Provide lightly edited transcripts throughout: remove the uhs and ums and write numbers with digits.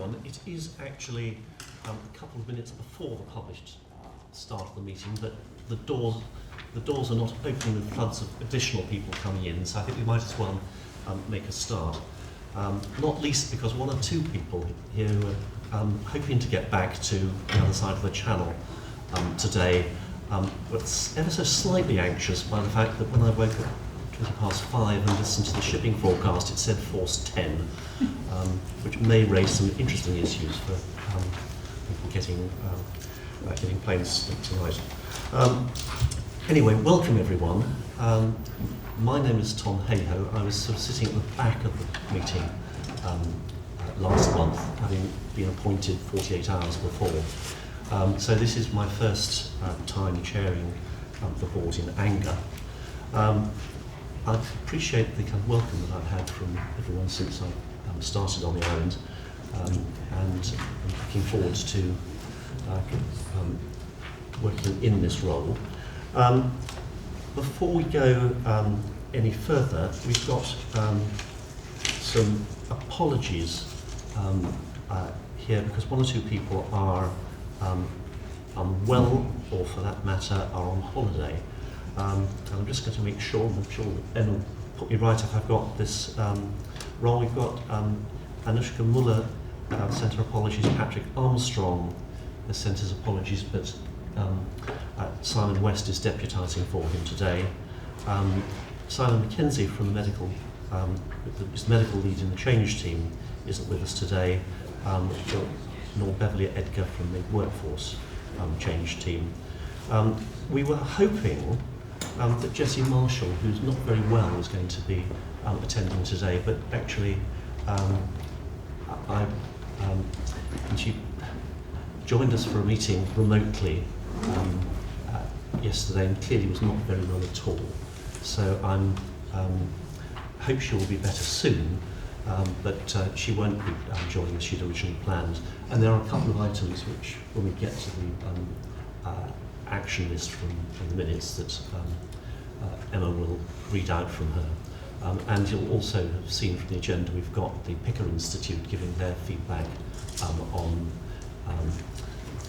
everyone. It is actually a couple of minutes before the published start of the meeting, but the doors are not opening with floods of additional people coming in, so I think we might as well make a start. Not least because one or two people here who are hoping to get back to the other side of the channel today, but ever so slightly anxious by the fact that when I woke up 5:20 and listened to the shipping forecast, it said force 10, which may raise some interesting issues for people getting planes tonight. Anyway, welcome everyone. My name is Tom Hayhoe. I was sort of sitting at the back of the meeting last month, having been appointed 48 hours before. So this is my first time chairing the board in anger. I appreciate the kind of welcome that I've had from everyone since I started on the island, and I'm looking forward to working in this role. Before we go any further, we've got some apologies here because one or two people are unwell, or for that matter, are on holiday. And I'm just going to make sure, I'm sure Ben will put me right if I've got this wrong. We've got Anushka Muller sent her apologies, Patrick Armstrong has sent his apologies, but Simon West is deputising for him today. Simon McKenzie from the medical, is the medical lead in the change team, isn't with us today, nor Beverly Edgar from the workforce change team. We were hoping that Jessie Marshall, who's not very well, was going to be attending today, but actually she joined us for a meeting remotely yesterday and clearly was not very well at all. So I hope she will be better soon, but she won't be joining as she'd originally planned. And there are a couple of items which, when we get to the action list from the minutes, that Emma will read out from her. And you'll also have seen from the agenda we've got the Picker Institute giving their feedback on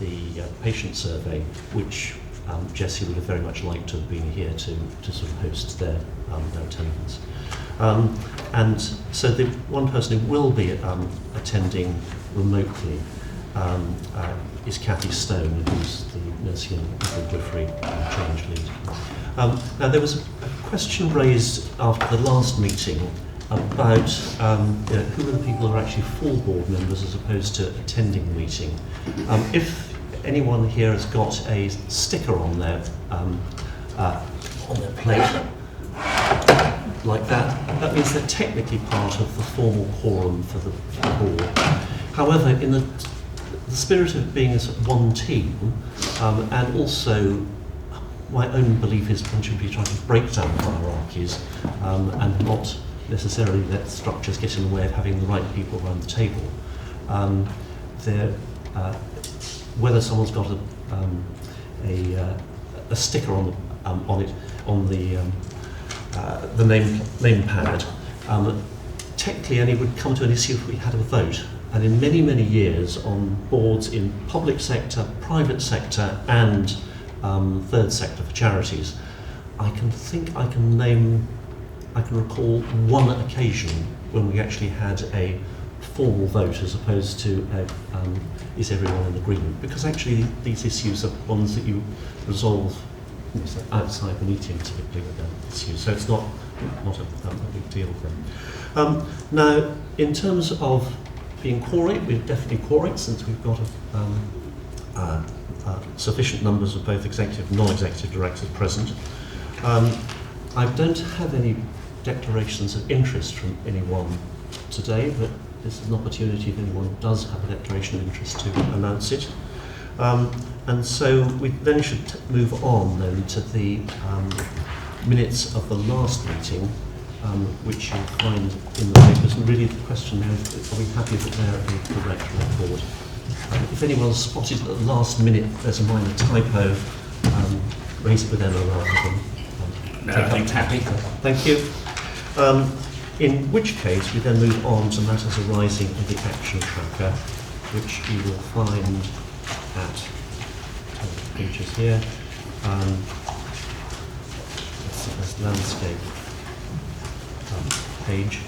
the patient survey, which Jessie would have very much liked to have been here to sort of host their attendance. And so the one person who will be attending remotely is Cathy Stone, who's the nursing and midwifery change lead. Now there was a question raised after the last meeting about who are the people who are actually full board members as opposed to attending the meeting. If anyone here has got a sticker on their plate like that, that means they're technically part of the formal quorum for the board. However, in the spirit of being as one team, and also my own belief is one should be trying to break down hierarchies and not necessarily let structures get in the way of having the right people around the table. Whether someone's got a sticker on it on the name pad, technically only would come to an issue if we had a vote. And in many, many years on boards in public sector, private sector, and third sector for charities, I can recall one occasion when we actually had a formal vote as opposed to is everyone in agreement? Because actually these issues are ones that you resolve outside the meeting typically with them issues, so it's not a big deal then. Now, in terms of being quorate, we're definitely quorate since we've got sufficient numbers of both executive and non-executive directors present. I don't have any declarations of interest from anyone today, but this is an opportunity if anyone does have a declaration of interest to announce it. And so we then should move on then to the minutes of the last meeting, which you'll find in the papers. And really the question now is, are we happy that they're a correct record? If anyone's spotted at the last minute there's a minor typo, raise it with Emma rather than... No, I think happy. Thank you. In which case we then move on to matters arising of the action tracker. which you will find at pictures here. Let's see, this landscape page.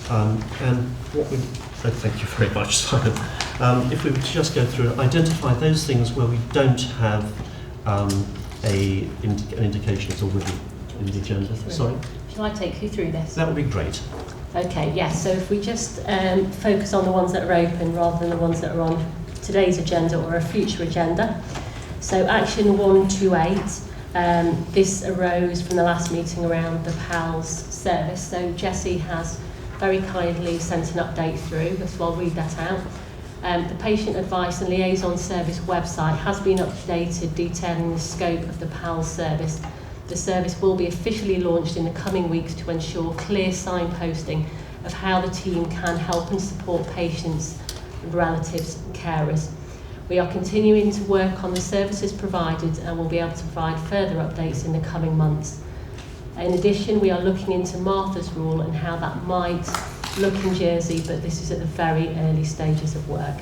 And what we thank you very much, Simon. If we were to just go through and identify those things where we don't have an indication it's already in the agenda. Sorry? Shall I take you through this? That would be great. Okay, yes, so if we just focus on the ones that are open rather than the ones that are on today's agenda or a future agenda. So action 128, this arose from the last meeting around the PALS service. So Jessie has very kindly sent an update through, so I'll read that out. The Patient Advice and Liaison Service website has been updated detailing the scope of the PALS service. The service will be officially launched in the coming weeks to ensure clear signposting of how the team can help and support patients, relatives and carers. We are continuing to work on the services provided and will be able to provide further updates in the coming months. In addition, we are looking into Martha's Rule and how that might look in Jersey, but this is at the very early stages of work.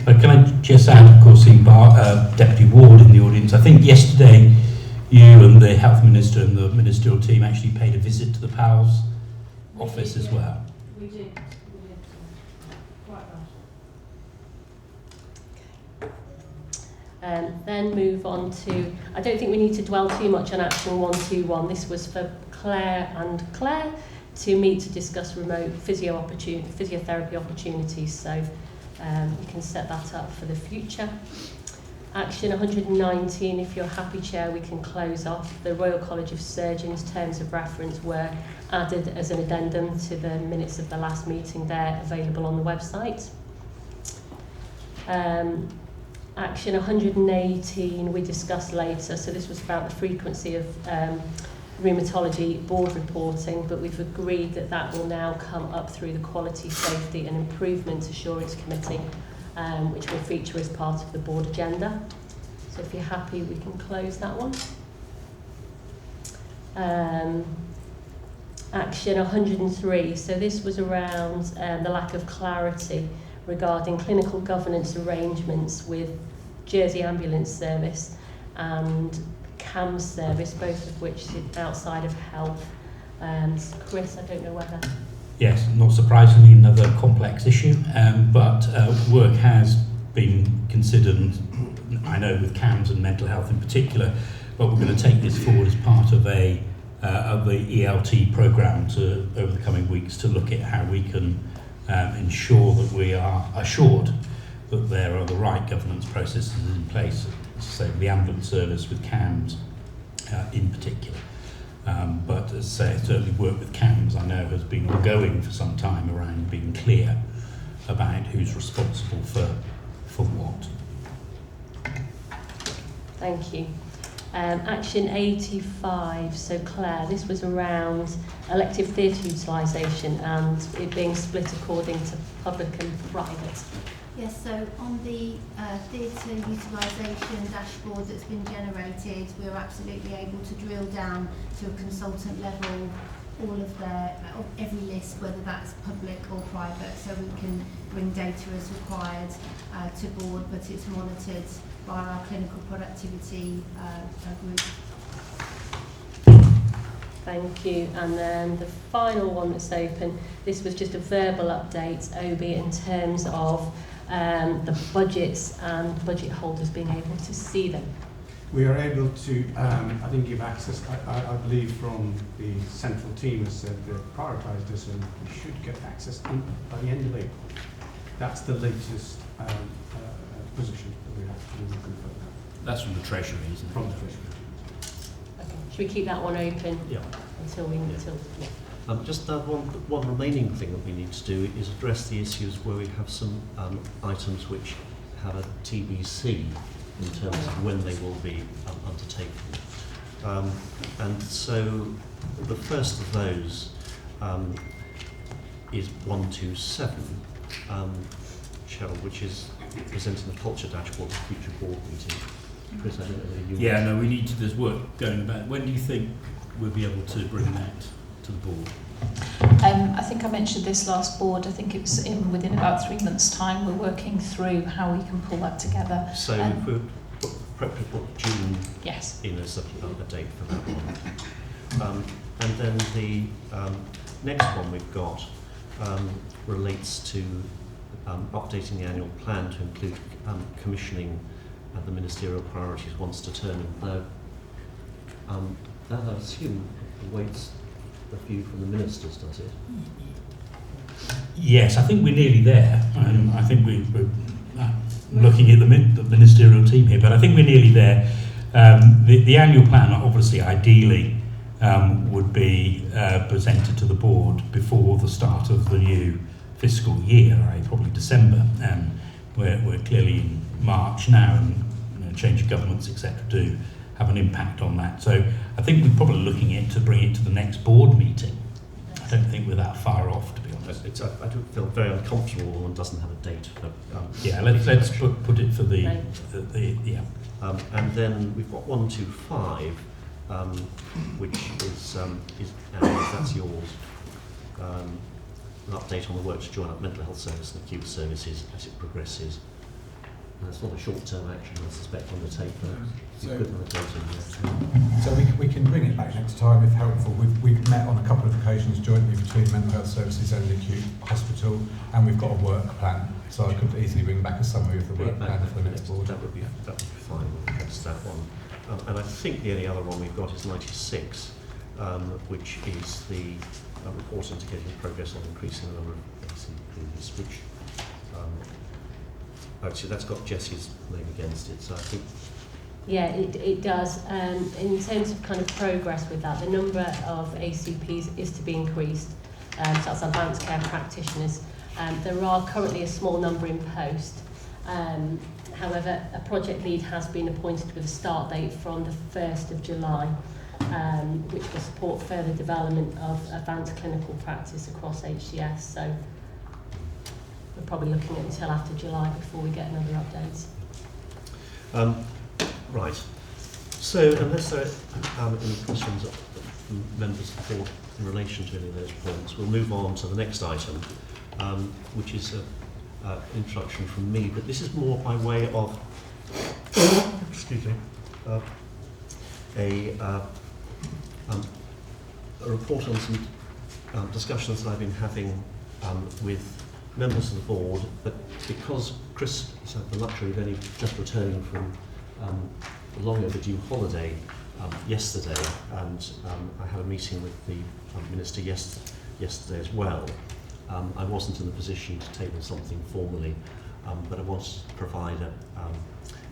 Can I just add, of course, seeing Deputy Ward in the audience, I think yesterday you and the Health Minister and the ministerial team actually paid a visit to the PALS office as well. We do. Quite right. Then move on to, I don't think we need to dwell too much on action 121. This was for Claire to meet to discuss remote physiotherapy opportunities. So you can set that up for the future. Action 119, if you're happy, Chair, we can close off. The Royal College of Surgeons terms of reference were added as an addendum to the minutes of the last meeting. They're available on the website. Action 118 we discussed later, so this was about the frequency of rheumatology board reporting, but we've agreed that that will now come up through the Quality, Safety and Improvement Assurance Committee, which will feature as part of the board agenda. So if you're happy, we can close that one. Action 103, so this was around the lack of clarity regarding clinical governance arrangements with Jersey Ambulance Service and CAMS service, both of which sit outside of health. Chris, I don't know whether... Yes, not surprisingly, another complex issue, but work has been considered, I know with CAMS and mental health in particular, but we're going to take this forward as part of the ELT programme over the coming weeks to look at how we can ensure that we are assured that there are the right governance processes in place, so the ambulance service with CAMS in particular. But as I say, certainly work with CAMS I know has been ongoing for some time around being clear about who's responsible for what. Thank you. Action 85, so Claire, this was around elective theatre utilisation and it being split according to public and private. Yes, so on the theatre utilisation dashboard that's been generated, we're absolutely able to drill down to a consultant level all of every list, whether that's public or private, so we can bring data as required to board, but it's monitored by our clinical productivity group. Thank you. And then the final one that's open, this was just a verbal update, Obi, in terms of the budgets and budget holders being able to see them. We are able to, I think, give access, I believe from the central team has said they've prioritised this and we should get access by the end of April. That's the latest position that we have to confirm. That's from the Treasury, isn't it? From the Treasury. Okay. Should we keep that one open? Yeah. Until we Just one remaining thing that we need to do is address the issues where we have some items which have a TBC in terms of when they will be undertaken. And so the first of those is 127, Cheryl, which is presenting the culture dashboard for future board meeting. Chris, I don't know whether you... Yeah, no, we need to, there's work going about. When do you think we'll be able to bring that to the board? I think I mentioned this last board. I think it was within about 3 months' time. We're working through how we can pull that together. So if we put June Yes. in as a date for that one. And then the next one we've got relates to updating the annual plan to include commissioning the ministerial priorities once determined. Now, that I assume awaits the view from the ministers, does it? Yes, I think we're nearly there. I think we're looking at the ministerial team here, but I think we're nearly there. The annual plan, obviously, ideally, would be presented to the board before the start of the new fiscal year, probably December. We're clearly in March now, and change of governments, etc., do have an impact on that. So I think we're probably looking at to bring it to the next board meeting. I don't think we're that far off, to be honest. I do feel very uncomfortable when one doesn't have a date for. Yeah, let's put it for the yeah. And then we've got 125, which is that's yours. An update on the work to join up mental health service and acute services as it progresses. It's not a short-term action, I suspect, on the tape, but So- good on the date in there. So we can bring it back next time if helpful. We've met on a couple of occasions jointly between mental health services and the acute hospital, and we've got a work plan. So I could easily bring back a summary of the work plan for the next board. That would be fine. We'll catch that one. And I think the only other one we've got is 96, which is the report indicating progress on increasing the number of ACPs, which actually that's got Jessie's name against it. So I think. Yeah, it does. In terms of kind of progress with that, the number of ACPs is to be increased. So that's advanced care practitioners. There are currently a small number in post. However, a project lead has been appointed with a start date from the 1st of July, which will support further development of advanced clinical practice across HCS. So we're probably looking at until after July before we get another update. Right. So unless there are any questions from members of the board in relation to any of those points, we'll move on to the next item, which is an introduction from me, but this is more by way of excuse me, a report on some discussions that I've been having with members of the board, but because Chris has had the luxury of only just returning from a long overdue holiday yesterday, and I had a meeting with the Minister yesterday as well. I wasn't in a position to table something formally, but I wanted to provide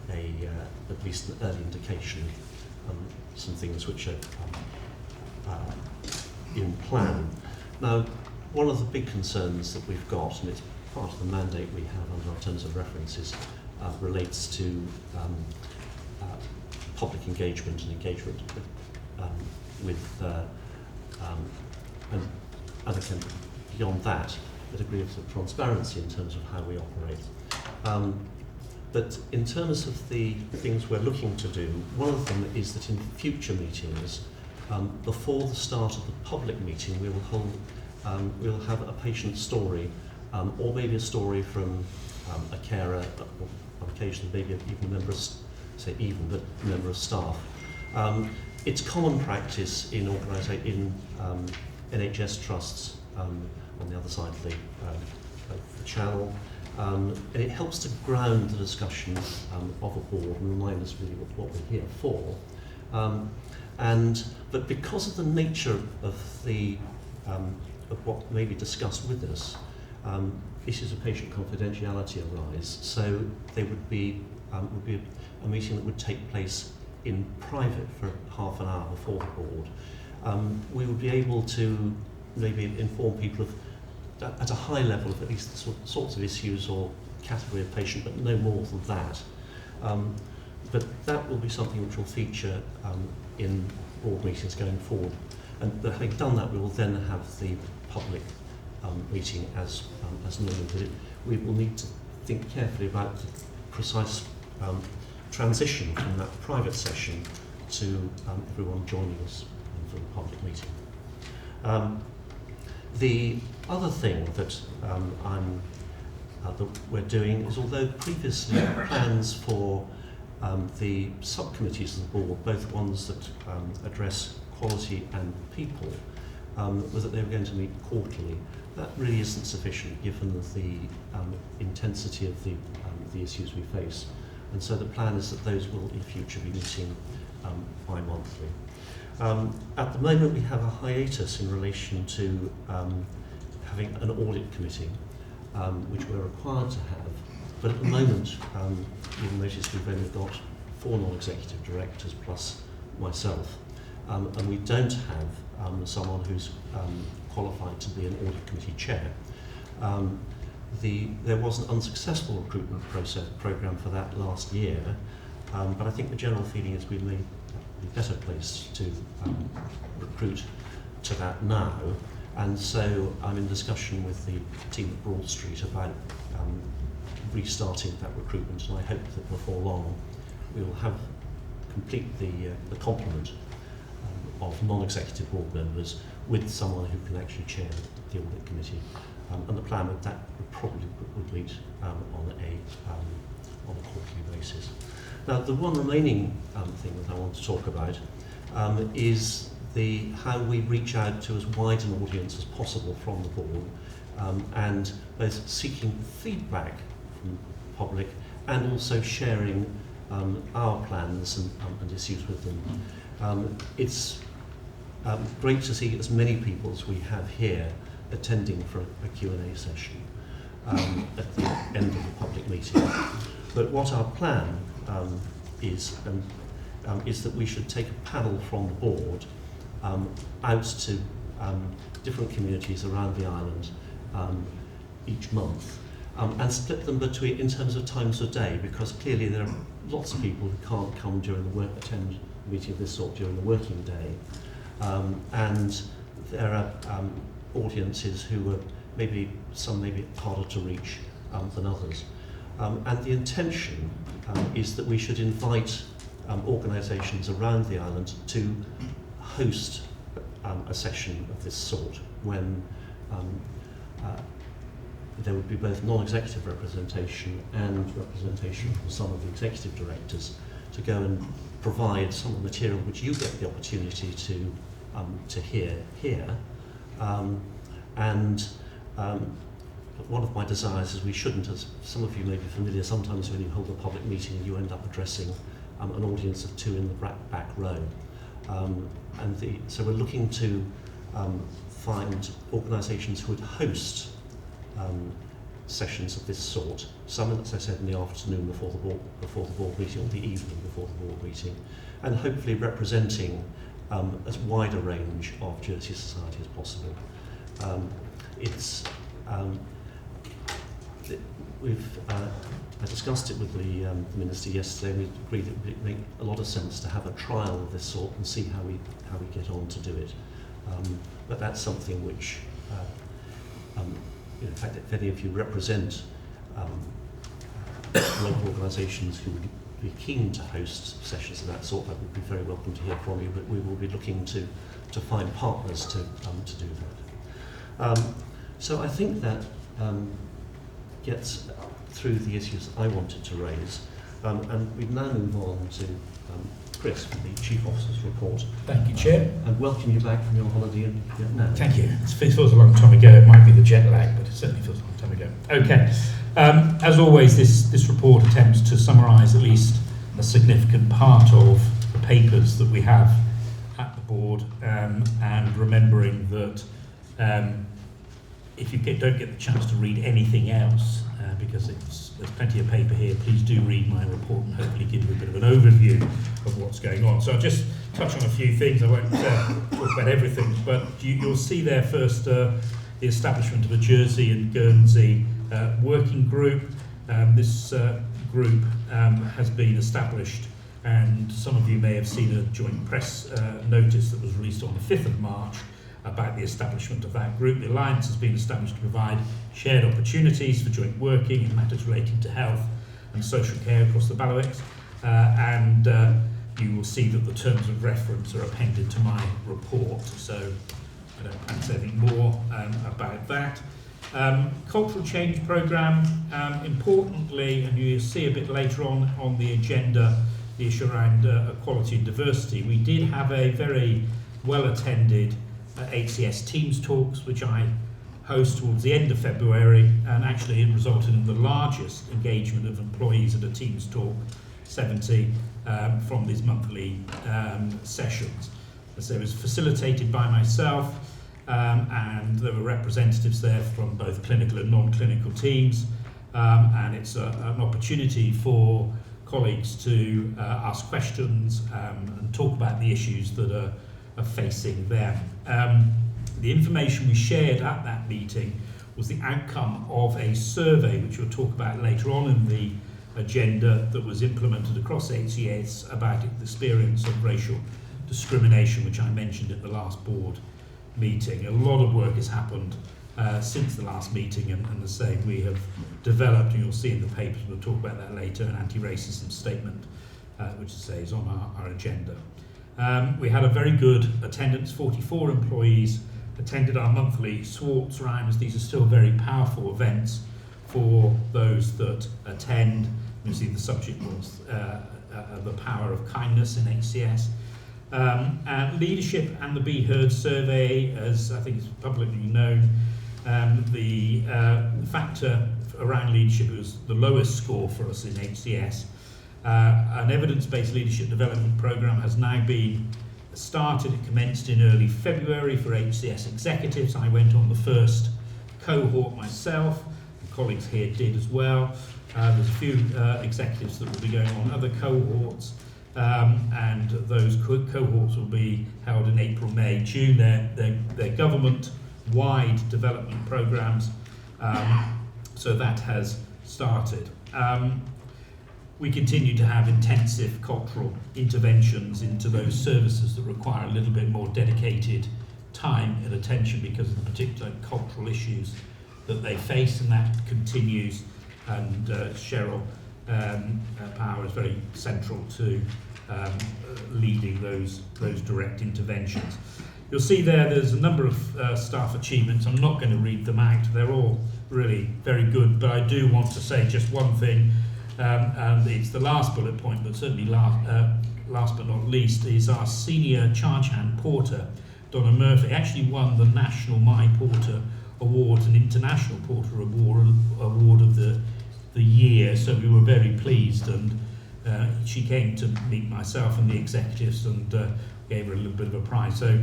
at least an early indication of some things which are in plan. Now, one of the big concerns that we've got, and it's part of the mandate we have under our terms of references, relates to public engagement and engagement with and again, beyond that, a degree of transparency in terms of how we operate. But in terms of the things we're looking to do, one of them is that in future meetings, before the start of the public meeting, we will hold, we'll have a patient story, or maybe a story from a carer, or on occasion maybe even a member of, say even, but a member of staff. It's common practice in NHS trusts on the other side of the channel, and it helps to ground the discussion of a board and remind us really what we're here for. But because of the nature of of what may be discussed with us, issues of patient confidentiality arise. So they would be a meeting that would take place in private for half an hour before the board. We would be able to maybe inform people of, at a high level, of at least the sorts of issues or category of patient, but no more than that. But that will be something which will feature in board meetings going forward. And having done that, we will then have the public meeting as normal. But we will need to think carefully about the precise transition from that private session to everyone joining us for the public meeting. The other thing that that we're doing is, although previously plans for the subcommittees of the board, both ones that address quality and people, was that they were going to meet quarterly. That really isn't sufficient given the intensity of the issues we face. And so the plan is that those will in future be meeting bi-monthly. At the moment we have a hiatus in relation to having an audit committee, which we're required to have. But at the moment, you'll notice we've only got 4 non-executive directors plus myself. And we don't have someone who's qualified to be an audit committee chair. There was an unsuccessful recruitment programme for that last year, but I think the general feeling is we may be better placed to recruit to that now. And so I'm in discussion with the team at Broad Street about restarting that recruitment, and I hope that before long we will have complete the complement of non-executive board members with someone who can actually chair the audit committee. And the plan with that would meet on a quarterly basis. Now, the one remaining thing that I want to talk about is how we reach out to as wide an audience as possible from the board, and both seeking feedback from the public and also sharing our plans and issues with them. It's great to see as many people as we have here attending for a Q&A session at the end of the public meeting. But what our plan is that we should take a panel from the board out to different communities around the island each month, and split them in terms of times of day, because clearly there are lots of people who can't come attend a meeting of this sort during the working day, and there are audiences who are maybe harder to reach than others. And the intention is that we should invite organisations around the island to host a session of this sort when there would be both non-executive representation and representation from some of the executive directors to go and provide some of the material which you get the opportunity to hear here. One of my desires is we shouldn't, as some of you may be familiar, sometimes when you hold a public meeting you end up addressing an audience of 2 in the back row. So we're looking to find organisations who would host sessions of this sort, some, as I said, in the afternoon before the board meeting, or the evening before the board meeting, and hopefully representing as wide a range of Jersey society as possible. I discussed it with the Minister yesterday, and we agreed that it would make a lot of sense to have a trial of this sort and see how we get on to do it. But that's something which, in fact, if any of you represent local organisations who would be keen to host sessions of that sort, I would be very welcome to hear from you, but we will be looking to find partners to do that. So I think that gets through the issues I wanted to raise, and we now move on to Chris for the Chief Officer's report. Thank you, Chair. And welcome you back from your holiday in Vietnam. Thank you. It feels a long time ago. It might be the jet lag, but it certainly feels a long time ago. Okay. As always, this report attempts to summarise at least a significant part of the papers that we have at the board, and remembering that if you don't get the chance to read anything else, because there's plenty of paper here, please do read my report and hopefully give you a bit of an overview of what's going on. So I'll just touch on a few things. I won't talk about everything, but you'll see there first the establishment of a Jersey and Guernsey working group. This group has been established, and some of you may have seen a joint press notice that was released on the 5th of March about the establishment of that group. The Alliance has been established to provide shared opportunities for joint working in matters relating to health and social care across the Bailiwicks, and you will see that the terms of reference are appended to my report, so don't plan to say anything more about that. Cultural change programme, importantly, and you'll see a bit later on the agenda, the issue around equality and diversity. We did have a very well-attended HCS Teams Talks, which I host towards the end of February, and actually it resulted in the largest engagement of employees at a Teams Talk, 70 from these monthly sessions. So it was facilitated by myself, and there were representatives there from both clinical and non-clinical teams, and it's an opportunity for colleagues to ask questions and talk about the issues that are facing them. The information we shared at that meeting was the outcome of a survey, which we'll talk about later on in the agenda, that was implemented across HCS about the experience of racial discrimination, which I mentioned at the last board meeting. A lot of work has happened since the last meeting, and the same, we have developed, and you'll see in the papers, we'll talk about that later, an anti-racism statement, which I say is on our agenda. We had a very good attendance. 44 employees attended our monthly Swartz rounds. These are still very powerful events for those that attend. You see the subject was the power of kindness in HCS. And leadership and the Be Heard survey, as I think is publicly known, the factor around leadership was the lowest score for us in HCS. An evidence-based leadership development programme has now been started. It commenced in early February for HCS executives. I went on the first cohort myself. The colleagues here did as well. There's a few executives that will be going on other cohorts, and those cohorts will be held in April, May, June. They're government-wide development programmes, so that has started. We continue to have intensive cultural interventions into those services that require a little bit more dedicated time and attention because of the particular cultural issues that they face, and that continues. And Cheryl Power is very central to leading those direct interventions. You'll see there's a number of staff achievements. I'm not going to read them out. They're all really very good, but I do want to say just one thing. And it's the last bullet point, but certainly last but not least, is our senior charge hand porter, Donna Murphy, actually won the National My Porter Award, an International Porter Award of the year. So we were very pleased, and she came to meet myself and the executives and gave her a little bit of a prize. So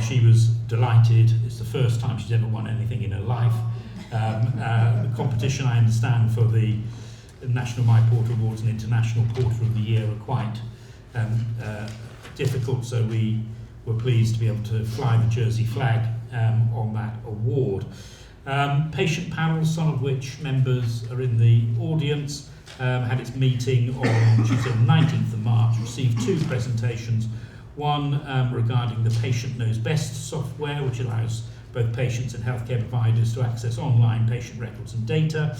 she was delighted. It's the first time she's ever won anything in her life. The competition, I understand, for the National My Porter Awards and International Porter of the Year are quite difficult, so we were pleased to be able to fly the Jersey flag on that award. Patient panels, some of which members are in the audience, had its meeting on Tuesday the 19th of March, received two presentations, one regarding the Patient Knows Best software, which allows both patients and healthcare providers to access online patient records and data.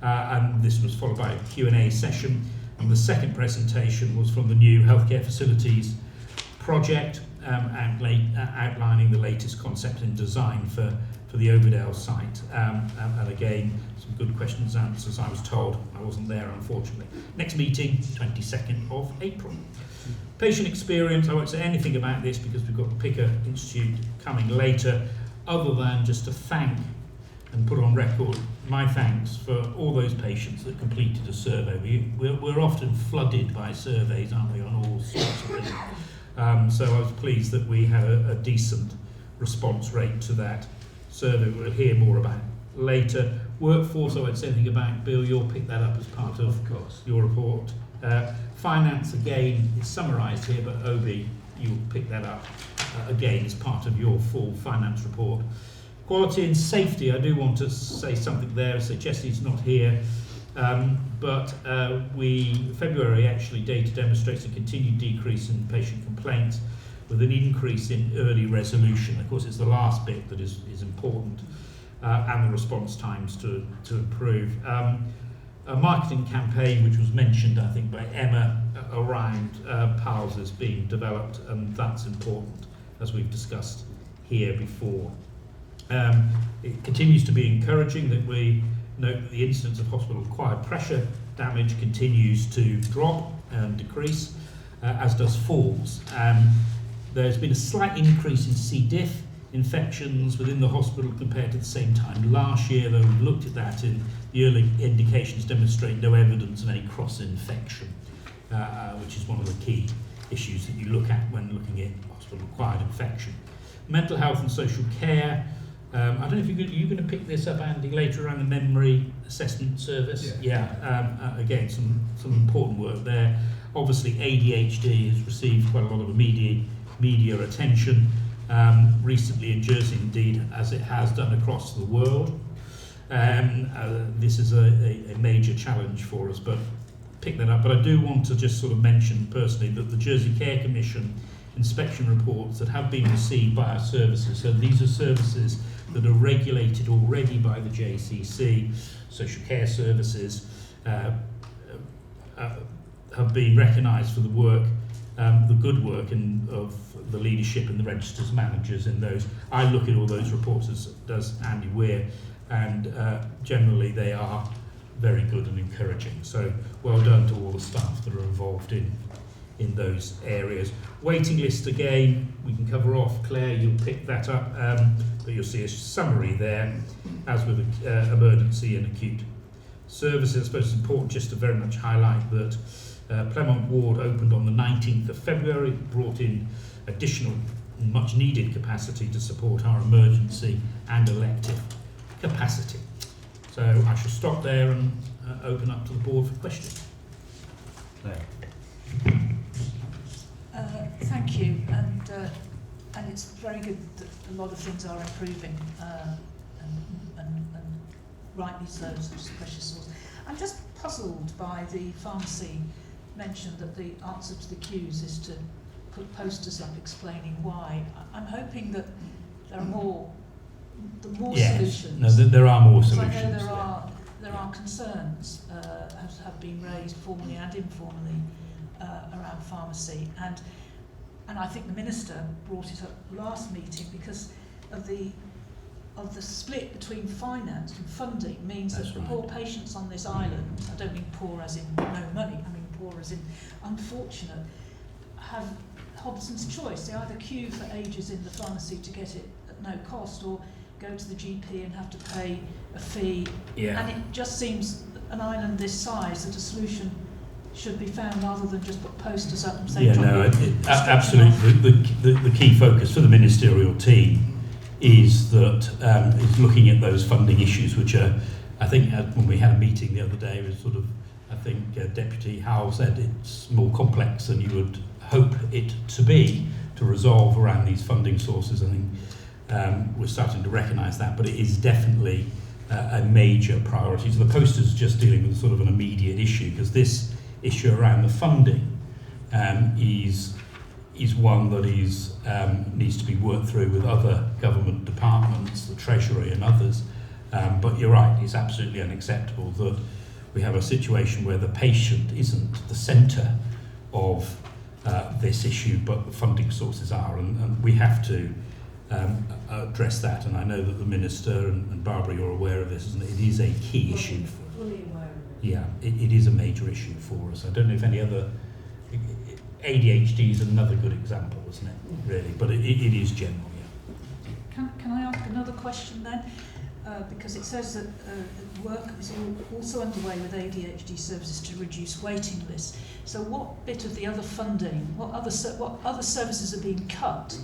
And this was followed by a Q&A session. And the second presentation was from the new Healthcare Facilities Project, outlining the latest concept and design for the Overdale site. And again, some good questions and answers, I was told. I wasn't there, unfortunately. Next meeting, 22nd of April. Patient experience, I won't say anything about this because we've got the Picker Institute coming later, other than just to thank and put on record my thanks for all those patients that completed a survey. We're often flooded by surveys, aren't we, on all sorts of things. So I was pleased that we had a decent response rate to that survey. We'll hear more about later. Workforce, I won't say anything about. Bill, you'll pick that up as part of your report. Finance, again, is summarised here, but Obi, you'll pick that up again as part of your full finance report. Quality and safety, I do want to say something there. So Jesse's not here, but February actually data demonstrates a continued decrease in patient complaints with an increase in early resolution. Of course, it's the last bit that is important, and the response times to improve. A marketing campaign, which was mentioned, I think, by Emma around PALS is being developed, and that's important, as we've discussed here before. It continues to be encouraging that we note that the incidence of hospital-acquired pressure damage continues to drop and decrease, as does falls. There's been a slight increase in C. diff infections within the hospital compared to the same time last year, though we looked at that and the early indications demonstrate no evidence of any cross-infection, which is one of the key issues that you look at when looking at hospital-acquired infection. Mental health and social care. I don't know if you're going to pick this up, Andy, later around the memory assessment service. Again, some important work there. Obviously, ADHD has received quite a lot of media attention recently in Jersey, indeed, as it has done across the world. This is a major challenge for us, but pick that up. But I do want to just sort of mention personally that the Jersey Care Commission inspection reports that have been received by our services, so these are services that are regulated already by the JCC, social care services, have been recognised for the work, the good work of the leadership and the registers managers in those. I look at all those reports, as does Andy Weir, and generally they are very good and encouraging. So well done to all the staff that are involved in those areas. Waiting list, again, we can cover off. Claire, you'll pick that up, but you'll see a summary there, as with emergency and acute services. I suppose it's important just to very much highlight that Plymouth Ward opened on the 19th of February, brought in additional much needed capacity to support our emergency and elective capacity. So I shall stop there and open up to the board for questions. Claire. Thank you, and it's very good that a lot of things are improving, and rightly so, such as precious source. I'm just puzzled by the pharmacy mention that the answer to the queues is to put posters up explaining why. I'm hoping that there are more solutions. No, there are more solutions. I know there are concerns have been raised formally and informally around pharmacy, and I think the Minister brought it up last meeting because of the split between finance and funding means that the poor patients on this island, I don't mean poor as in no money, I mean poor as in unfortunate, have Hobson's choice. They either queue for ages in the pharmacy to get it at no cost, or go to the GP and have to pay a fee. Yeah. And it just seems an island this size that a solution should be found rather than just put posters up and say. Yeah, no, absolutely. The key focus for the ministerial team is that is looking at those funding issues, which are, I think, when we had a meeting the other day, was sort of, I think Deputy Howell said it's more complex than you would hope it to be to resolve around these funding sources. I think we're starting to recognise that, but it is definitely a major priority. So the poster's just dealing with sort of an immediate issue, because this issue around the funding is one that is needs to be worked through with other government departments, the Treasury and others. But you're right, it's absolutely unacceptable that we have a situation where the patient isn't the centre of this issue, but the funding sources are, and we have to address that. And I know that the Minister and Barbara, you're aware of this, and it is a key issue. Fully aware of it. Yeah, it is a major issue for us. I don't know if any other... ADHD is another good example, isn't it, really? But it is general, yeah. Can I ask another question then? Because it says that work is also underway with ADHD services to reduce waiting lists. So what bit of the other funding, what other services are being cut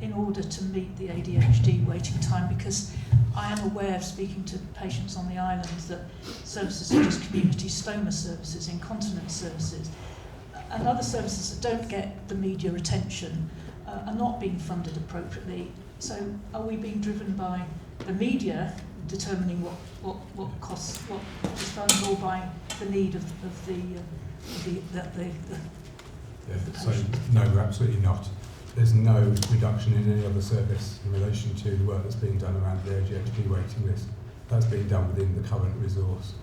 in order to meet the ADHD waiting time? Because I am aware of speaking to patients on the island that services such as community stoma services, incontinence services, and other services that don't get the media attention are not being funded appropriately. So are we being driven by the media determining what costs, what is funded, or by the need of the So patient? no, we're absolutely not. There's no reduction in any other service in relation to the work that's being done around the ADHD waiting list. That's being done within the current resource.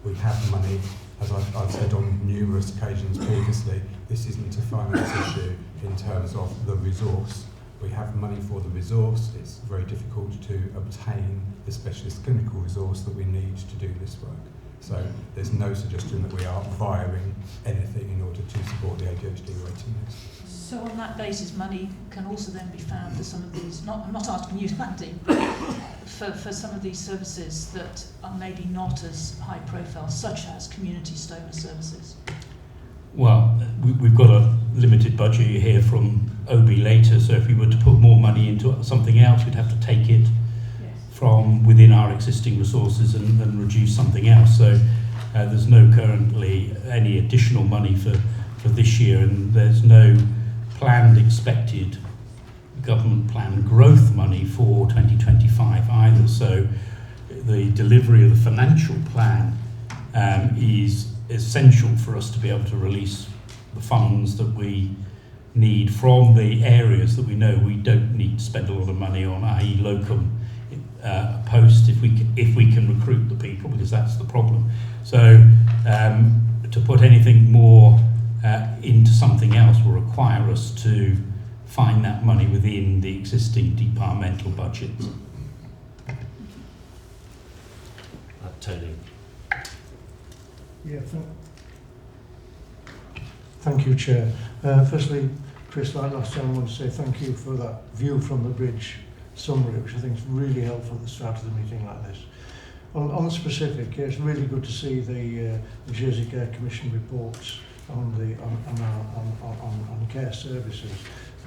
We have money, as I've said on numerous occasions previously, this isn't a finance issue in terms of the resource. We have money for the resource. It's very difficult to obtain the specialist clinical resource that we need to do this work. So there's no suggestion that we are wiring anything in order to support the ADHD waiting list. So on that basis, money can also then be found for some of these, I'm not asking you, Andy, but for some of these services that are maybe not as high profile, such as community stoma services. Well, we've got a limited budget here from OB later, so if we were to put more money into something else, we'd have to take it from within our existing resources and reduce something else. So there's no currently any additional money for this year, and there's no planned expected government plan growth money for 2025 either. So the delivery of the financial plan is essential for us to be able to release the funds that we need from the areas that we know we don't need to spend a lot of money on, i.e. locum post, if we can recruit the people, because that's the problem. So to put anything more into something else will require us to find that money within the existing departmental budget. Tony. Yeah, thank you, Chair. Firstly, Chris, like last time, I want to say thank you for that view from the bridge summary, which I think is really helpful at the start of the meeting like this. On the specific, it's really good to see the Jersey Care Commission reports on care services.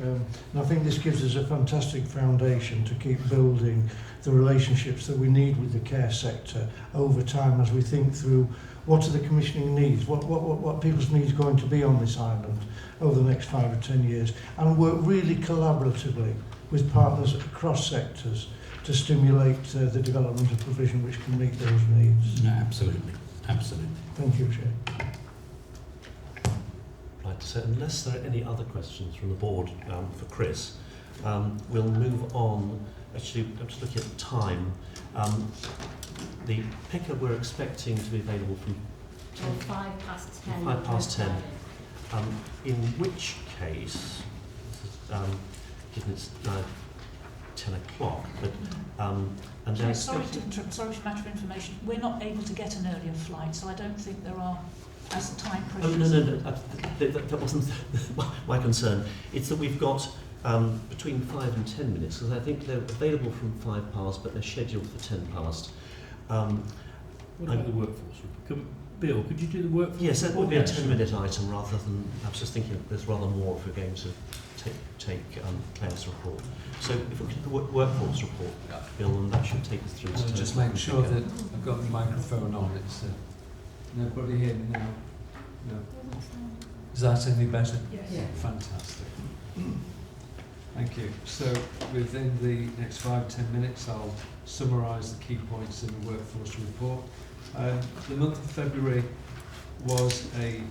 And I think this gives us a fantastic foundation to keep building the relationships that we need with the care sector over time as we think through what are the commissioning needs, what people's needs are going to be on this island over the next 5 or 10 years, and work really collaboratively with partners across sectors to stimulate the development of provision which can meet those needs. No, absolutely. Thank you, Chair. Right, so unless there are any other questions from the board for Chris, we'll move on. Actually, I'm just looking at time. The picker we're expecting to be available from 5 past 10. 5 past 10. In which case, given it's now 10 o'clock, but and then Sorry to interrupt, sorry for matter of information. We're not able to get an earlier flight, so I don't think there are, as the time pressure. Oh, no. That wasn't my concern. It's that we've got between 5 and 10 minutes, because I think they're available from 5 past, but they're scheduled for 10 past. What about the workforce? Bill, could you do the workforce? Yes, that would be a 10-minute item rather than. I was just thinking there's rather more if we're going to take Claire's report. So if we could do the workforce report, Bill, and that should take us through to 10. Just make sure that I've got the microphone on. It's nobody hear me now? No. Is that any better? Yes. Yeah. Fantastic. Thank you. So within the next 5-10 minutes, I'll summarise the key points in the workforce report. The month of February was a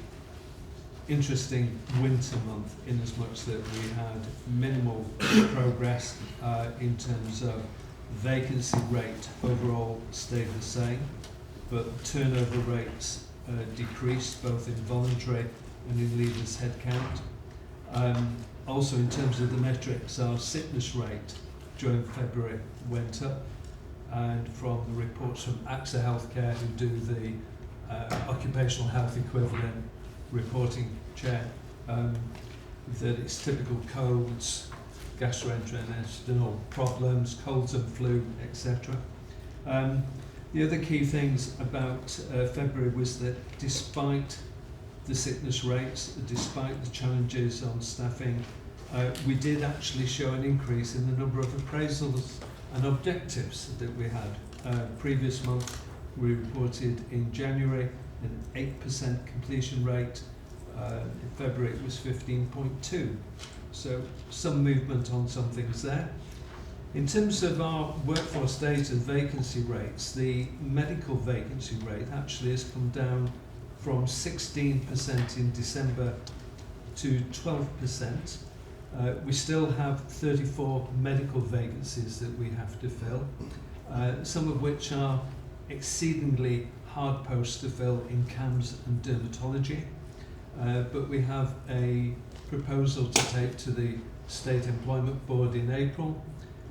interesting winter month in as much that we had minimal progress in terms of vacancy rate overall stayed the same, but turnover rates decreased both in voluntary and in leavers headcount. Also in terms of the metrics, our sickness rate during February went up, and from the reports from AXA Healthcare, who do the occupational health equivalent reporting, Chair, that it's typical colds, gastrointestinal problems, colds and flu, etc. The other key things about February was that despite the sickness rates, despite the challenges on staffing, we did actually show an increase in the number of appraisals and objectives that we had. Previous month we reported in January an 8% completion rate. In February it was 15.2. So some movement on some things there. In terms of our workforce data vacancy rates, the medical vacancy rate actually has come down from 16% in December to 12%. We still have 34 medical vacancies that we have to fill, some of which are exceedingly hard posts to fill in CAMS and dermatology. But we have a proposal to take to the State Employment Board in April,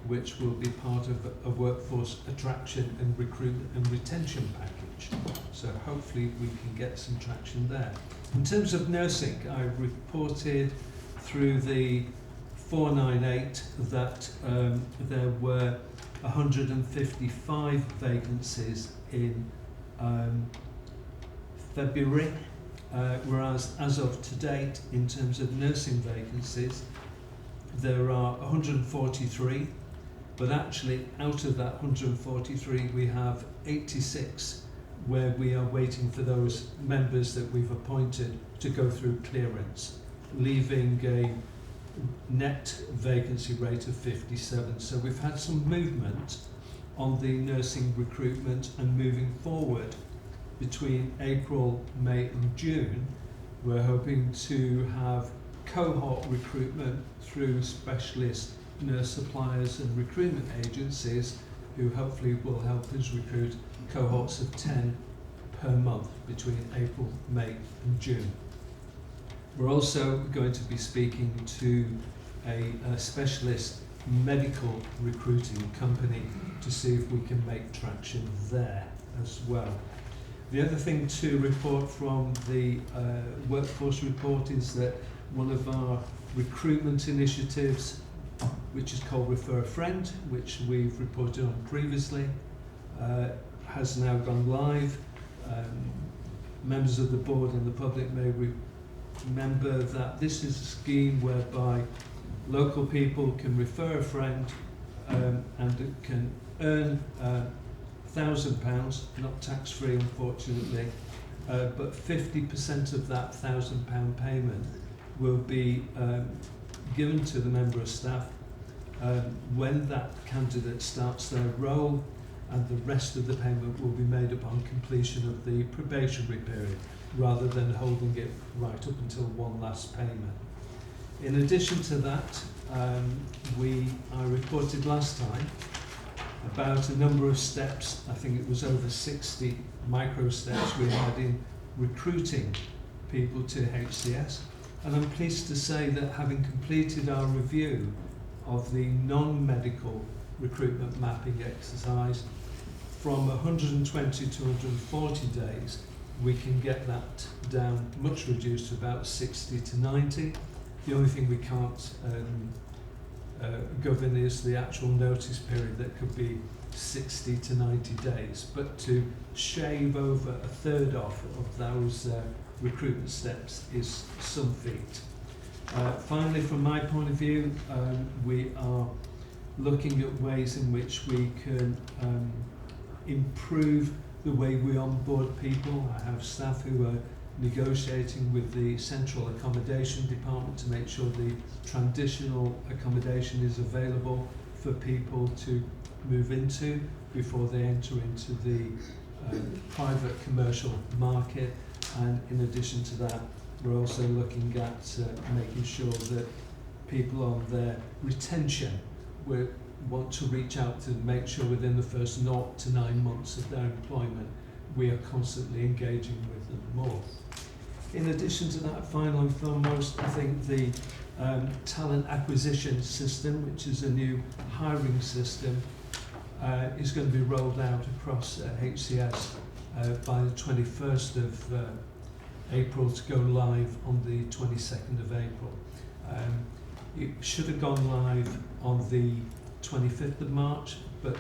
which will be part of a workforce attraction and recruitment and retention package. So hopefully we can get some traction there. In terms of nursing, I reported through the 498 that there were 155 vacancies in February, whereas as of to date, in terms of nursing vacancies, there are 143, but actually out of that 143 we have 86 where we are waiting for those members that we've appointed to go through clearance, leaving a net vacancy rate of 57. So we've had some movement on the nursing recruitment, and moving forward between April, May and June, we're hoping to have cohort recruitment through specialist nurse suppliers and recruitment agencies who hopefully will help us recruit cohorts of 10 per month between April, May and June. We're also going to be speaking to a specialist medical recruiting company to see if we can make traction there as well. The other thing to report from the workforce report is that one of our recruitment initiatives, which is called Refer a Friend, which we've reported on previously, has now gone live. Members of the board and the public may remember that this is a scheme whereby local people can refer a friend and can earn £1,000, not tax-free unfortunately, but 50% of that £1,000 payment will be given to the member of staff when that candidate starts their role, and the rest of the payment will be made upon completion of the probationary period, rather than holding it right up until one last payment. In addition to that, I reported last time about a number of steps. I think it was over 60 micro steps we had in recruiting people to HCS. And I'm pleased to say that having completed our review of the non-medical recruitment mapping exercise, from 120 to 140 days, we can get that down much reduced to about 60 to 90. The only thing we can't govern is the actual notice period, that could be 60 to 90 days. But to shave over a third off of those recruitment steps is some feat. Finally, from my point of view, we are looking at ways in which we can improve the way we onboard people. I have staff who are negotiating with the Central Accommodation Department to make sure the transitional accommodation is available for people to move into before they enter into the private commercial market. And in addition to that, we're also looking at making sure that people on their retention, we want to reach out to make sure within the first 0 to 9 months of their employment, we are constantly engaging with them more. In addition to that, final and foremost, I think the talent acquisition system, which is a new hiring system, is going to be rolled out across HCS by the 21st of April to go live on the 22nd of April. It should have gone live on the 25th of March, but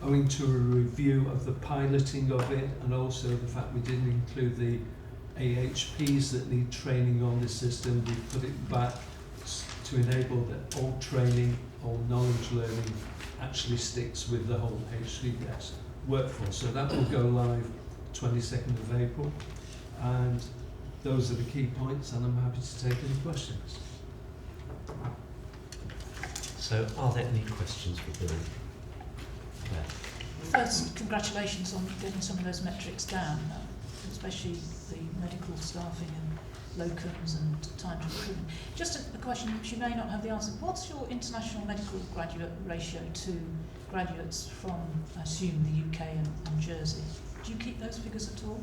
owing to a review of the piloting of it, and also the fact we didn't include the AHPs that need training on this system, we put it back to enable that all training, all knowledge learning actually sticks with the whole HCS workforce. So that will go live 22nd of April, and those are the key points, and I'm happy to take any questions. So, are there any questions for Bill? First, congratulations on getting some of those metrics down, especially the medical staffing and locums and time to recruitment. Just a question which you may not have the answer. What's your international medical graduate ratio to graduates from, I assume, the UK and Jersey? Do you keep those figures at all?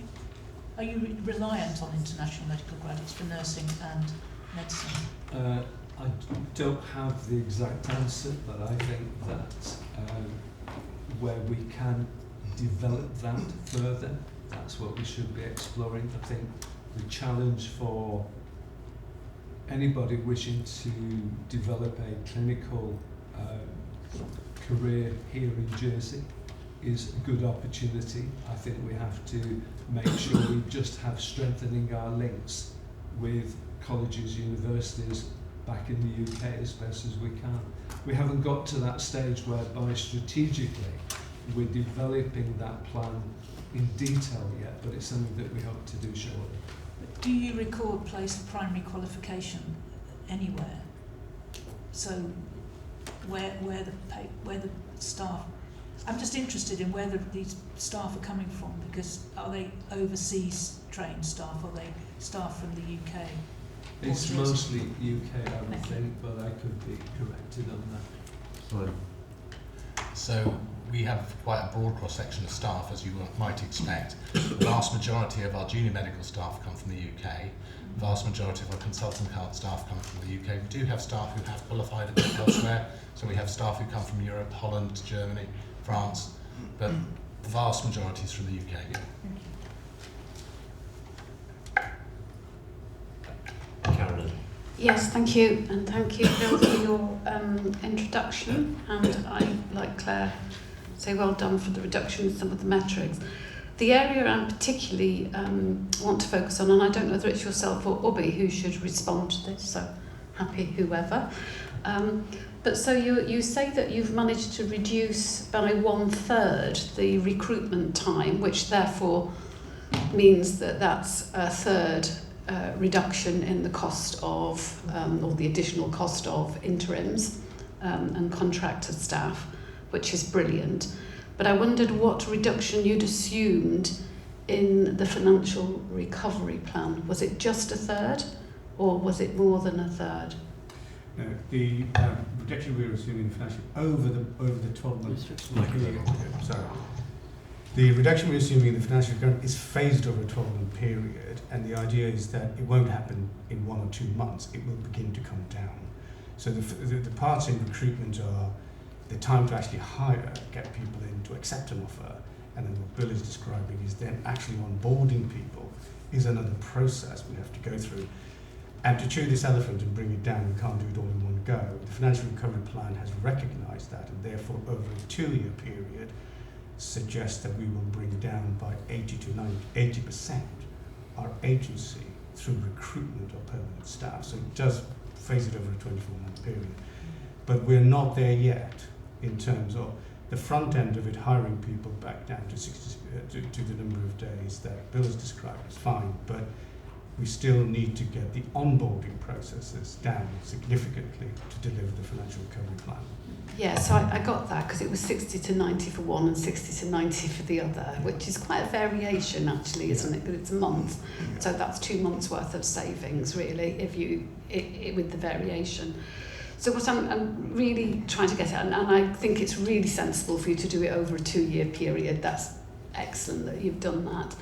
Are you reliant on international medical graduates for nursing and medicine? I don't have the exact answer, but I think that where we can develop that further, that's what we should be exploring. I think the challenge for anybody wishing to develop a clinical career here in Jersey is a good opportunity. I think we have to make sure we just have strengthening our links with colleges, universities back in the UK as best as we can. We haven't got to that stage whereby strategically we're developing that plan in detail yet, but it's something that we hope to do shortly. Do you record place the primary qualification anywhere? So where the staff, I'm just interested in where these staff are coming from, because are they overseas trained staff, or are they staff from the UK? It's mostly UK, I would think, but I could be corrected on that. Right. So we have quite a broad cross-section of staff, as you might expect. The vast majority of our junior medical staff come from the UK. The vast majority of our consultant health staff come from the UK. We do have staff who have qualified a bit elsewhere. So we have staff who come from Europe, Holland, Germany, France, but the vast majority is from the UK. Carolyn. Yes, thank you, and thank you, Bill, for your introduction. And I, like Claire, say well done for the reduction in some of the metrics. The area I particularly want to focus on, and I don't know whether it's yourself or Ubbi who should respond to this, so happy whoever. But so you say that you've managed to reduce by 1/3 the recruitment time, which therefore means that that's a third reduction in the cost of, or the additional cost of interims and contractor staff, which is brilliant. But I wondered what reduction you'd assumed in the financial recovery plan. Was it just a third, or was it more than a third? No, the reduction we were assuming financially over the 12 months period. Sorry. The reduction we're assuming in the financial recovery is phased over a 12-month period, and the idea is that it won't happen in 1 or 2 months. It will begin to come down. So the parts in recruitment are the time to actually hire, get people in to accept an offer, and then what Bill is describing is then actually onboarding people is another process we have to go through. And to chew this elephant and bring it down, we can't do it all in one go. The financial recovery plan has recognised that, and therefore over a 2-year period suggests that we will bring down by 80% our agency through recruitment of permanent staff. So it does phase it over a 24-month period. But we're not there yet in terms of the front end of it, hiring people back down to 60, to the number of days that Bill has described is fine, but we still need to get the onboarding processes down significantly to deliver the financial recovery plan. Yeah, so I got that, because it was 60 to 90 for one and 60 to 90 for the other, which is quite a variation actually, isn't it? Because it's a month, so that's 2 months worth of savings really, if you with the variation. So what I'm really trying to get at, and I think it's really sensible for you to do it over a 2-year period. That's excellent that you've done that.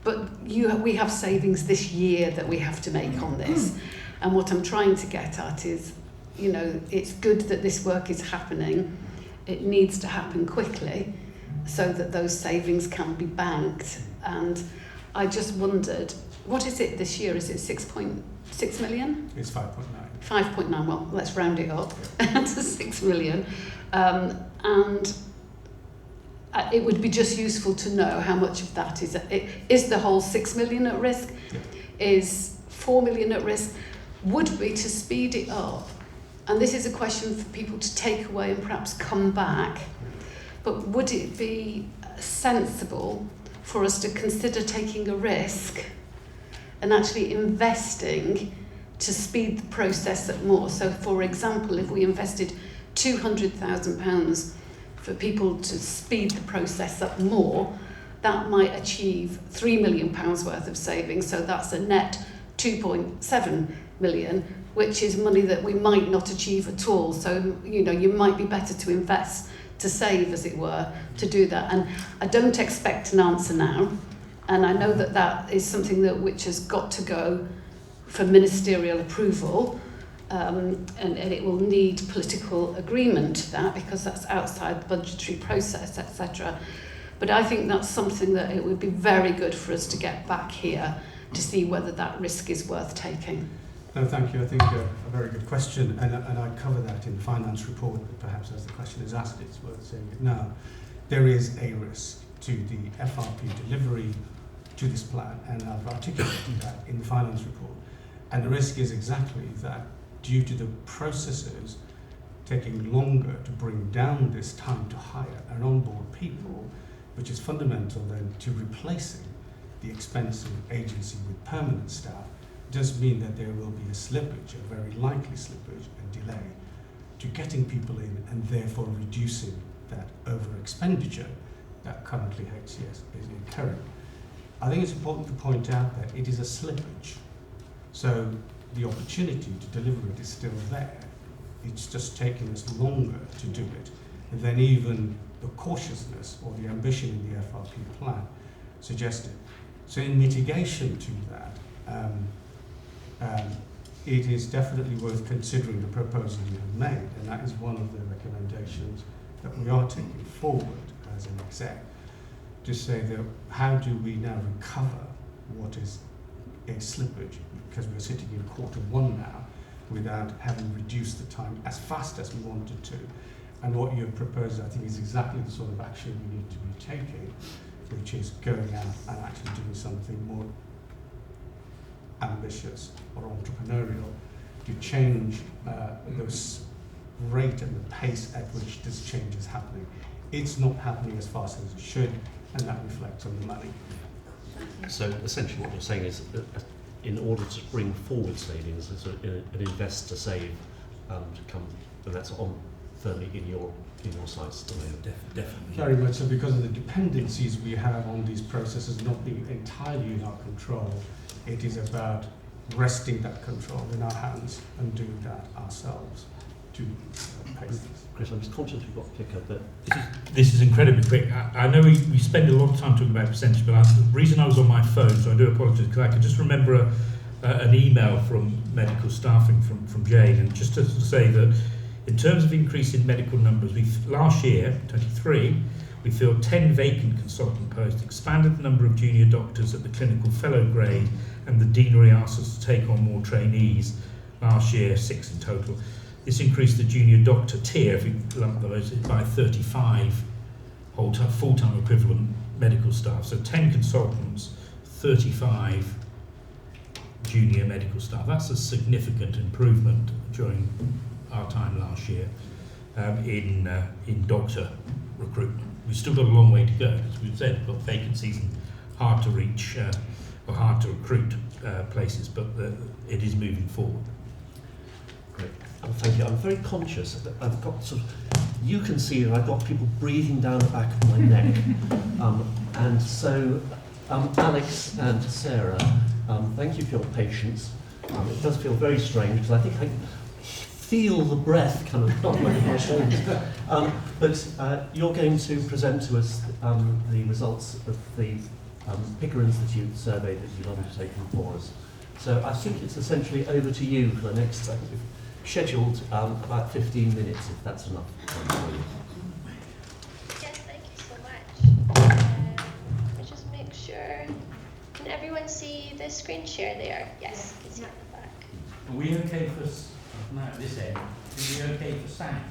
But we have savings this year that we have to make on this. And what I'm trying to get at is, you know, it's good that this work is happening. It needs to happen quickly so that those savings can be banked. And I just wondered, what is it this year? Is it 6.6 million? It's 5.9. 5.9, well, let's round it up to 6 million. And it would be just useful to know how much of that is the whole 6 million at risk? Yeah. Is 4 million at risk? Would we, to speed it up, and this is a question for people to take away and perhaps come back, but would it be sensible for us to consider taking a risk and actually investing to speed the process up more? So, for example, if we invested £200,000 for people to speed the process up more, that might achieve £3 million worth of savings. So that's a net 2.7 million, which is money that we might not achieve at all. So, you know, you might be better to invest, to save, as it were, to do that. And I don't expect an answer now. And I know that that is something which has got to go for ministerial approval, and it will need political agreement to that because that's outside the budgetary process, etc. But I think that's something that it would be very good for us to get back here to see whether that risk is worth taking. No, thank you. I think a very good question, and I cover that in the finance report, but perhaps as the question is asked, it's worth saying it now. There is a risk to the FRP delivery to this plan, and I've articulated that in the finance report. And the risk is exactly that due to the processes taking longer to bring down this time to hire and onboard people, which is fundamental then to replacing the expensive agency with permanent staff, does mean that there will be a slippage, a very likely slippage and delay to getting people in, and therefore reducing that over expenditure that currently HCS is incurring. I think it's important to point out that it is a slippage. So the opportunity to deliver it is still there. It's just taking us longer to do it than even the cautiousness or the ambition in the FRP plan suggested. So in mitigation to that, it is definitely worth considering the proposal you have made, and that is one of the recommendations that we are taking forward as an exec, to say that how do we now recover what is a slippage, because we're sitting in Q1 now without having reduced the time as fast as we wanted to. And what you have proposed, I think, is exactly the sort of action we need to be taking, which is going out and actually doing something more ambitious or entrepreneurial to change the rate and the pace at which this change is happening. It's not happening as fast as it should, and that reflects on the money. So essentially what you're saying is in order to bring forward savings, there's an invest to save to come, and that's on firmly in your sights at the moment. Definitely. Very much so, because of the dependencies we have on these processes not being entirely in our control. It is about resting that control in our hands and doing that ourselves to pace this. Chris, I'm just conscious we've got to pick up, but This is incredibly quick. I know we spend a lot of time talking about percentage, but the reason I was on my phone, so I do apologise, because I could just remember an email from medical staffing from Jane, and just to say that in terms of increase in medical numbers, last year, 23, we filled 10 vacant consultant posts, expanded the number of junior doctors at the clinical fellow grade, and the deanery asked us to take on more trainees. Last year, 6 in total. This increased the junior doctor tier, if you lump those, by 35 full-time equivalent medical staff. So 10 consultants, 35 junior medical staff. That's a significant improvement during our time last year in doctor recruitment. We've still got a long way to go, as we've said, we've got vacancies and hard to reach or hard to recruit places, but it is moving forward. great. Thank you. I'm very conscious that I've got you can see that I've got people breathing down the back of my neck. And so, Alex and Sarah, thank you for your patience. It does feel very strange because I think I feel the breath kind of not running my shoulders. But you're going to present to us the results of the Picker Institute survey that you've undertaken for us. So I think it's essentially over to you for the next, I think we've scheduled about 15 minutes, if that's enough for you. Yes, thank you so much. Let me just make sure. Can everyone see the screen share there? Yes, you can see it at the back. Are we okay for now at this end? Are we okay for sound?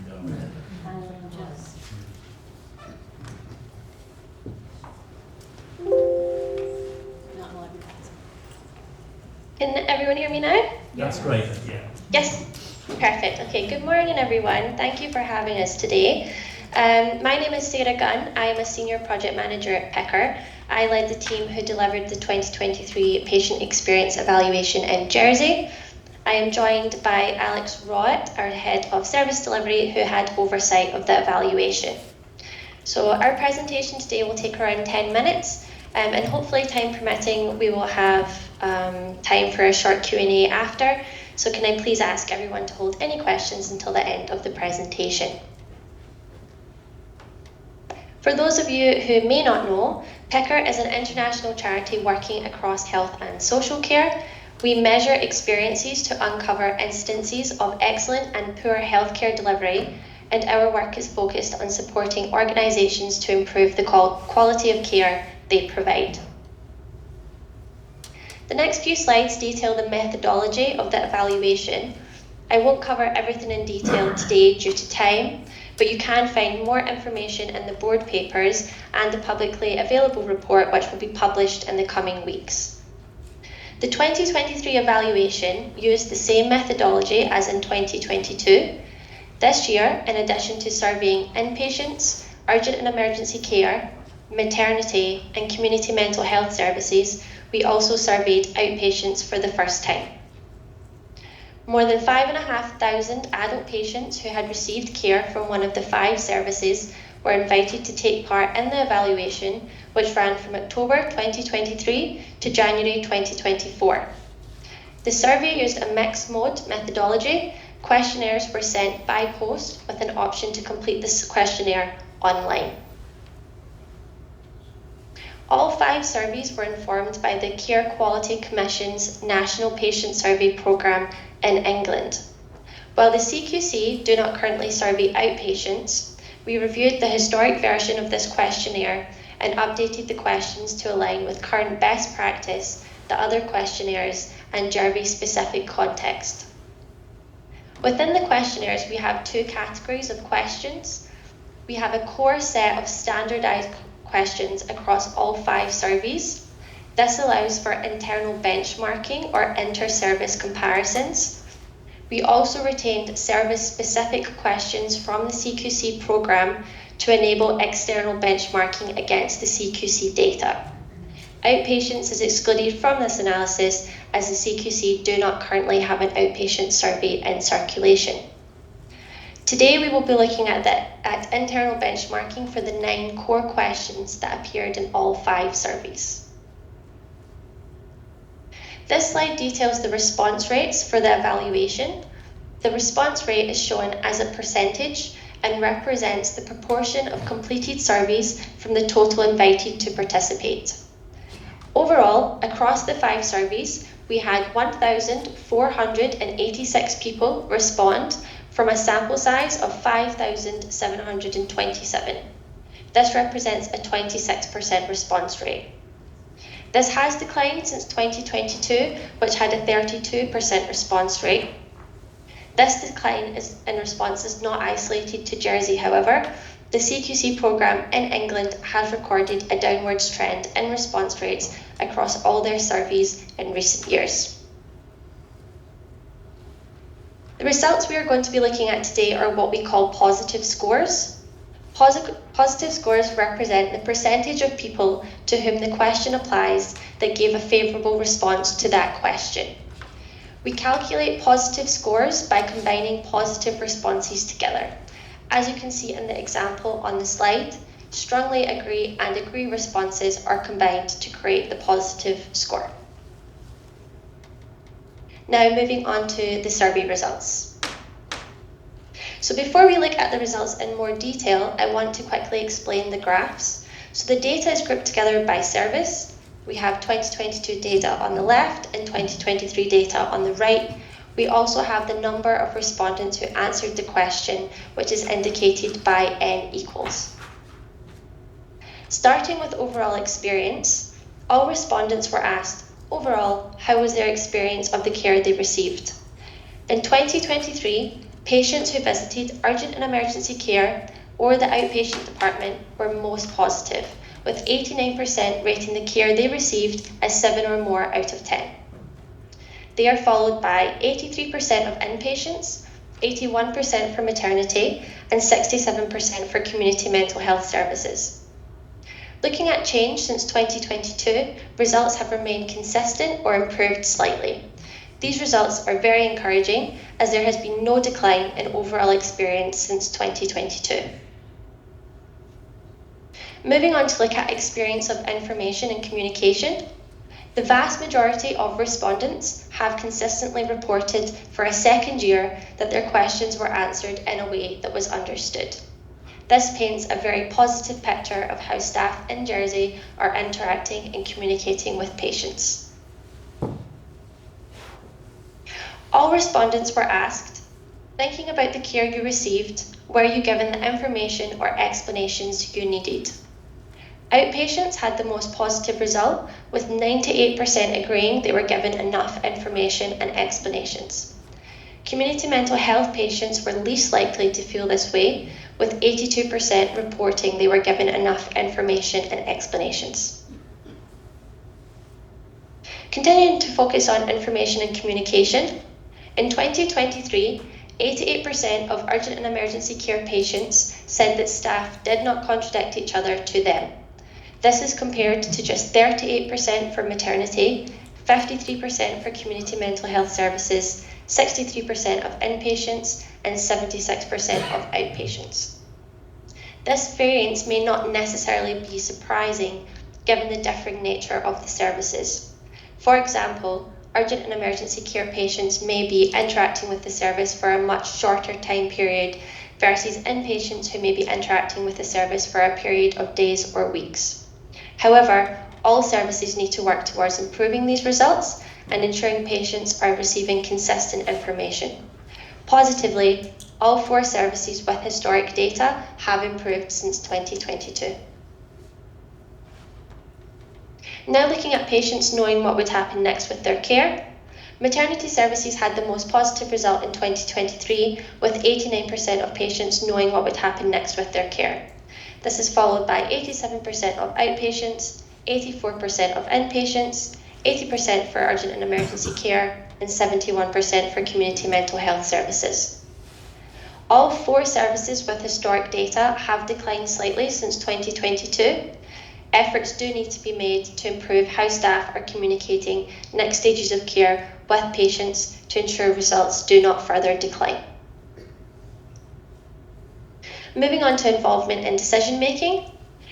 Can everyone hear me now? That's great. Yeah. Yes, perfect. Okay, good morning everyone. Thank you for having us today. My name is Sarah Gunn. I am a Senior Project Manager at Picker. I led the team who delivered the 2023 Patient Experience Evaluation in Jersey. I am joined by Alex Rott, our Head of Service Delivery, who had oversight of the evaluation. So our presentation today will take around 10 minutes, and hopefully, time permitting, we will have time for a short Q&A after. So can I please ask everyone to hold any questions until the end of the presentation. For those of you who may not know, Picker is an international charity working across health and social care. We measure experiences to uncover instances of excellent and poor healthcare delivery, and our work is focused on supporting organisations to improve the quality of care they provide. The next few slides detail the methodology of the evaluation. I won't cover everything in detail today due to time, but you can find more information in the board papers and the publicly available report, which will be published in the coming weeks. The 2023 evaluation used the same methodology as in 2022. This year, in addition to surveying inpatients, urgent and emergency care, maternity and community mental health services, we also surveyed outpatients for the first time. More than 5,500 adult patients who had received care from one of the 5 services were invited to take part in the evaluation, which ran from October 2023 to January 2024. The survey used a mixed mode methodology. Questionnaires were sent by post with an option to complete this questionnaire online. All 5 surveys were informed by the Care Quality Commission's National Patient Survey Programme in England. While the CQC do not currently survey outpatients, we reviewed the historic version of this questionnaire and updated the questions to align with current best practice, the other questionnaires, and Jervey-specific context. Within the questionnaires, we have 2 categories of questions. We have a core set of standardised questions across all 5 surveys. This allows for internal benchmarking or inter-service comparisons. We also retained service-specific questions from the CQC programme to enable external benchmarking against the CQC data. Outpatients is excluded from this analysis as the CQC do not currently have an outpatient survey in circulation. Today we will be looking at internal benchmarking for the 9 core questions that appeared in all 5 surveys. This slide details the response rates for the evaluation. The response rate is shown as a percentage and represents the proportion of completed surveys from the total invited to participate. Overall, across the 5 surveys, we had 1,486 people respond from a sample size of 5,727. This represents a 26% response rate. This has declined since 2022, which had a 32% response rate. This decline in response is not isolated to Jersey, however. The CQC programme in England has recorded a downwards trend in response rates across all their surveys in recent years. The results we are going to be looking at today are what we call positive scores. Positive scores represent the percentage of people to whom the question applies that gave a favourable response to that question. We calculate positive scores by combining positive responses together. As you can see in the example on the slide, strongly agree and agree responses are combined to create the positive score. Now moving on to the survey results. So before we look at the results in more detail, I want to quickly explain the graphs. So the data is grouped together by service. We have 2022 data on the left and 2023 data on the right. We also have the number of respondents who answered the question, which is indicated by N equals. Starting with overall experience, all respondents were asked, overall, how was their experience of the care they received? In 2023, patients who visited urgent and emergency care or the outpatient department were most positive, with 89% rating the care they received as 7 or more out of 10. They are followed by 83% of inpatients, 81% for maternity, and 67% for community mental health services. Looking at change since 2022, results have remained consistent or improved slightly. These results are very encouraging as there has been no decline in overall experience since 2022. Moving on to look at experience of information and communication. The vast majority of respondents have consistently reported for a second year that their questions were answered in a way that was understood. This paints a very positive picture of how staff in Jersey are interacting and communicating with patients. All respondents were asked, thinking about the care you received, were you given the information or explanations you needed? Outpatients had the most positive result, with 98% agreeing they were given enough information and explanations. Community mental health patients were least likely to feel this way, with 82% reporting they were given enough information and explanations. Continuing to focus on information and communication, in 2023, 88% of urgent and emergency care patients said that staff did not contradict each other to them. This is compared to just 38% for maternity, 53% for community mental health services, 63% of inpatients, and 76% of outpatients. This variance may not necessarily be surprising given the differing nature of the services. For example, urgent and emergency care patients may be interacting with the service for a much shorter time period versus inpatients who may be interacting with the service for a period of days or weeks. However, all services need to work towards improving these results and ensuring patients are receiving consistent information. Positively, all 4 services with historic data have improved since 2022. Now looking at patients knowing what would happen next with their care, maternity services had the most positive result in 2023, with 89% of patients knowing what would happen next with their care. This is followed by 87% of outpatients, 84% of inpatients, 80% for urgent and emergency care, and 71% for community mental health services. All 4 services with historic data have declined slightly since 2022. Efforts do need to be made to improve how staff are communicating next stages of care with patients to ensure results do not further decline. Moving on to involvement in decision making,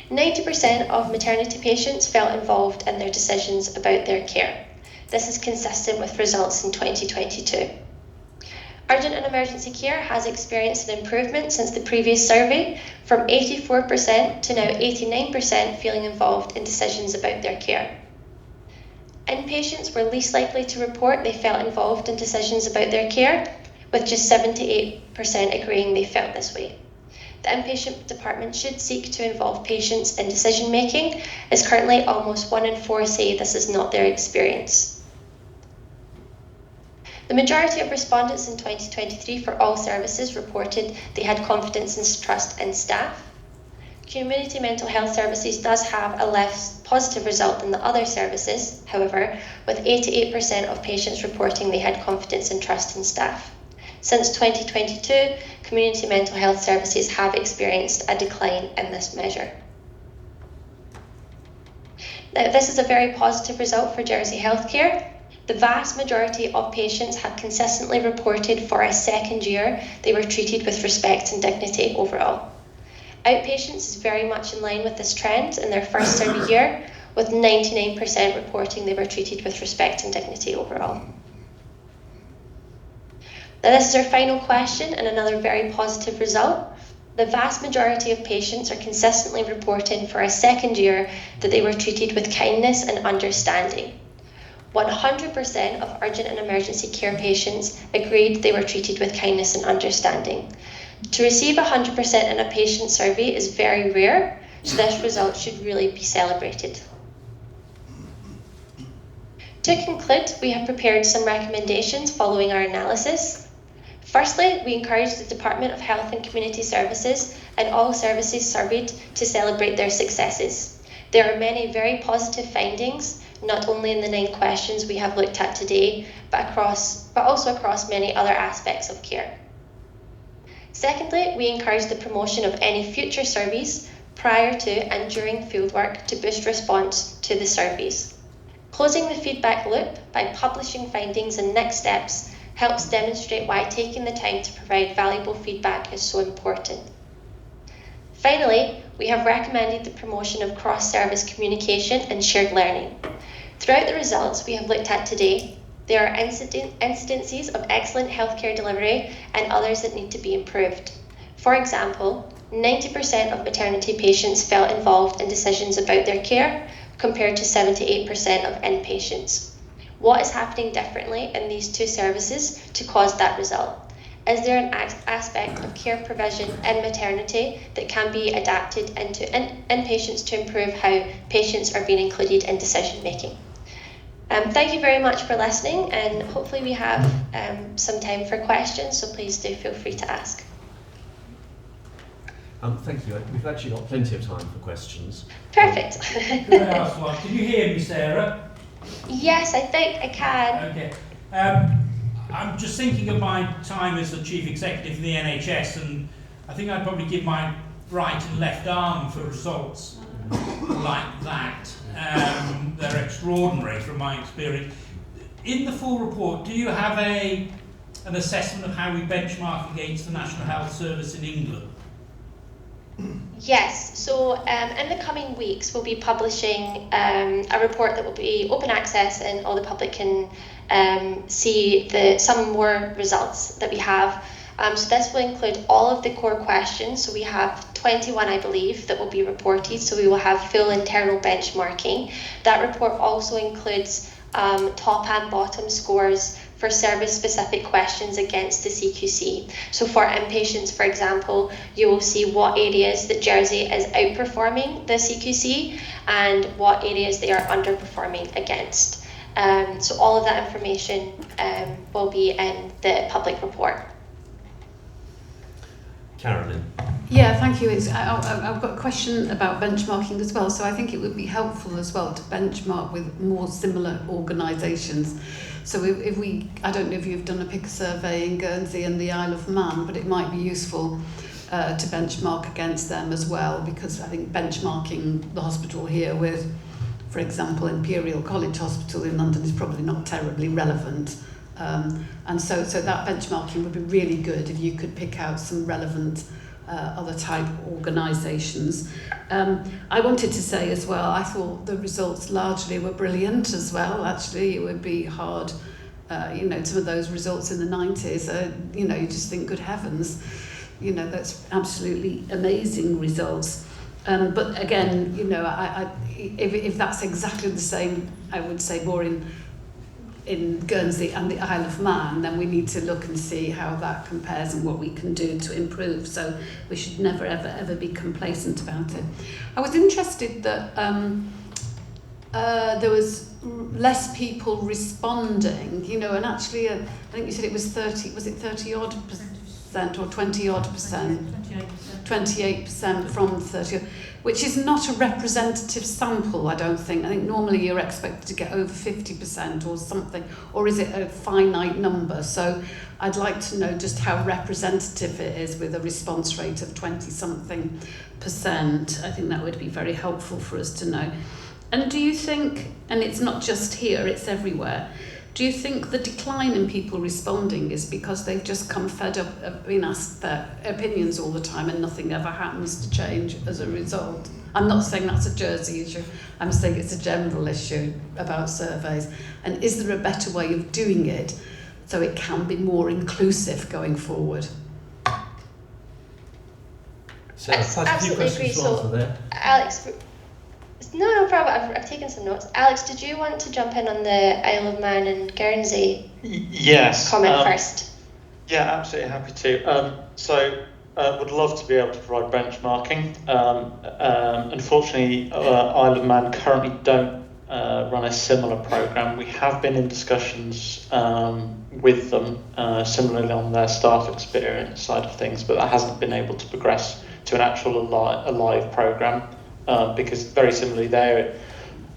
90% of maternity patients felt involved in their decisions about their care. This is consistent with results in 2022. Urgent and emergency care has experienced an improvement since the previous survey, from 84% to now 89% feeling involved in decisions about their care. Inpatients were least likely to report they felt involved in decisions about their care, with just 78% agreeing they felt this way. The inpatient department should seek to involve patients in decision making, as currently almost 1 in 4 say this is not their experience. The majority of respondents in 2023 for all services reported they had confidence and trust in staff. Community mental health services does have a less positive result than the other services, however, with 88% of patients reporting they had confidence and trust in staff. Since 2022, community mental health services have experienced a decline in this measure. Now, this is a very positive result for Jersey Healthcare. The vast majority of patients have consistently reported for a second year they were treated with respect and dignity overall. Outpatients is very much in line with this trend in their first survey year, with 99% reporting they were treated with respect and dignity overall. Now, this is our final question and another very positive result. The vast majority of patients are consistently reporting for a second year that they were treated with kindness and understanding. 100% of urgent and emergency care patients agreed they were treated with kindness and understanding. To receive 100% in a patient survey is very rare, so this result should really be celebrated. To conclude, we have prepared some recommendations following our analysis. Firstly, we encourage the Department of Health and Community Services and all services surveyed to celebrate their successes. There are many very positive findings, not only in the 9 questions we have looked at today, but also across many other aspects of care. Secondly, we encourage the promotion of any future surveys prior to and during fieldwork to boost response to the surveys. Closing the feedback loop by publishing findings and next steps helps demonstrate why taking the time to provide valuable feedback is so important. Finally, we have recommended the promotion of cross-service communication and shared learning. Throughout the results we have looked at today, there are incidences of excellent healthcare delivery and others that need to be improved. For example, 90% of maternity patients felt involved in decisions about their care, compared to 78% of inpatients. What is happening differently in these two services to cause that result? Is there an aspect of care provision in maternity that can be adapted into inpatients to improve how patients are being included in decision making? Thank you very much for listening, and hopefully we have some time for questions, so please do feel free to ask. Thank you. We've actually got plenty of time for questions. Perfect. Could I ask one? Can you hear me, Sarah? Yes, I think I can. Okay. I'm just thinking of my time as the Chief Executive of the NHS, and I think I'd probably give my right and left arm for results like that. They're extraordinary from my experience. In the full report, do you have an assessment of how we benchmark against the National Health Service in England? Yes, so in the coming weeks we'll be publishing a report that will be open access and all the public can see some more results that we have. So this will include all of the core questions. So we have 21, I believe, that will be reported. So we will have full internal benchmarking. That report also includes top and bottom scores for service-specific questions against the CQC. So for inpatients, for example, you will see what areas that Jersey is outperforming the CQC and what areas they are underperforming against. So all of that information will be in the public report. Carolyn. Yeah, thank you. I've got a question about benchmarking as well. So I think it would be helpful as well to benchmark with more similar organisations. So if we, I don't know if you've done a pick survey in Guernsey and the Isle of Man, but it might be useful to benchmark against them as well, because I think benchmarking the hospital here with, for example, Imperial College Hospital in London is probably not terribly relevant. And so that benchmarking would be really good if you could pick out some relevant other type organisations. I wanted to say as well, I thought the results largely were brilliant as well. Actually, it would be hard, some of those results in the 90s, you just think, good heavens, that's absolutely amazing results. But again, if that's exactly the same, I would say more in Guernsey and the Isle of Man, then we need to look and see how that compares and what we can do to improve. So we should never, ever, ever be complacent about it. I was interested that there was less people responding, and actually, I think you said it was 30 odd percent or 20 odd percent? 28% from 30, which is not a representative sample, I don't think. I think normally you're expected to get over 50% or something, or is it a finite number? So I'd like to know just how representative it is with a response rate of 20-something%. I think that would be very helpful for us to know. And do you think, and it's not just here, it's everywhere, do you think the decline in people responding is because they've just come fed up of being asked their opinions all the time and nothing ever happens to change as a result? I'm not saying that's a Jersey issue, I'm saying it's a general issue about surveys. And is there a better way of doing it so it can be more inclusive going forward? So, absolutely agree. So, Alex, no problem. I've taken some notes. Alex, did you want to jump in on the Isle of Man and Guernsey comment first? Yeah, absolutely happy to. Would love to be able to provide benchmarking. Unfortunately, Isle of Man currently don't run a similar programme. We have been in discussions with them, similarly on their staff experience side of things, but that hasn't been able to progress to an actual live programme. Because very similarly, their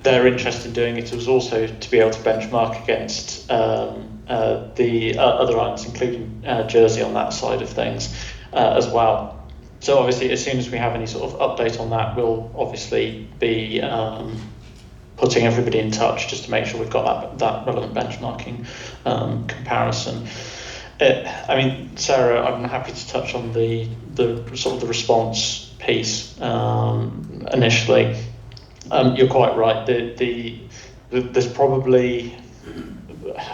interest in doing it was also to be able to benchmark against the other islands, including Jersey on that side of things as well. So obviously, as soon as we have any sort of update on that, we'll obviously be putting everybody in touch just to make sure we've got that relevant benchmarking comparison. Sarah, I'm happy to touch on the sort of the response piece initially. You're quite right. There's probably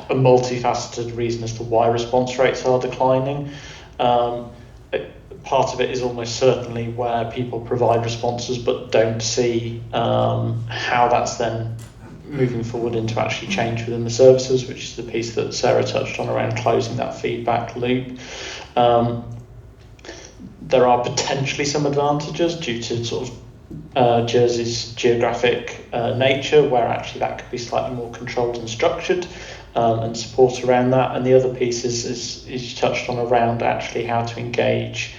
a multifaceted reason as to why response rates are declining. Part of it is almost certainly where people provide responses but don't see how that's then moving forward into actually change within the services, which is the piece that Sarah touched on around closing that feedback loop. There are potentially some advantages due to sort of Jersey's geographic nature, where actually that could be slightly more controlled and structured, and support around that. And the other piece is you touched on around actually how to engage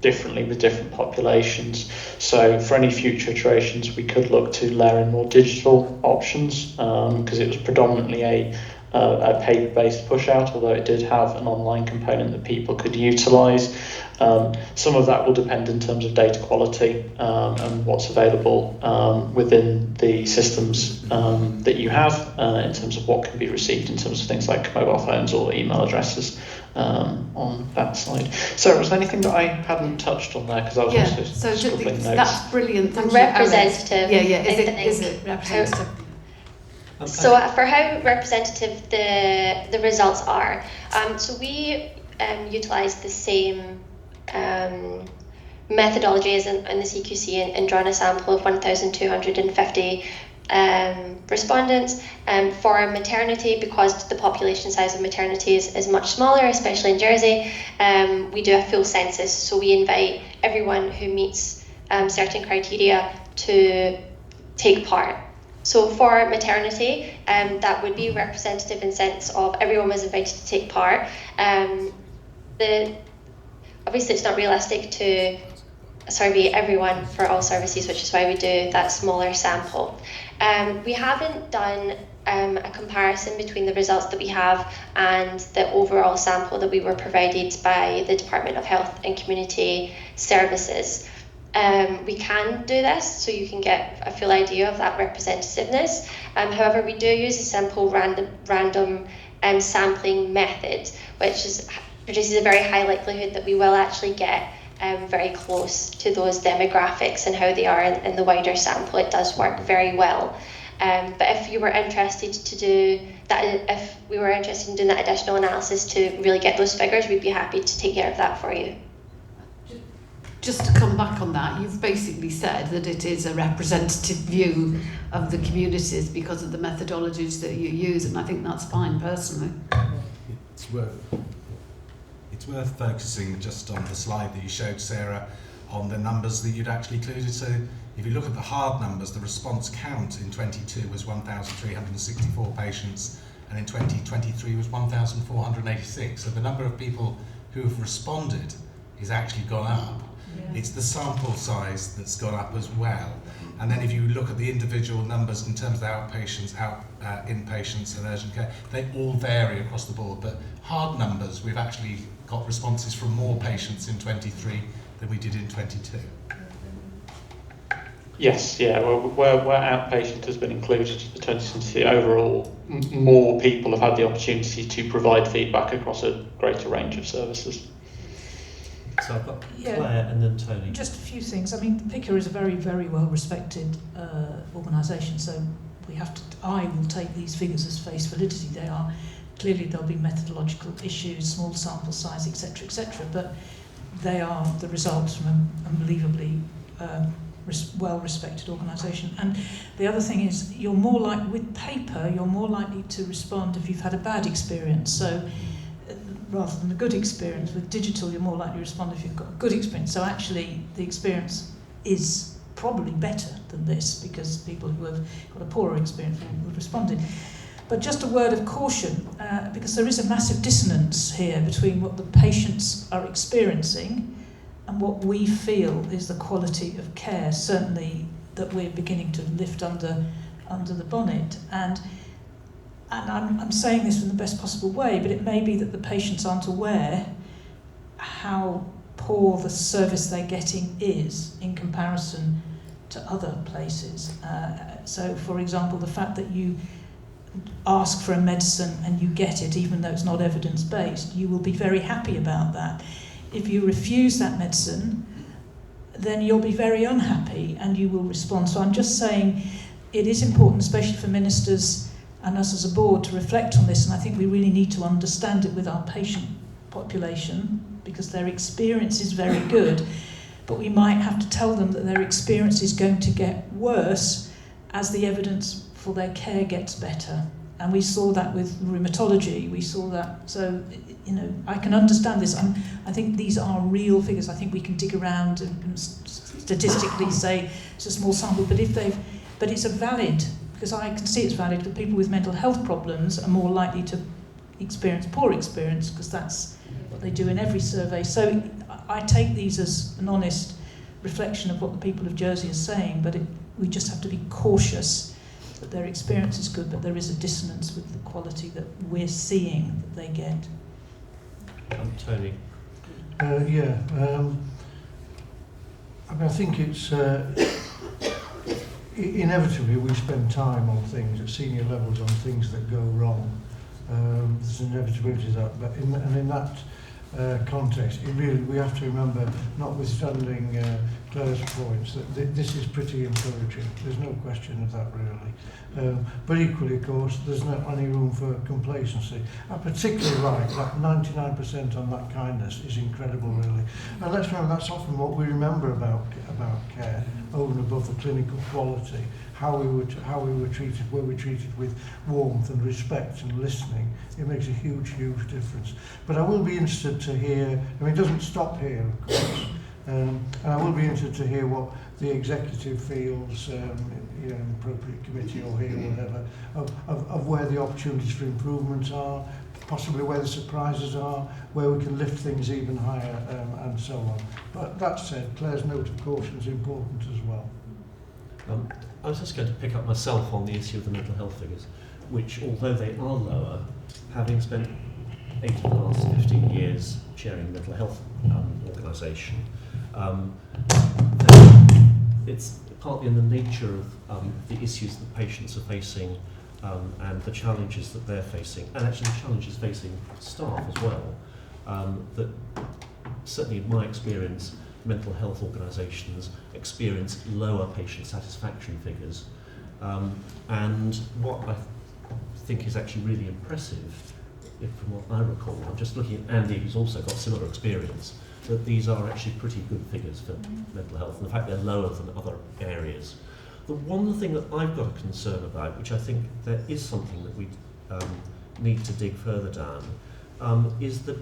differently with different populations. So for any future iterations, we could look to layer in more digital options, because it was predominantly a paper-based push out, although it did have an online component that people could utilise. Some of that will depend in terms of data quality and what's available within the systems that you have in terms of what can be received in terms of things like mobile phones or email addresses on that side. So was there anything that I hadn't touched on there? Because I was also scribbling notes. That's brilliant. Thank Representative. you, Is it representative? So for how representative the results are, so we utilise the same methodology as in the CQC and drawn a sample of 1,250 respondents. For maternity, because the population size of maternities is much smaller, especially in Jersey, we do a full census, so we invite everyone who meets certain criteria to take part. So for maternity, that would be representative in the sense of everyone was invited to take part. Obviously it's not realistic to survey everyone for all services, which is why we do that smaller sample. We haven't done a comparison between the results that we have and the overall sample that we were provided by the Department of Health and Community Services. We can do this, so you can get a full idea of that representativeness. However, we do use a simple random sampling method, which produces a very high likelihood that we will actually get very close to those demographics and how they are in the wider sample. It does work very well. But if you were interested to do that, if we were interested in doing that additional analysis to really get those figures, we'd be happy to take care of that for you. Just to come back on that, you've basically said that it is a representative view of the communities because of the methodologies that you use, and I think that's fine personally. It's worth focusing just on the slide that you showed, Sarah, on the numbers that you'd actually included. So if you look at the hard numbers, the response count in 22 was 1,364 patients, and in 2023 was 1,486. So the number of people who have responded is actually gone up. Yeah. It's the sample size that's gone up as well. And then if you look at the individual numbers in terms of outpatients, inpatients and urgent care, they all vary across the board. But hard numbers, we've actually got responses from more patients in 23 than we did in 22. Yes, yeah, where outpatient has been included in the 2020, overall more people have had the opportunity to provide feedback across a greater range of services. So I've got Claire and then Tony. Just a few things. I mean, PICA is a very, very well respected organisation, so I will take these figures as face validity. They are, clearly there'll be methodological issues, small sample size, etc., but they are the results from an unbelievably well-respected organisation. And the other thing is, with paper, you're more likely to respond if you've had a bad experience. So rather than a good experience, with digital, you're more likely to respond if you've got a good experience. So actually, the experience is probably better than this because people who have got a poorer experience would have responded. But just a word of caution, because there is a massive dissonance here between what the patients are experiencing and what we feel is the quality of care, certainly that we're beginning to lift under the bonnet. And I'm saying this in the best possible way, but it may be that the patients aren't aware how poor the service they're getting is in comparison to other places. So, for example, the fact that you ask for a medicine and you get it, even though it's not evidence-based, you will be very happy about that. If you refuse that medicine, then you'll be very unhappy and you will respond. So I'm just saying it is important, especially for ministers and us as a board, to reflect on this, and I think we really need to understand it with our patient population because their experience is very good, but we might have to tell them that their experience is going to get worse as the evidence for their care gets better. And we saw that with rheumatology, we saw that. So, you know, I can understand this. I think these are real figures. I think we can dig around and statistically say it's a small sample, but it's a valid, because I can see it's valid, but people with mental health problems are more likely to experience poor experience, because that's what they do in every survey. So I take these as an honest reflection of what the people of Jersey are saying, but we just have to be cautious that their experience is good, but there is a dissonance with the quality that we're seeing that they get. Tony. I mean, I think it's inevitably we spend time on things at senior levels on things that go wrong. There's an inevitability to that, but in that context, we have to remember, notwithstanding Claire's points, that this is pretty encouraging. There's no question of that, really. But equally, of course, there's not any room for complacency. I'm particularly right that 99% on that kindness is incredible, really. And let's remember, that's often what we remember about care, over and above the clinical quality. How we were treated, were we treated with warmth and respect and listening. It makes a huge, huge difference. But I will be interested to hear, I mean, it doesn't stop here, of course, and I will be interested to hear what the executive feels, in appropriate committee or here, whatever, of where the opportunities for improvement are, possibly where the surprises are, where we can lift things even higher, and so on. But that said, Claire's note of caution is important as well. I was just going to pick up myself on the issue of the mental health figures, which, although they are lower, having spent 8 of the last 15 years chairing the mental health organisation, it's partly in the nature of the issues that patients are facing and the challenges that they're facing, and actually the challenges facing staff as well, that certainly in my experience, mental health organisations experience lower patient satisfaction figures. And what I think is actually really impressive, from what I recall, I'm just looking at Andy, who's also got similar experience, that these are actually pretty good figures for mental health, and in fact they're lower than other areas. The one thing that I've got a concern about, which I think there is something that we need to dig further down, is that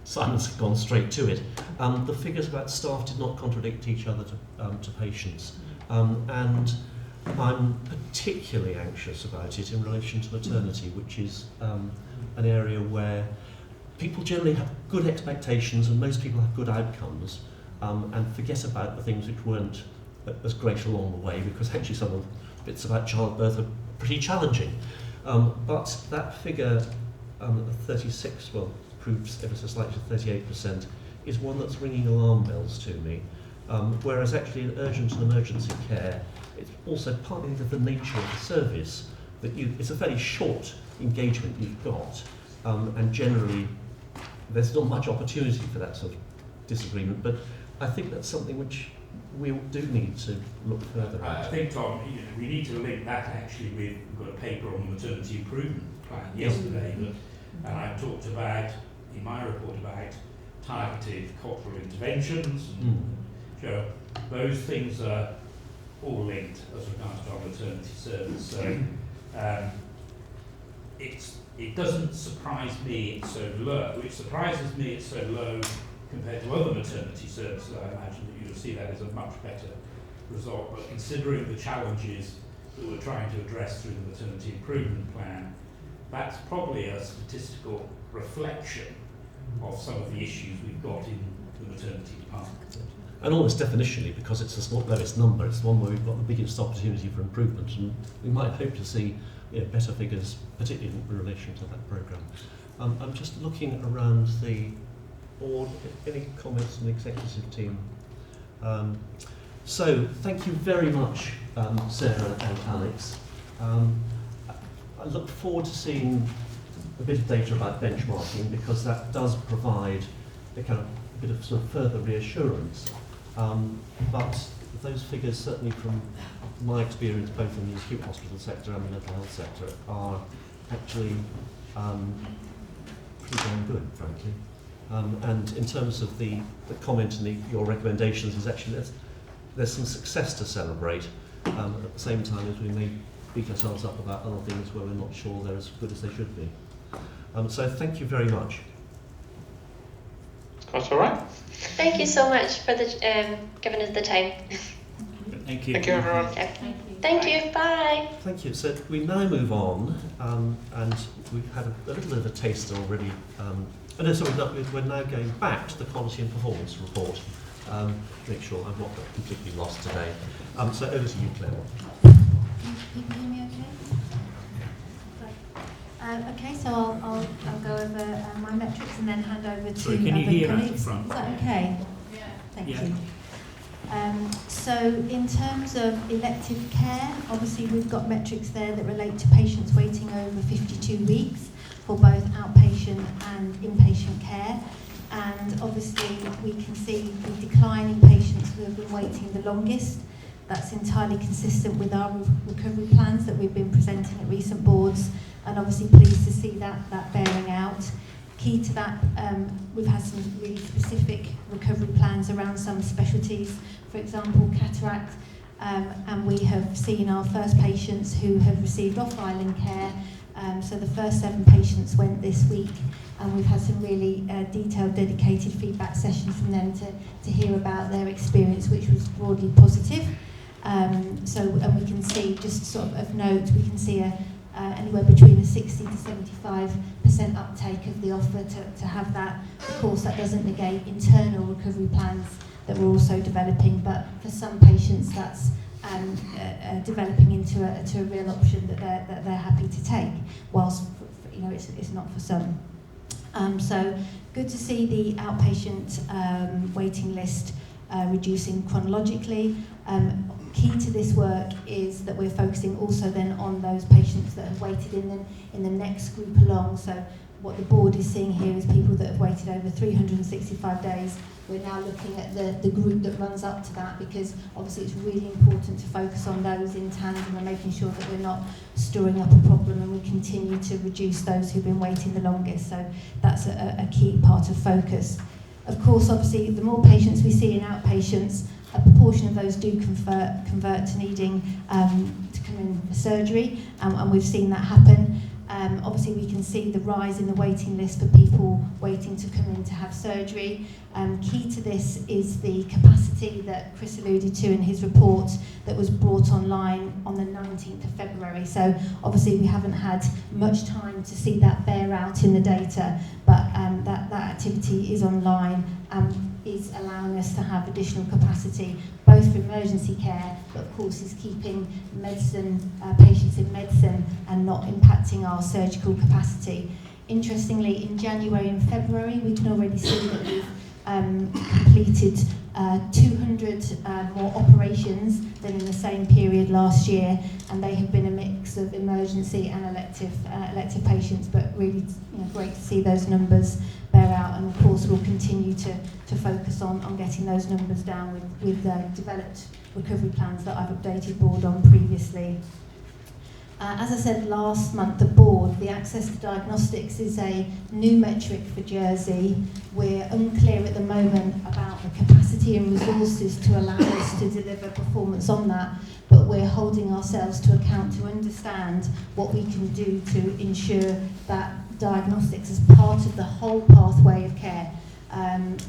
Simon's gone straight to it. The figures about staff did not contradict each other to patients. And I'm particularly anxious about it in relation to maternity, which is an area where people generally have good expectations and most people have good outcomes, and forget about the things which weren't as great along the way, because actually some of the bits about childbirth are pretty challenging. But that figure, 36, well, proves ever so slightly to 38%, is one that's ringing alarm bells to me. Whereas actually in urgent and emergency care, it's also partly the nature of the service, that it's a fairly short engagement you've got, and generally there's not much opportunity for that sort of disagreement, but I think that's something which we do need to look further at. I think, Tom, we need to link that actually with, we've got a paper on the maternity improvement plan yesterday, and I talked about, in my report, about targeted cultural interventions. So those things are all linked as regards to our maternity service. So it doesn't surprise me it's so low. It surprises me it's so low compared to other maternity services. I imagine that you'll see that as a much better result. But considering the challenges that we're trying to address through the maternity improvement plan, that's probably a statistical reflection of some of the issues we've got in the maternity department. And almost definitionally, because it's the lowest number, it's the one where we've got the biggest opportunity for improvement, and we might hope to see better figures, particularly in relation to that programme. I'm just looking around the board. Any comments from the executive team? So, thank you very much, Sarah and Alex. I look forward to seeing a bit of data about benchmarking, because that does provide a kind of bit of sort of further reassurance. But those figures, certainly from my experience, both in the acute hospital sector and the mental health sector, are actually pretty damn good, frankly. And in terms of the comment and your recommendations, is actually there's some success to celebrate. at the same time as we may beat ourselves up about other things where we're not sure they're as good as they should be. So thank you very much. That's all right. Thank you so much for the giving us the time. Thank you. Thank you, everyone. Thank you. Bye. Thank you. So we now move on, and we've had a little bit of a taster already. So we're now going back to the quality and performance report. Make sure I'm not completely lost today. So over to you, Claire. You can hear me okay? Okay, so I'll go over my metrics and then hand over to Sorry, can you other hear at the colleagues. front? Is that okay? Yeah. Thank Yeah. you. So in terms of elective care, obviously we've got metrics there that relate to patients waiting over 52 weeks for both outpatient and inpatient care. And obviously we can see the decline in patients who have been waiting the longest. That's entirely consistent with our recovery plans that we've been presenting at recent boards, and obviously pleased to see that bearing out. Key to that, we've had some really specific recovery plans around some specialties, for example cataract, and we have seen our first patients who have received off-island care. So the first 7 patients went this week, and we've had some really detailed, dedicated feedback sessions from them to hear about their experience, which was broadly positive. And we can see, just sort of note, we can see anywhere between a 60 to 75% uptake of the offer to have that. Of course, that doesn't negate internal recovery plans that we're also developing, but for some patients that's developing into a real option that they're happy to take, whilst it's not for some. So good to see the outpatient waiting list reducing chronologically. Key to this work is that we're focusing also then on those patients that have waited in the next group along. So what the board is seeing here is people that have waited over 365 days. We're now looking at the group that runs up to that, because obviously it's really important to focus on those in tandem and making sure that we're not storing up a problem, and we continue to reduce those who've been waiting the longest. So that's a key part of focus. Of course, obviously, the more patients we see in outpatients, a proportion of those do convert to needing to come in for surgery, and we've seen that happen. Obviously, we can see the rise in the waiting list for people waiting to come in to have surgery. Key to this is the capacity that Chris alluded to in his report that was brought online on the 19th of February. So obviously we haven't had much time to see that bear out in the data, but that activity is online and is allowing us to have additional capacity, both for emergency care, but of course is keeping medicine, patients in medicine and not impacting our surgical capacity. Interestingly, in January and February, we can already see that we've completed 200 more operations than in the same period last year, and they have been a mix of emergency and elective patients, but really great to see those numbers bear out, and of course we'll continue to focus on getting those numbers down with developed recovery plans that I've updated board on previously. As I said last month, the access to diagnostics is a new metric for Jersey. We're unclear at the moment about the capacity and resources to allow us to deliver performance on that, but we're holding ourselves to account to understand what we can do to ensure that diagnostics as part of the whole pathway of care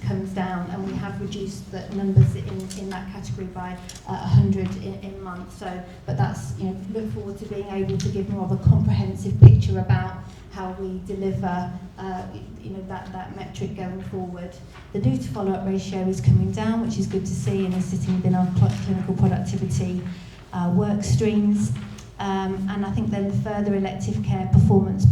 comes down, and we have reduced the numbers in that category by 100 in month. So, but that's look forward to being able to give more of a comprehensive picture about how we deliver that metric going forward. The new to follow-up ratio is coming down, which is good to see, and is sitting within our clinical productivity work streams. And I think then the further elective care performance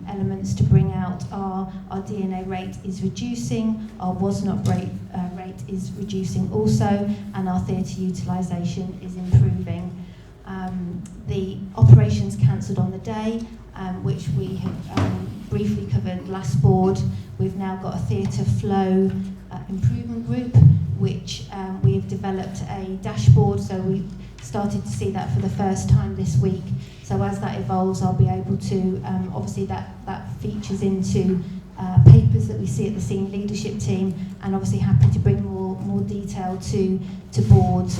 elements to bring out are our DNA rate is reducing, our was not rate is reducing also, and our theatre utilisation is improving. The operations cancelled on the day, which we have briefly covered last board. We've now got a theatre flow improvement group, which we have developed a dashboard, so we started to see that for the first time this week. So as that evolves, I'll be able to, obviously that features into papers that we see at the senior leadership team, and obviously happy to bring more more detail to board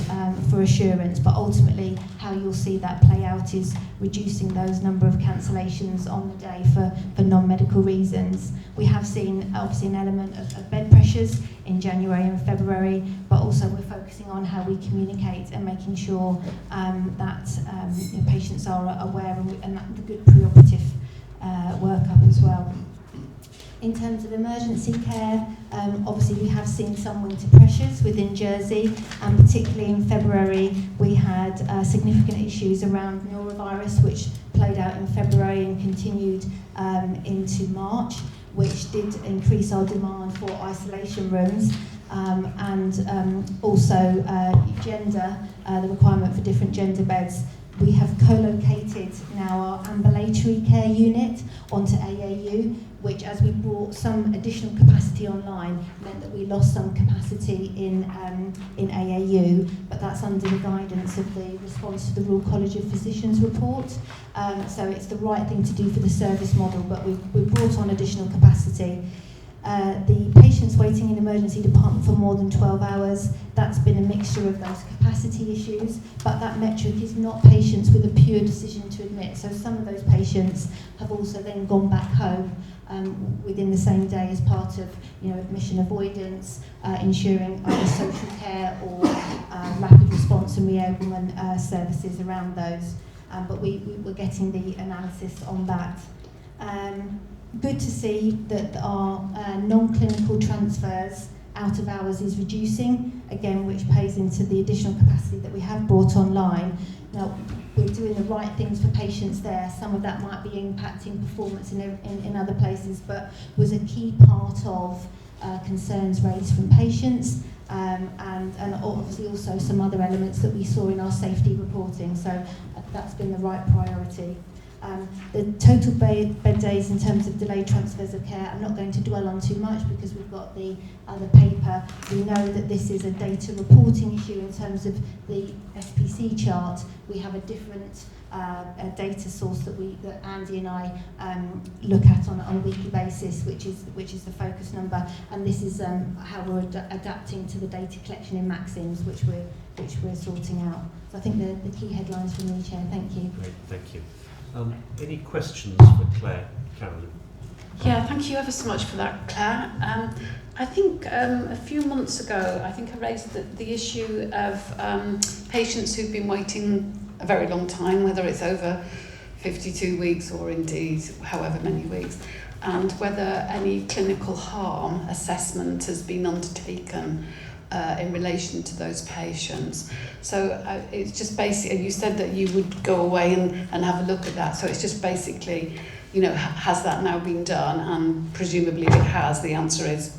for assurance, but ultimately how you'll see that play out is reducing those number of cancellations on the day for non-medical reasons. We have seen obviously an element of bed pressures in January and February, but also we're focusing on how we communicate and making sure that patients are aware and that the good preoperative workup as well. In terms of emergency care, obviously we have seen some winter pressures within Jersey, and particularly in February we had significant issues around norovirus, which played out in February and continued into March, which did increase our demand for isolation rooms, and also gender, the requirement for different gender beds. We have co-located now our ambulatory care unit onto AAU, which, as we brought some additional capacity online, meant that we lost some capacity in AAU, but that's under the guidance of the response to the Royal College of Physicians report. So it's the right thing to do for the service model, but we've brought on additional capacity. The patients waiting in emergency department for more than 12 hours, that's been a mixture of those capacity issues, but that metric is not patients with a pure decision to admit. So some of those patients have also then gone back home within the same day as part of admission avoidance, ensuring either social care or rapid response and reablement services around those. But we're getting the analysis on that. Good to see that our non-clinical transfers out of hours is reducing, again, which pays into the additional capacity that we have brought online. Now, we're doing the right things for patients there. Some of that might be impacting performance in other places, but was a key part of concerns raised from patients, and obviously also some other elements that we saw in our safety reporting. So that's been the right priority. The total bed days in terms of delayed transfers of care, I'm not going to dwell on too much because we've got the other paper. We know that this is a data reporting issue in terms of the SPC chart. We have a different data source that Andy and I look at on a weekly basis, which is the focus number, and this is how we're adapting to the data collection in Maxims, which we're sorting out. So I think the key headlines from me, Chair. Thank you. Great, thank you. Any questions for Claire, Carolyn? Yeah, thank you ever so much for that, Claire. I think a few months ago, I raised the issue of patients who've been waiting a very long time, whether it's over 52 weeks or indeed however many weeks, and whether any clinical harm assessment has been undertaken in relation to those patients. So it's just basically, you said that you would go away and have a look at that. So it's just basically, has that now been done? And presumably if it has, the answer is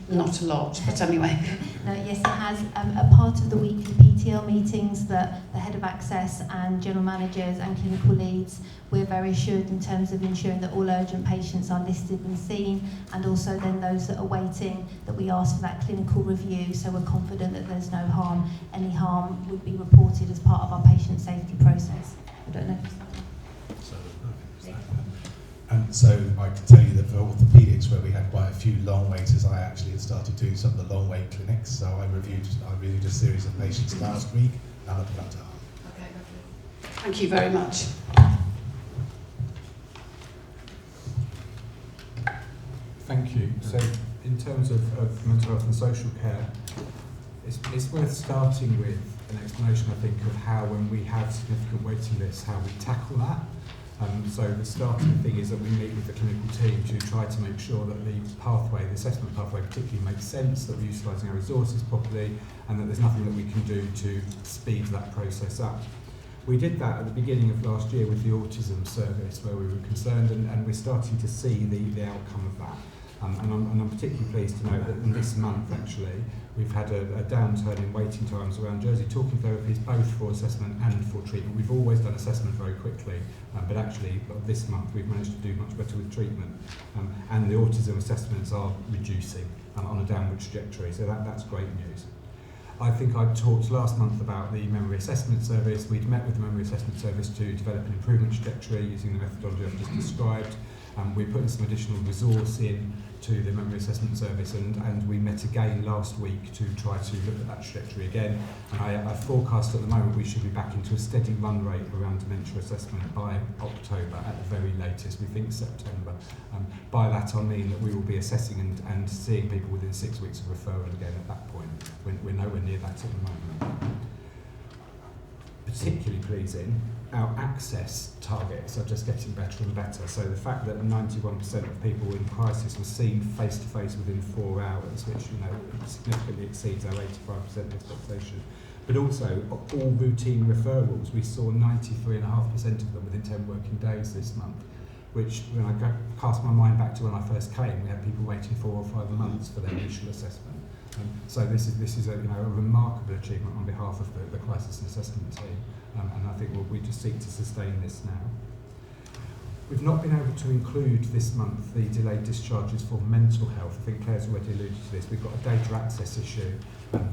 not a lot, but anyway. No, yes, it has. A part of the weekly PTL meetings that the head of access and general managers and clinical leads, we're very assured in terms of ensuring that all urgent patients are listed and seen, and also then those that are waiting, that we ask for that clinical review, so we're confident that there's no harm. Any harm would be reported as part of our patient safety process. I don't know. So I can tell you that for orthopaedics, where we had quite a few long waiters, I actually had started doing some of the long wait clinics. So I reviewed a series of patients last week, and I've got to harm. Okay, lovely. Thank you very much. Thank you. So in terms of mental health and social care, it's worth starting with an explanation, I think, of how, when we have significant waiting lists, how we tackle that. So the starting thing is that we meet with the clinical team to try to make sure that the assessment pathway particularly makes sense, that we're utilising our resources properly, and that there's nothing that we can do to speed that process up. We did that at the beginning of last year with the autism service, where we were concerned, and we're starting to see the outcome of that. And I'm particularly pleased to note that in this month, actually, we've had a downturn in waiting times around Jersey talking therapies, both for assessment and for treatment. We've always done assessment very quickly, but actually this month we've managed to do much better with treatment. And the autism assessments are reducing on a downward trajectory, so that's great news. I think I talked last month about the memory assessment service. We'd met with the memory assessment service to develop an improvement trajectory using the methodology I've just described. We're putting some additional resource in to the memory assessment service, and we met again last week to try to look at that trajectory again. And I forecast at the moment we should be back into a steady run rate around dementia assessment by October at the very latest. We think September. By that I mean that we will be assessing and seeing people within 6 weeks of referral again at that point. We're nowhere near that at the moment. Particularly pleasing, our access targets are just getting better and better. So the fact that 91% of people in crisis were seen face to face within 4 hours, which significantly exceeds our 85% expectation. But also all routine referrals, we saw 93.5% of them within 10 working days this month, which when I cast my mind back to when I first came, we had people waiting 4 or 5 months for their initial assessment. So this is a remarkable achievement on behalf of the crisis and assessment team, and I think we just seek to sustain this now. We've not been able to include this month the delayed discharges for mental health. I think Claire's already alluded to this. We've got a data access issue,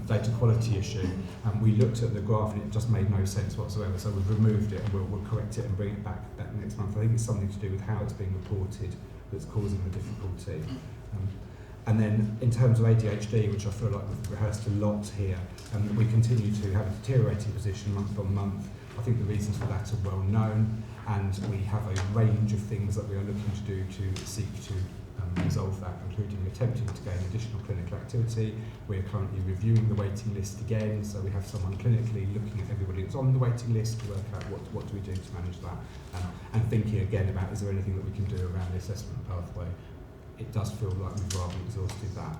data quality issue, and we looked at the graph and it just made no sense whatsoever, so we've removed it and we'll correct it and bring it back next month. I think it's something to do with how it's being reported that's causing the difficulty. And then in terms of ADHD, which I feel like we've rehearsed a lot here, we continue to have a deteriorating position month on month. I think the reasons for that are well known, and we have a range of things that we are looking to do to seek to resolve that, including attempting to gain additional clinical activity. We are currently reviewing the waiting list again, so we have someone clinically looking at everybody that's on the waiting list to work out what do we do to manage that, and thinking again about is there anything that we can do around the assessment pathway. It does feel like we've rather exhausted that.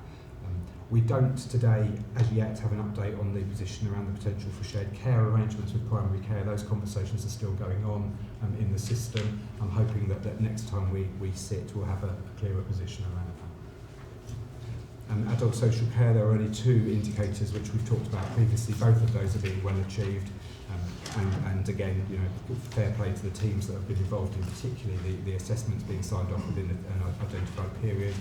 We don't today, as yet, have an update on the position around the potential for shared care arrangements with primary care. Those conversations are still going on in the system. I'm hoping that next time we sit, we'll have a clearer position around that. Adult social care, there are only 2 indicators which we've talked about previously. Both of those are being well achieved. And again, fair play to the teams that have been involved in particularly the assessments being signed off within an identified period.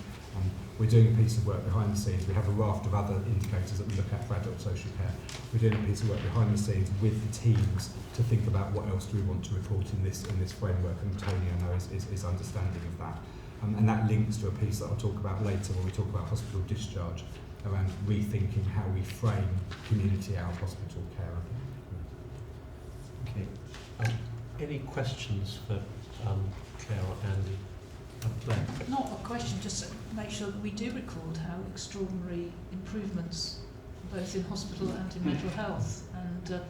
We're doing a piece of work behind the scenes. We have a raft of other indicators that we look at for adult social care. We're doing a piece of work behind the scenes with the teams to think about what else do we want to report in this framework, and Tony, I know, is understanding of that. And that links to a piece that I'll talk about later when we talk about hospital discharge, around rethinking how we frame community out of hospital care. Okay. Any questions for Claire or Andy? Claire? Not a question, just to make sure that we do record how extraordinary improvements, both in hospital and in mental health, and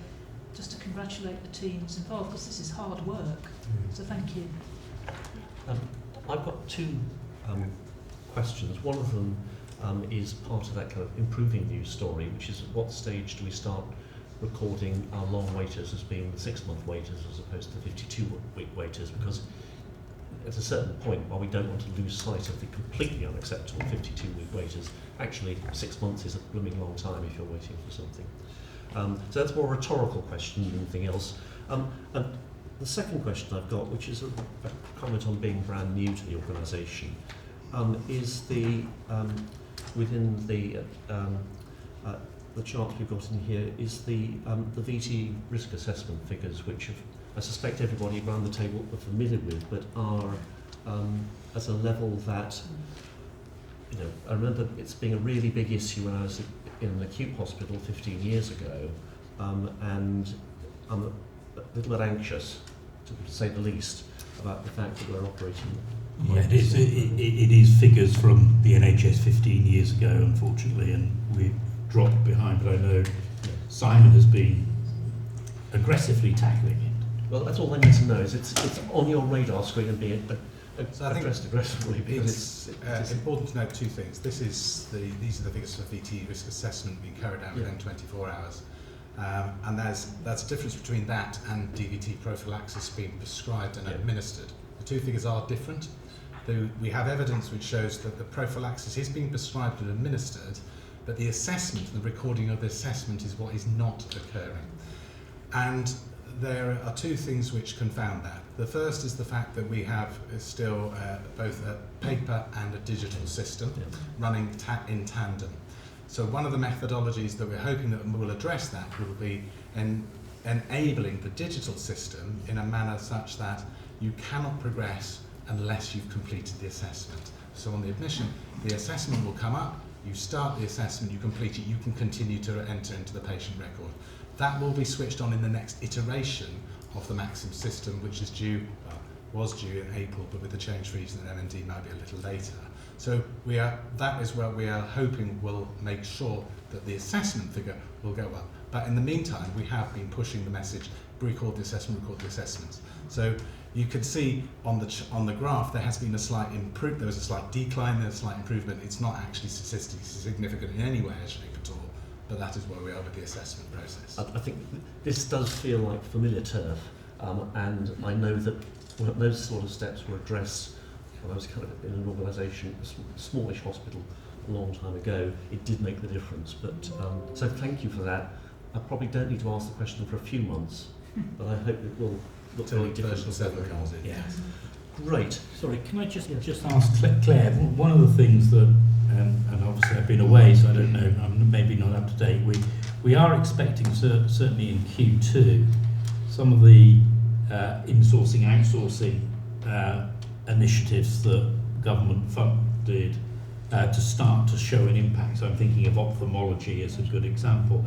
just to congratulate the teams involved, because this is hard work. So thank you. I've got 2 questions. One of them is part of that kind of improving news story, which is at what stage do we start recording our long waiters as being the 6-month waiters as opposed to the 52-week waiters, because at a certain point, while we don't want to lose sight of the completely unacceptable 52-week waiters, actually 6 months is a blooming long time if you're waiting for something. So that's more a rhetorical question than anything else. And the second question I've got, which is a comment on being brand new to the organisation, is the within the chart we've got in here is the VT risk assessment figures, which I suspect everybody around the table are familiar with, but are at a level that, I remember it's being a really big issue when I was in an acute hospital 15 years ago, and I'm a little bit anxious, to say the least, about the fact that we're operating. Yeah, it is figures from the NHS 15 years ago, unfortunately, and we've dropped behind, but I know Simon has been aggressively tackling it. Well, that's all I need to know, is it's on your radar screen and being addressed aggressively. Because it's important to note 2 things. These are the figures for VT risk assessment being carried out within 24 hours. And that's a difference between that and DVT prophylaxis being prescribed and administered. The 2 figures are different. We have evidence which shows that the prophylaxis is being prescribed and administered, but the assessment, the recording of the assessment, is what is not occurring. And there are 2 things which confound that. The first is the fact that we have still both a paper and a digital system running in tandem. So one of the methodologies that we're hoping that will address that will be enabling the digital system in a manner such that you cannot progress unless you've completed the assessment. So on the admission, the assessment will come up, you start the assessment, you complete it, you can continue to enter into the patient record. That will be switched on in the next iteration of the Maxim system, which is due, was due in April, but with the change for reason that MND might be a little later. So that is where we are hoping will make sure that the assessment figure will go up. But in the meantime, we have been pushing the message, record the assessments. So you can see on the graph there has been a slight improvement. There was a slight decline, there's a slight improvement. It's not actually statistically significant in any way, shape at all. But that is where we are with the assessment process. I think this does feel like familiar turf, and I know that when those sort of steps were addressed when I was kind of in an organisation, a smallish hospital, a long time ago. It did make the difference. But so thank you for that. I probably don't need to ask the question for a few months, but I hope it will look very different. Version 7 comes in. Yes. Great. Sorry, can I just ask Claire, one of the things that, and obviously I've been away, so I don't know, I'm maybe not up to date, we are expecting, certainly in Q2, some of the insourcing, outsourcing initiatives that government funded to start to show an impact. So I'm thinking of ophthalmology as a good example.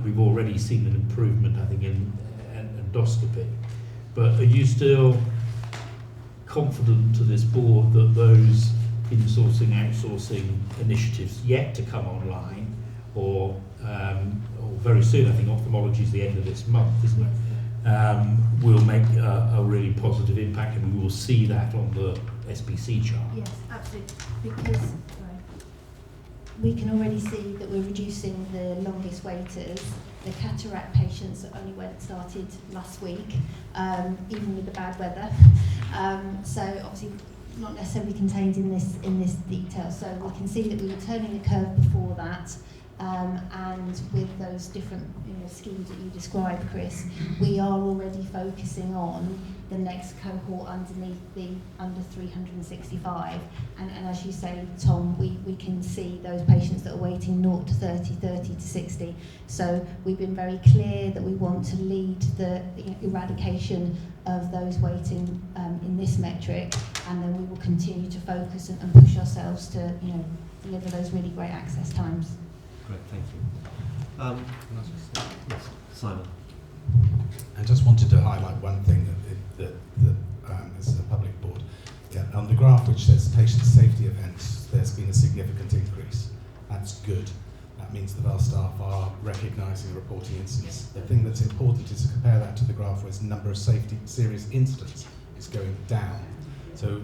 We've already seen an improvement, I think, in endoscopy. But are you still confident to this board that those insourcing, outsourcing initiatives yet to come online, or very soon, I think ophthalmology is the end of this month, isn't it? Will make a really positive impact, and we will see that on the SBC chart. Yes, absolutely. Because we can already see that we're reducing the longest waiters. The cataract patients only started last week, even with the bad weather. So obviously not necessarily contained in this detail. So we can see that we were turning the curve before that. And with those different schemes that you described, Chris, we are already focusing on the next cohort underneath the under 365. And as you say, Tom, we can see those patients that are waiting 0 to 30, 30 to 60. So we've been very clear that we want to lead the eradication of those waiting in this metric, and then we will continue to focus and push ourselves to deliver those really great access times. Great, thank you. Yes, Simon. I just wanted to highlight one thing that as a public board. Yeah, on the graph which says patient safety events, there's been a significant increase. That's good. That means that our staff are recognising and reporting incidents. The thing that's important is to compare that to the graph where the number of serious incidents is going down. So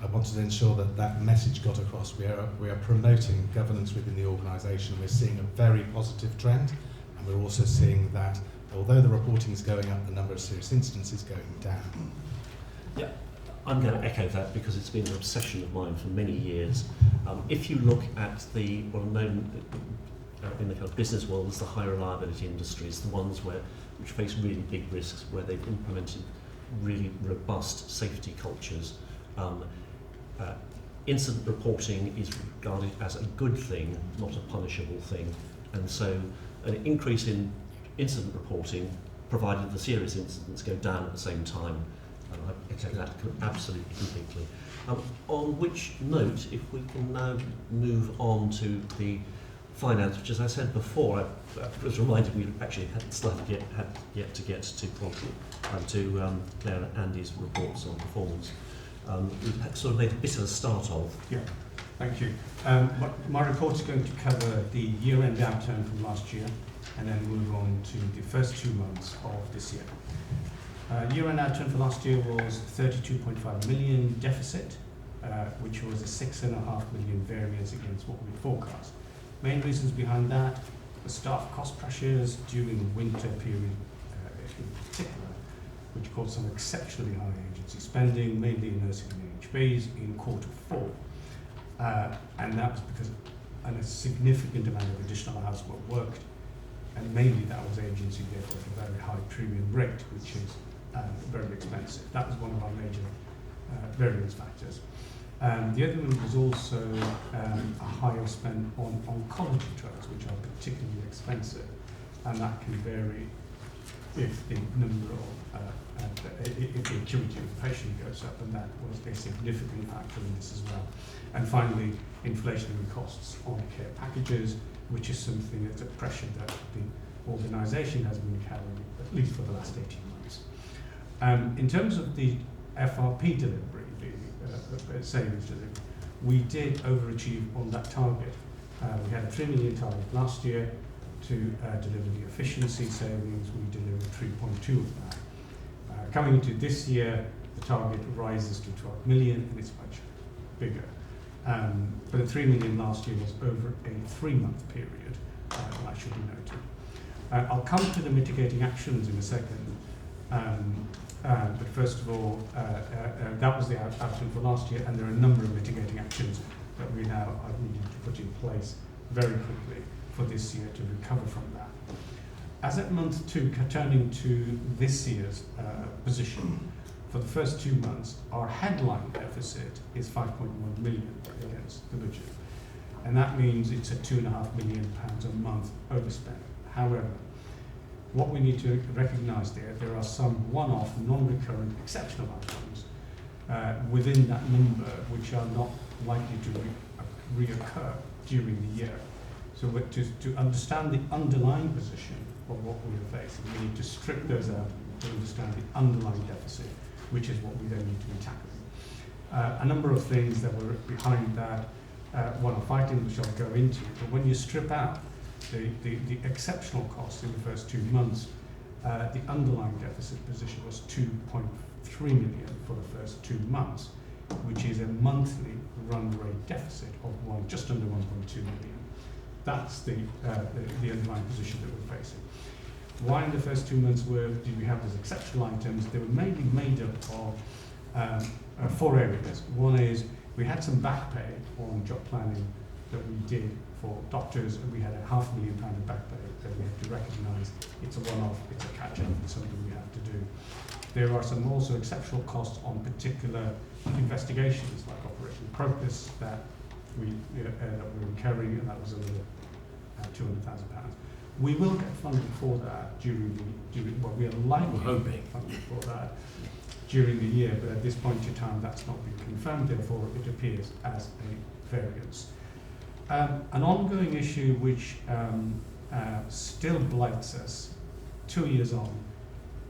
I wanted to ensure that that message got across. We are promoting governance within the organisation. We're seeing a very positive trend, and we're also seeing that although the reporting is going up, the number of serious incidents is going down. Yeah, I'm going to echo that because it's been an obsession of mine for many years. If you look at what are known in the kind of business world as the high reliability industries, the ones which face really big risks, where they've implemented really robust safety cultures, incident reporting is regarded as a good thing, not a punishable thing, and so an increase in incident reporting, provided the serious incidents go down at the same time. I echo that absolutely completely. On which note, if we can now move on to the finance, which, as I said before, I was reminded we actually hadn't started yet to get to Claire and Andy's reports on performance. We've sort of made a bit of a start of. Yeah, thank you. My report is going to cover the year-end outturn from last year, and then move on to the first 2 months of this year. Year-end outturn for last year was 32.5 million deficit, which was a 6.5 million variance against what we forecast. Main reasons behind that were staff cost pressures during the winter period in particular, which caused some exceptionally high agency spending, mainly in nursing and AHPs in Q4. And that was because a significant amount of additional hours were worked, and mainly that was agency, therefore at a very high premium rate, which is very expensive. That was one of our major variance factors. The other one was also a higher spend on oncology drugs, which are particularly expensive, and that can vary if the number of, if the acuity of the patient goes up, and that was a significant factor in this as well. And finally, inflationary costs on care packages, which is something that's a pressure that the organisation has been carrying at least for the last 18 months. In terms of the FRP delivery, the savings delivery, we did overachieve on that target. We had a 3 million target last year to deliver the efficiency savings. We delivered 3.2 of that. Coming into this year, the target rises to 12 million, and it's much bigger. But the 3 million last year was over a 3-month period, that should be noted. I'll come to the mitigating actions in a second. But first of all, that was the outcome for last year, and there are a number of mitigating actions that we now are needing to put in place very quickly for this year to recover from that. As at month 2, turning to this year's position, for the first 2 months, our headline deficit is 5.1 million against the budget. And that means it's a £2.5 million a month overspend. However, what we need to recognise there are some one-off, non-recurrent, exceptional items within that number which are not likely to reoccur during the year. So to understand the underlying position of what we are facing, we need to strip those out to understand the underlying deficit, which is what we then need to be tackling. A number of things that were behind that, one-off items which I'll go into, but when you strip out the exceptional costs in the first 2 months, the underlying deficit position was 2.3 million for the first 2 months, which is a monthly run rate deficit of just under 1.2 million. That's the underlying position that we're facing. Why in the first 2 months did we have those exceptional items? They were mainly made up of 4 areas. One is we had some back pay on job planning that we did for doctors, and we had £500,000 of back pay that we have to recognise. It's a one-off, it's a catch-up, it's something we have to do. There are some also exceptional costs on particular investigations, like Operation Crocus, that we're incurring, and that was another £200,000. We will get funding for that we are likely to get funding for that during the year, but at this point in time that's not been confirmed, therefore it appears as a variance. An ongoing issue which still blights us 2 years on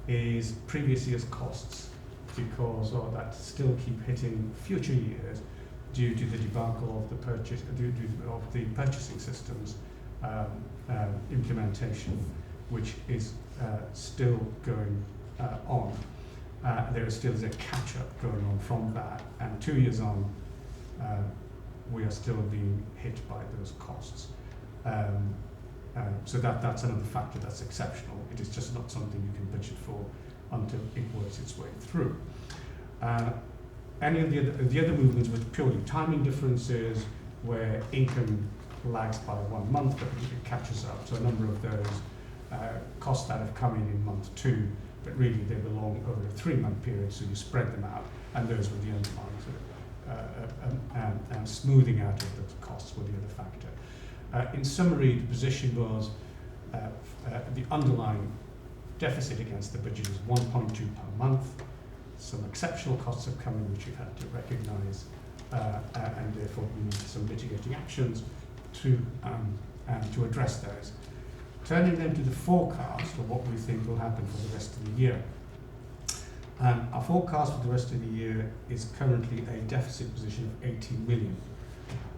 is previous year's costs, because that still keep hitting future years due to the debacle of the purchasing systems implementation, which is still going on. There still is a catch-up going on from that, and 2 years on, we are still being hit by those costs. So that's another factor that's exceptional. It is just not something you can budget for until it works its way through. Any of the other movements were purely timing differences, where income lags by 1 month, but it catches up. So a number of those costs that have come in month 2, but really they belong over a 3-month period, so you spread them out, and those were the underlying sort of, and smoothing out of the costs were the other factor. In summary, the position was the underlying deficit against the budget is 1.2 per month. Some exceptional costs have come in which we've had to recognise, and therefore we need some mitigating actions to address those. Turning then to the forecast of what we think will happen for the rest of the year. Our forecast for the rest of the year is currently a deficit position of 18 million.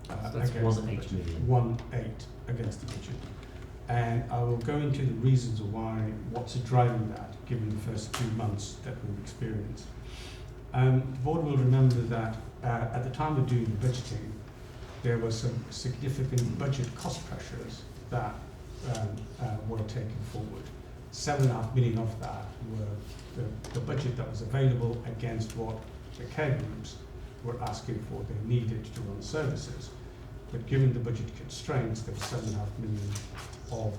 That's 1.8 million. 1.8 against the budget. And I will go into the reasons why, what's driving that, given the first 2 months that we've experienced. The board will remember that at the time of doing the budgeting, there were some significant budget cost pressures that were taken forward. 7.5 million of that were the budget that was available against what the care groups were asking for, they needed to run services. But given the budget constraints, there was 7.5 million of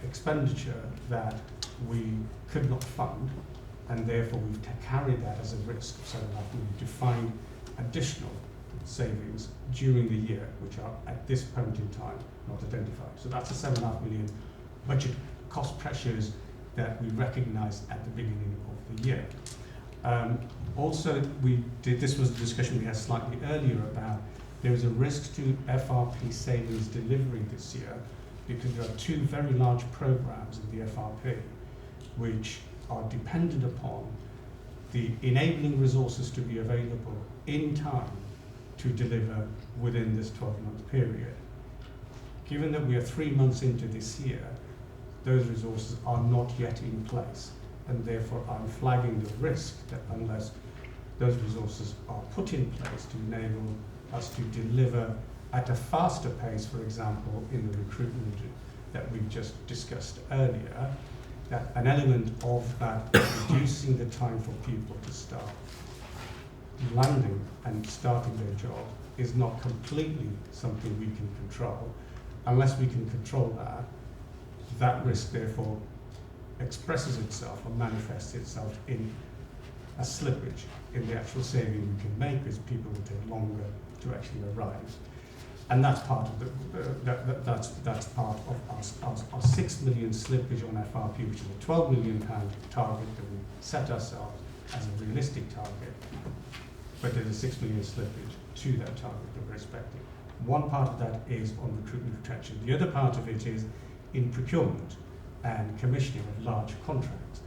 expenditure that we could not fund, and therefore we've carried that as a risk of 7.5 million to find additional savings during the year, which are at this point in time not identified. So that's a 7.5 million budget cost pressures that we recognised at the beginning of the year. Also, this was a discussion we had slightly earlier about there is a risk to FRP savings delivery this year because there are two very large programs in the FRP which are dependent upon the enabling resources to be available in time to deliver within this 12-month period. Given that we are 3 months into this year, those resources are not yet in place, and therefore I'm flagging the risk that unless those resources are put in place to enable us to deliver at a faster pace, for example, in the recruitment that we've just discussed earlier, that an element of that reducing the time for people to start landing and starting their job is not completely something we can control. Unless we can control that, that risk therefore expresses itself or manifests itself in a slippage in the actual saving we can make because people will take longer to actually arrive. And that's part of that's part of our 6 million slippage on FRP, which is a £12 million target that we set ourselves as a realistic target. But there's a 6 million slippage to that target that we're expecting. One part of that is on recruitment retention. The other part of it is in procurement and commissioning of large contracts.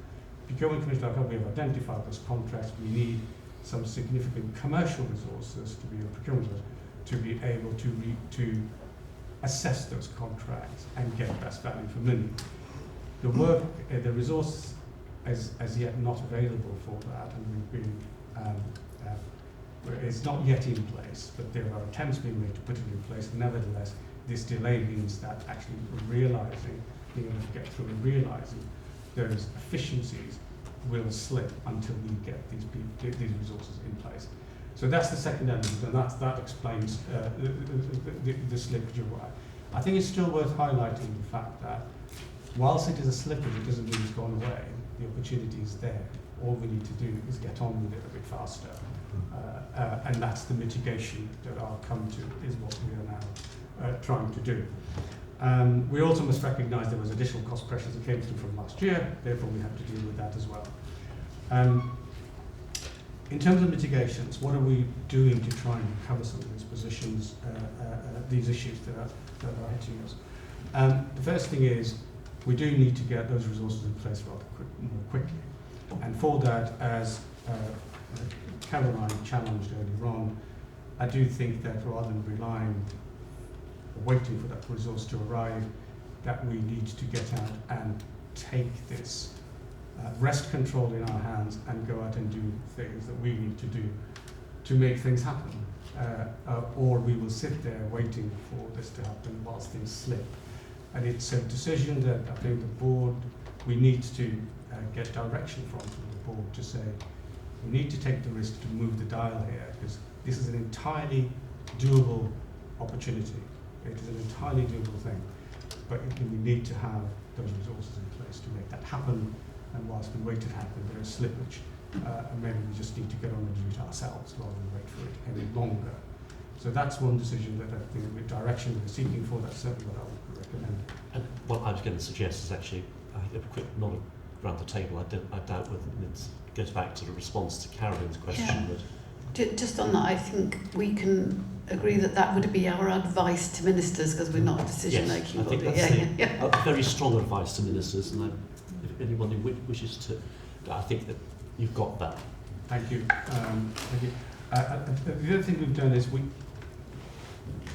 Procurement commissioning, we have identified those contracts. We need some significant commercial resources to be a procurement to be able to assess those contracts and get best value for money. The work, the resource is as yet not available for that, and we've been it's not yet in place, but there are attempts being made to put it in place. Nevertheless, this delay means that actually being able to get through and realising those efficiencies will slip until we get these resources in place. So that's the second element, and that explains the slippage you're right. I think it's still worth highlighting the fact that whilst it is a slippage, it doesn't mean it's gone away. The opportunity is there. All we need to do is get on with it a bit faster. And that's the mitigation that I'll come to, is what we are now trying to do. We also must recognise there was additional cost pressures that came through from last year, therefore we have to deal with that as well. In terms of mitigations, what are we doing to try and cover some of these positions, these issues that are hitting us? The first thing is we do need to get those resources in place rather more quickly. And for that, as Caroline challenged earlier on, I do think that rather than relying or waiting for that resource to arrive, that we need to get out and take this wrest control in our hands and go out and do things that we need to do to make things happen. Or we will sit there waiting for this to happen whilst things slip. And it's a decision that I think the board, we need to get direction from the board to say, we need to take the risk to move the dial here, because this is an entirely doable opportunity. It is an entirely doable thing, but we need to have those resources in place to make that happen. And whilst we wait to happen, there is slippage, and maybe we just need to get on and do it ourselves rather than wait for it any longer. So that's one decision that I think with direction we're seeking for. That's certainly what I would recommend. And what I was going to suggest is actually a quick nod around the table. I doubt whether it goes back to the response to Carolyn's question. Yeah. That Just on that, I think we can agree that that would be our advice to ministers, because we're not a decision-making body. I think that's a very strong advice to ministers, and if anyone who wishes to, I think that you've got that. Thank you. Thank you. The other thing we've done is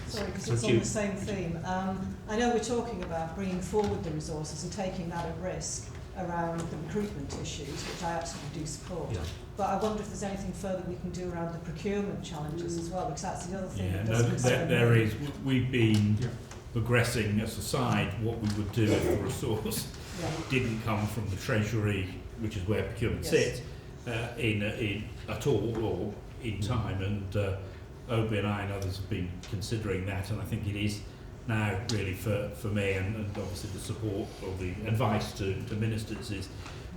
Sorry, because it's on the same theme. I know we're talking about bringing forward the resources and taking that at risk around the recruitment issues, which I absolutely do support. Yeah. But I wonder if there's anything further we can do around the procurement challenges as well, because that's the other thing. Yeah, that no, does concern there me. is. We've been progressing as a side what we would do if the resource didn't come from the Treasury, which is where procurement sits, in at all or in time. And OB and I and others have been considering that, and I think it is now really for me, and obviously the support or the advice to ministers is,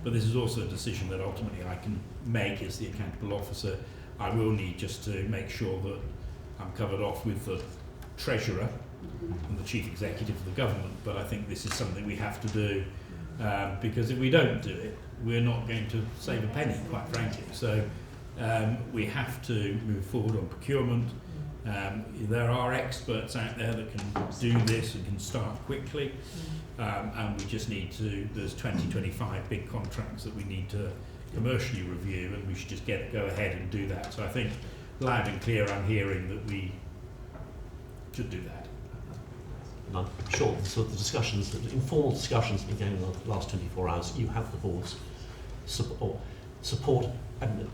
but this is also a decision that ultimately I can make as the accountable officer. I will need just to make sure that I'm covered off with the Treasurer and the Chief Executive of the government, but I think this is something we have to do because if we don't do it, we're not going to save a penny, quite frankly. So we have to move forward on procurement. There are experts out there that can do this and can start quickly, and we just need to, there's 2025 big contracts that we need to commercially review, and we should just go ahead and do that. So I think loud and clear I'm hearing that we should do that. And I'm sure so the discussions, the informal discussions that have been going on the last 24 hours, you have the board's support, and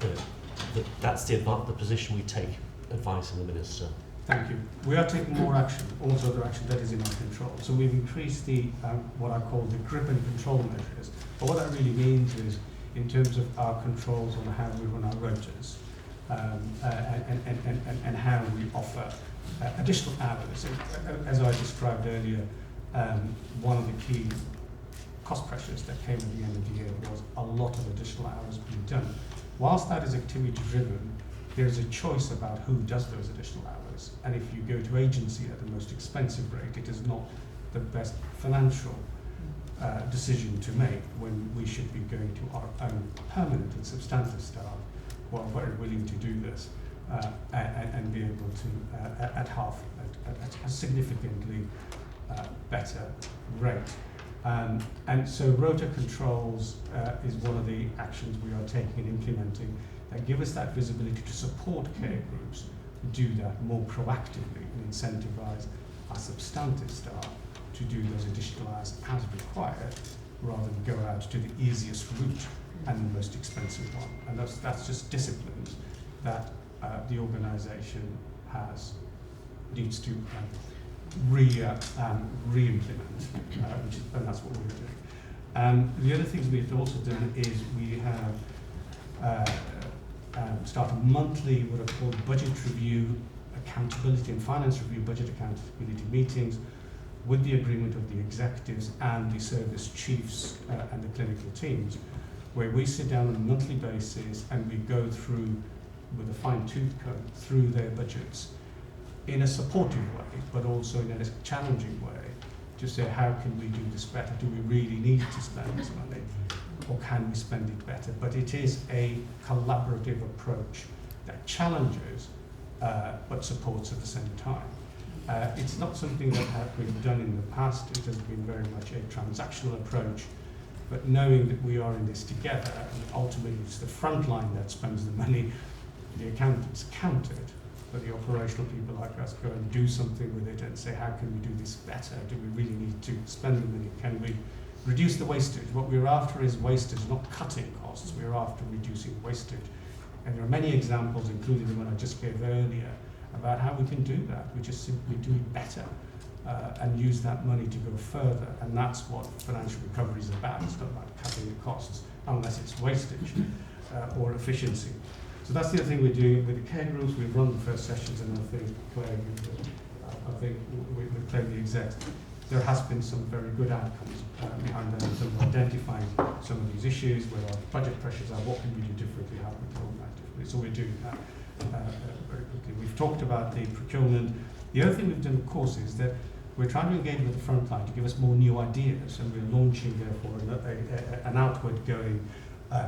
that's the position we take, advising the Minister. Thank you. We are taking more action, also the action that is in our control. So we've increased the what I call the grip and control measures. But what that really means is, in terms of our controls on how we run our rotas, and how we offer additional hours. As I described earlier, one of the key cost pressures that came at the end of the year was a lot of additional hours being done. Whilst that is activity driven, there's a choice about who does those additional hours. And if you go to agency at the most expensive rate, it is not the best financial decision to make when we should be going to our own permanent and substantive staff who are very willing to do this and be able to at a significantly better rate. And so rota controls is one of the actions we are taking and implementing that give us that visibility to support care groups do that more proactively and incentivize our substantive staff to do those additional hours as required, rather than go out to the easiest route and the most expensive one. And that's just disciplines that the organisation needs to re-implement, and that's what we're doing. The other things we've also done is we have started monthly what are called budget review, accountability and finance review, budget accountability meetings with the agreement of the executives and the service chiefs and the clinical teams, where we sit down on a monthly basis and we go through with a fine-tooth comb through their budgets in a supportive way, but also in a challenging way, to say how can we do this better? Do we really need to spend this money, or can we spend it better? But it is a collaborative approach that challenges but supports at the same time. It's not something that has been done in the past. It has been very much a transactional approach, but knowing that we are in this together, and ultimately it's the front line that spends the money, the accountants count it, but the operational people like us go and do something with it and say, how can we do this better? Do we really need to spend the money? Can we reduce the wastage? What we're after is wastage, not cutting costs. We're after reducing wastage. And there are many examples, including the one I just gave earlier, about how we can do that. We just simply do it better and use that money to go further. And that's what financial recovery is about. It's not about cutting the costs, unless it's wastage or efficiency. So that's the other thing we're doing with the care groups. We've run the first sessions, and I think Claire, with Claire the exec, there has been some very good outcomes behind that in terms of identifying some of these issues, where our budget pressures are, what can we do differently, how can we do that differently. So we're doing that very quickly. We've talked about the procurement. The other thing we've done, of course, is that we're trying to engage with the front line to give us more new ideas, and we're launching, therefore, an outward going,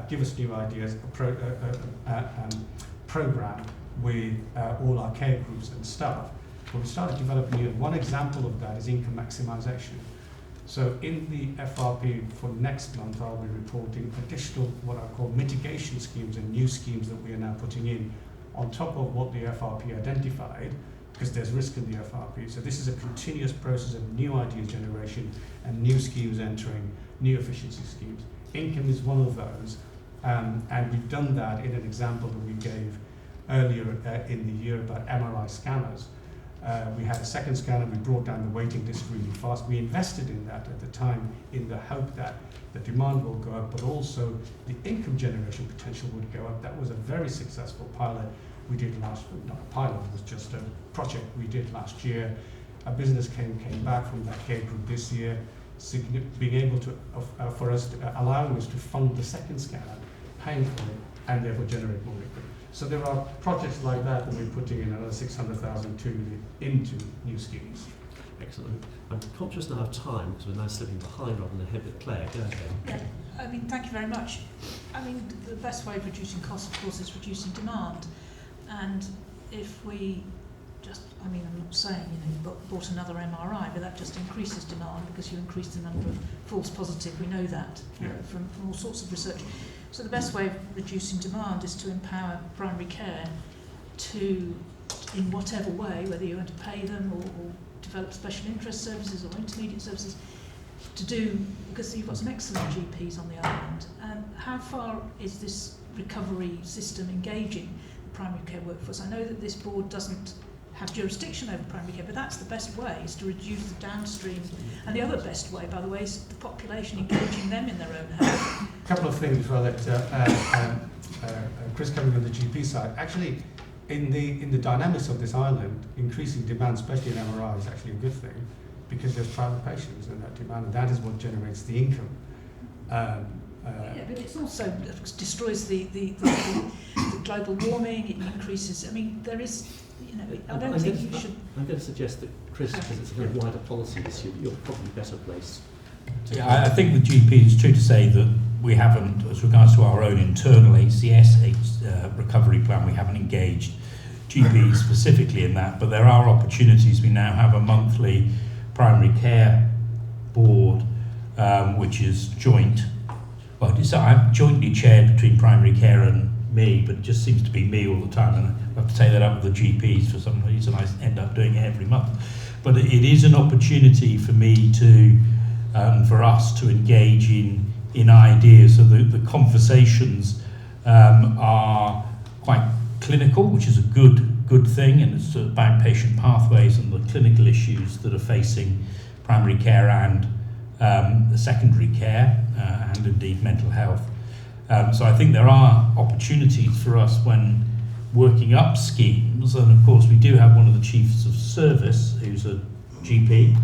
give us new ideas, program with all our care groups and staff. But we started developing it. One example of that is income maximisation. So in the FRP for next month, I'll be reporting additional what I call mitigation schemes and new schemes that we are now putting in on top of what the FRP identified, because there's risk in the FRP. So this is a continuous process of new idea generation and new schemes entering, new efficiency schemes. Income is one of those, and we've done that in an example that we gave earlier in the year about MRI scanners. We had a second scanner, we brought down the waiting list really fast. We invested in that at the time in the hope that the demand will go up, but also the income generation potential would go up. That was a very successful pilot we did not a pilot, it was just a project we did last year. A business came back from that care group this year, being able to, allowing us to fund the second scanner, paying for it, and therefore generate more income. So there are projects like that, and we're putting in another 600,000 into new schemes. Excellent. I'm conscious now of time because we're now slipping behind rather than ahead with Claire. Go ahead. Yeah, I mean, thank you very much. I mean, the best way of reducing costs, of course, is reducing demand. And if we just, I mean, I'm not saying, you bought another MRI, but that just increases demand because you increase the number of false positive. We know that from all sorts of research. So the best way of reducing demand is to empower primary care to, in whatever way, whether you want to pay them or develop special interest services or intermediate services, to do, because you've got some excellent GPs on the island. How far is this recovery system engaging the primary care workforce? I know that this board doesn't have jurisdiction over primary care, but that's the best way, is to reduce the downstream. And the other best way, by the way, is the population engaging them in their own health. A couple of things before I let Chris coming on the GP side. Actually, in the dynamics of this island, increasing demand, especially in MRI, is actually a good thing because there's private patients and that demand, and that is what generates the income. Yeah, but it also destroys the global warming. It increases. I mean, there is. I don't think you should. I'm going to suggest that Chris, because it's a kind of wider policy issue, you're probably better placed. Yeah, I think with GP, it's true to say that we haven't, as regards to our own internal HCS recovery plan, we haven't engaged GP specifically in that, but there are opportunities. We now have a monthly primary care board, which is joint. Well, I'm jointly chaired between primary care and me, but it just seems to be me all the time, and I have to take that up with the GPs for some reason. I end up doing it every month. But it is an opportunity for me to, for us to engage in ideas. So the conversations are quite clinical, which is a good thing, and it's about patient pathways and the clinical issues that are facing primary care and secondary care and indeed mental health. So I think there are opportunities for us when working up schemes, and of course we do have one of the chiefs of service who's a GP,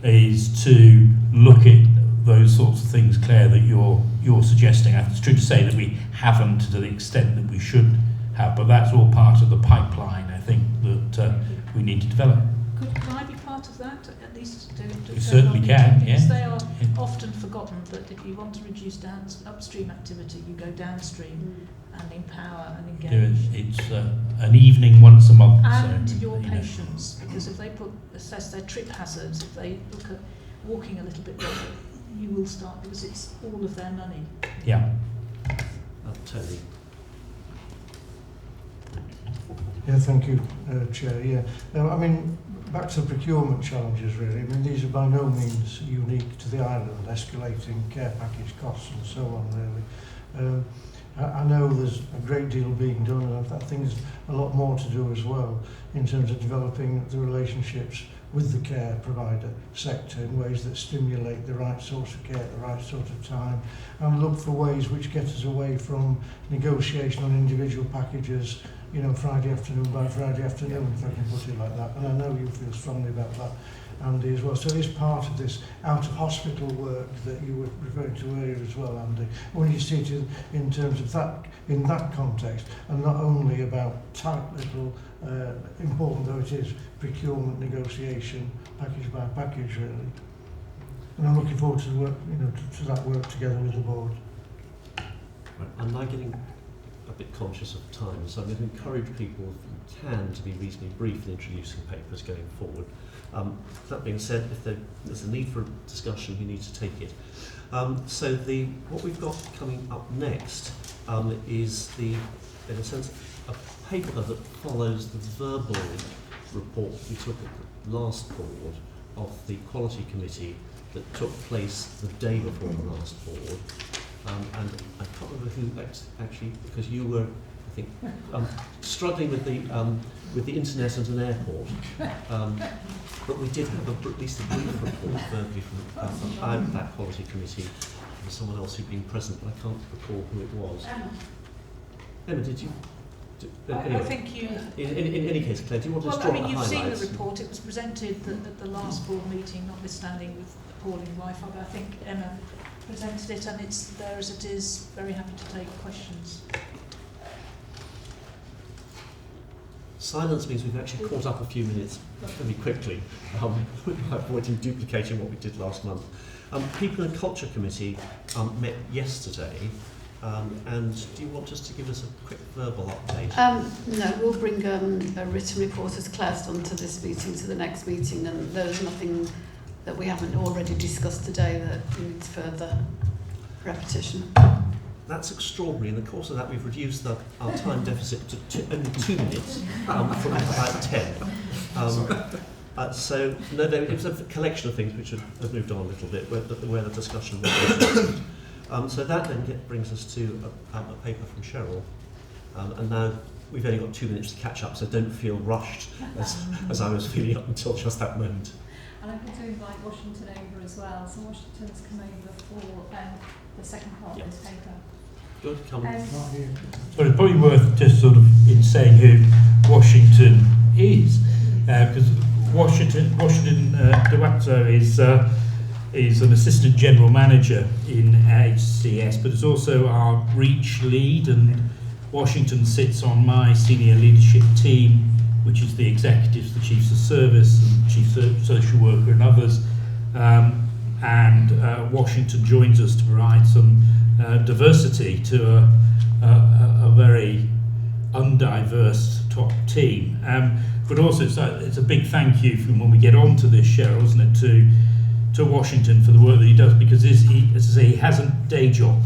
is to look at those sorts of things, Claire, that you're suggesting. It's true to say that we haven't to the extent that we should have, but that's all part of the pipeline, I think, that we need to develop. Could I be part of that, at least? You certainly can, because yeah. they are often forgotten that if you want to reduce upstream activity, you go downstream and empower and engage. It's an evening once a month. And so, your patients, because if they assess their trip hazards, if they look at walking a little bit better, you will start, because it's all of their money. Yeah. Tony. Yeah, thank you, Chair. Yeah, I mean, back to the procurement challenges, really. I mean, these are by no means unique to the island, escalating care package costs and so on, really. I know there's a great deal being done, and I think there's a lot more to do as well in terms of developing the relationships with the care provider sector in ways that stimulate the right sort of care at the right sort of time, and look for ways which get us away from negotiation on individual packages, you know, Friday afternoon by Friday afternoon, if I can put it like that. And I know you feel strongly about that, Andy, as well. So it is part of this out-of-hospital work that you were referring to earlier as well, Andy. When you see it in terms of that, in that context, and not only about tight little, important though it is, procurement negotiation, package by package, really. And I'm looking forward to the work, you know, to that work together with the board. Right. I'm now getting a bit conscious of time, so I'm going to encourage people, if you can, to be reasonably brief in introducing papers going forward. That being said, if there's a need for a discussion, we need to take it. So what we've got coming up next is in a sense, a paper that follows the verbal report we took at the last board of the Quality Committee that took place the day before the last board. And I can't remember who actually, because you were, I think, struggling with the internet and an airport. But we did have at least a brief report verbally from about that Quality Committee from someone else who'd been present, but I can't recall who it was. Emma, did you? Anyway, I think you. In any case, Claire, do you want to just draw the highlights? You've seen the report. It was presented at the last board meeting, notwithstanding with appalling Wi-Fi. But I think Emma presented it, and it's there as it is. Very happy to take questions. Silence means we've actually caught up a few minutes really quickly, avoiding duplicating what we did last month. People and Culture Committee met yesterday, and do you want us to give us a quick verbal update? No, we'll bring a written report as Claire's done to this meeting, to the next meeting, and there's nothing that we haven't already discussed today that needs further repetition. That's extraordinary. In the course of that, we've reduced our time deficit to only 2 minutes from about 10. So, no, it was a collection of things which have moved on a little bit, where the discussion was. So that then brings us to a paper from Cheryl. And now we've only got 2 minutes to catch up, so don't feel rushed, as I was feeling up until just that moment. And I'm going to invite Washington over as well. So Washington's come over for the second part of this paper. Good, come on. So it's probably worth just sort of in saying who Washington is, because Washington DeWatso is an assistant general manager in HCS, but is also our reach lead, and Washington sits on my senior leadership team, which is the executives, the chiefs of service, and chief social worker and others. And Washington joins us to provide some diversity to a very undiverse top team. But also it's a big thank you from when we get on to this, Cheryl, isn't it, to Washington for the work that he does, because as I say, he has a day job.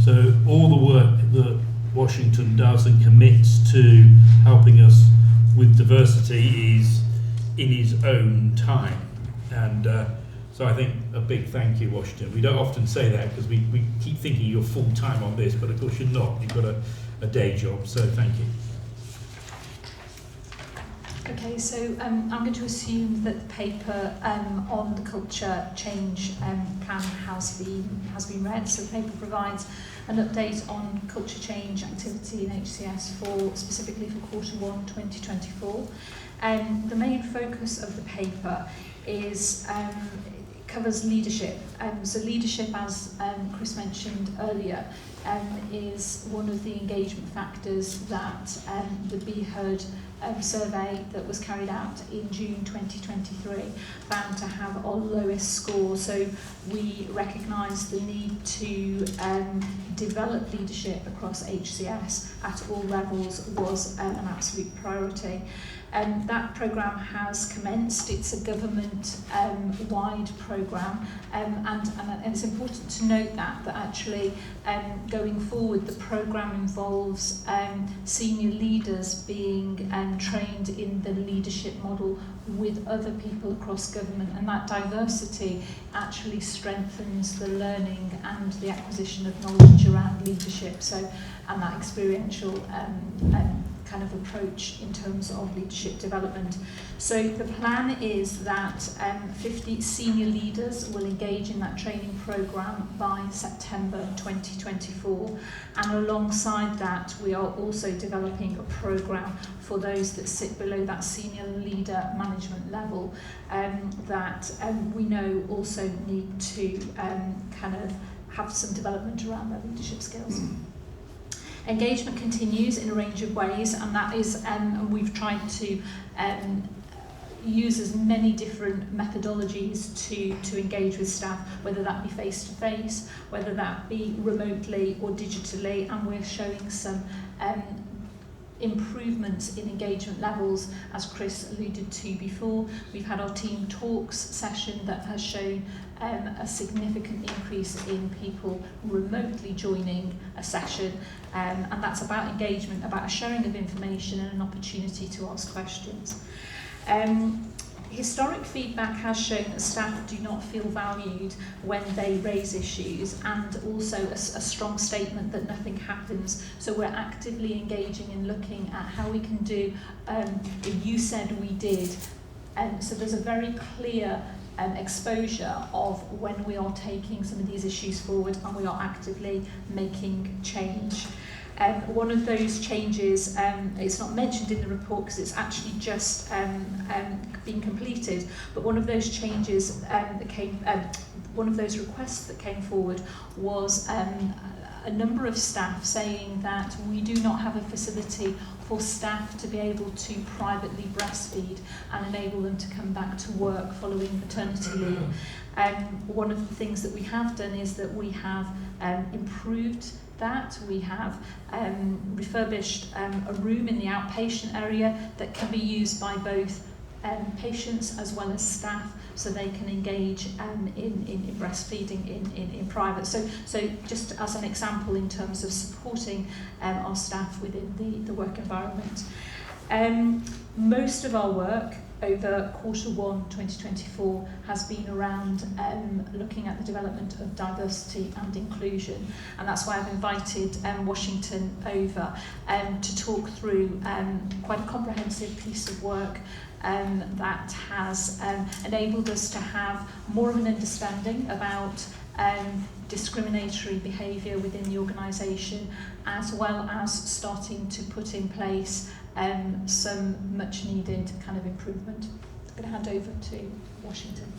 So all the work that Washington does and commits to helping us with diversity is in his own time. And so I think a big thank you, Washington. We don't often say that because we keep thinking you're full-time on this, but of course you're not. You've got a day job, so thank you. Okay, so I'm going to assume that the paper on the culture change plan has been read. So the paper provides an update on culture change activity in HCS specifically for Q1 2024. The main focus of the paper is covers leadership. So leadership, as Chris mentioned earlier, is one of the engagement factors that the Be Heard survey that was carried out in June 2023 found to have our lowest score. So we recognise the need to develop leadership across HCS at all levels was an absolute priority. That programme has commenced. It's a government-wide programme, and it's important to note that actually going forward the programme involves senior leaders being trained in the leadership model with other people across government, and that diversity actually strengthens the learning and the acquisition of knowledge around leadership. So, and that experiential kind of approach in terms of leadership development. So the plan is that 50 senior leaders will engage in that training programme by September 2024, and alongside that we are also developing a programme for those that sit below that senior leader management level that we know also need to kind of have some development around their leadership skills. Engagement continues in a range of ways, and that is, and we've tried to use as many different methodologies to engage with staff, whether that be face-to-face, whether that be remotely or digitally, and we're showing some improvements in engagement levels, as Chris alluded to before. We've had our team talks session that has shown a significant increase in people remotely joining a session, and that's about engagement, about a sharing of information and an opportunity to ask questions. Historic feedback has shown that staff do not feel valued when they raise issues, and also a strong statement that nothing happens. So we're actively engaging and looking at how we can do you said we did. So there's a very clear exposure of when we are taking some of these issues forward and we are actively making change. One of those changes, it's not mentioned in the report because it's actually just been completed, but one of those changes that came, one of those requests that came forward was a number of staff saying that we do not have a facility for staff to be able to privately breastfeed and enable them to come back to work following maternity leave. One of the things that we have done is that we have improved that. We have refurbished a room in the outpatient area that can be used by both patients as well as staff, so they can engage in breastfeeding in private. So just as an example in terms of supporting our staff within the work environment. Most of our work over Q1 2024 has been around looking at the development of diversity and inclusion, and that's why I've invited Washington over to talk through quite a comprehensive piece of work that has enabled us to have more of an understanding about discriminatory behaviour within the organisation, as well as starting to put in place some much needed kind of improvement. I'm going to hand over to Washington.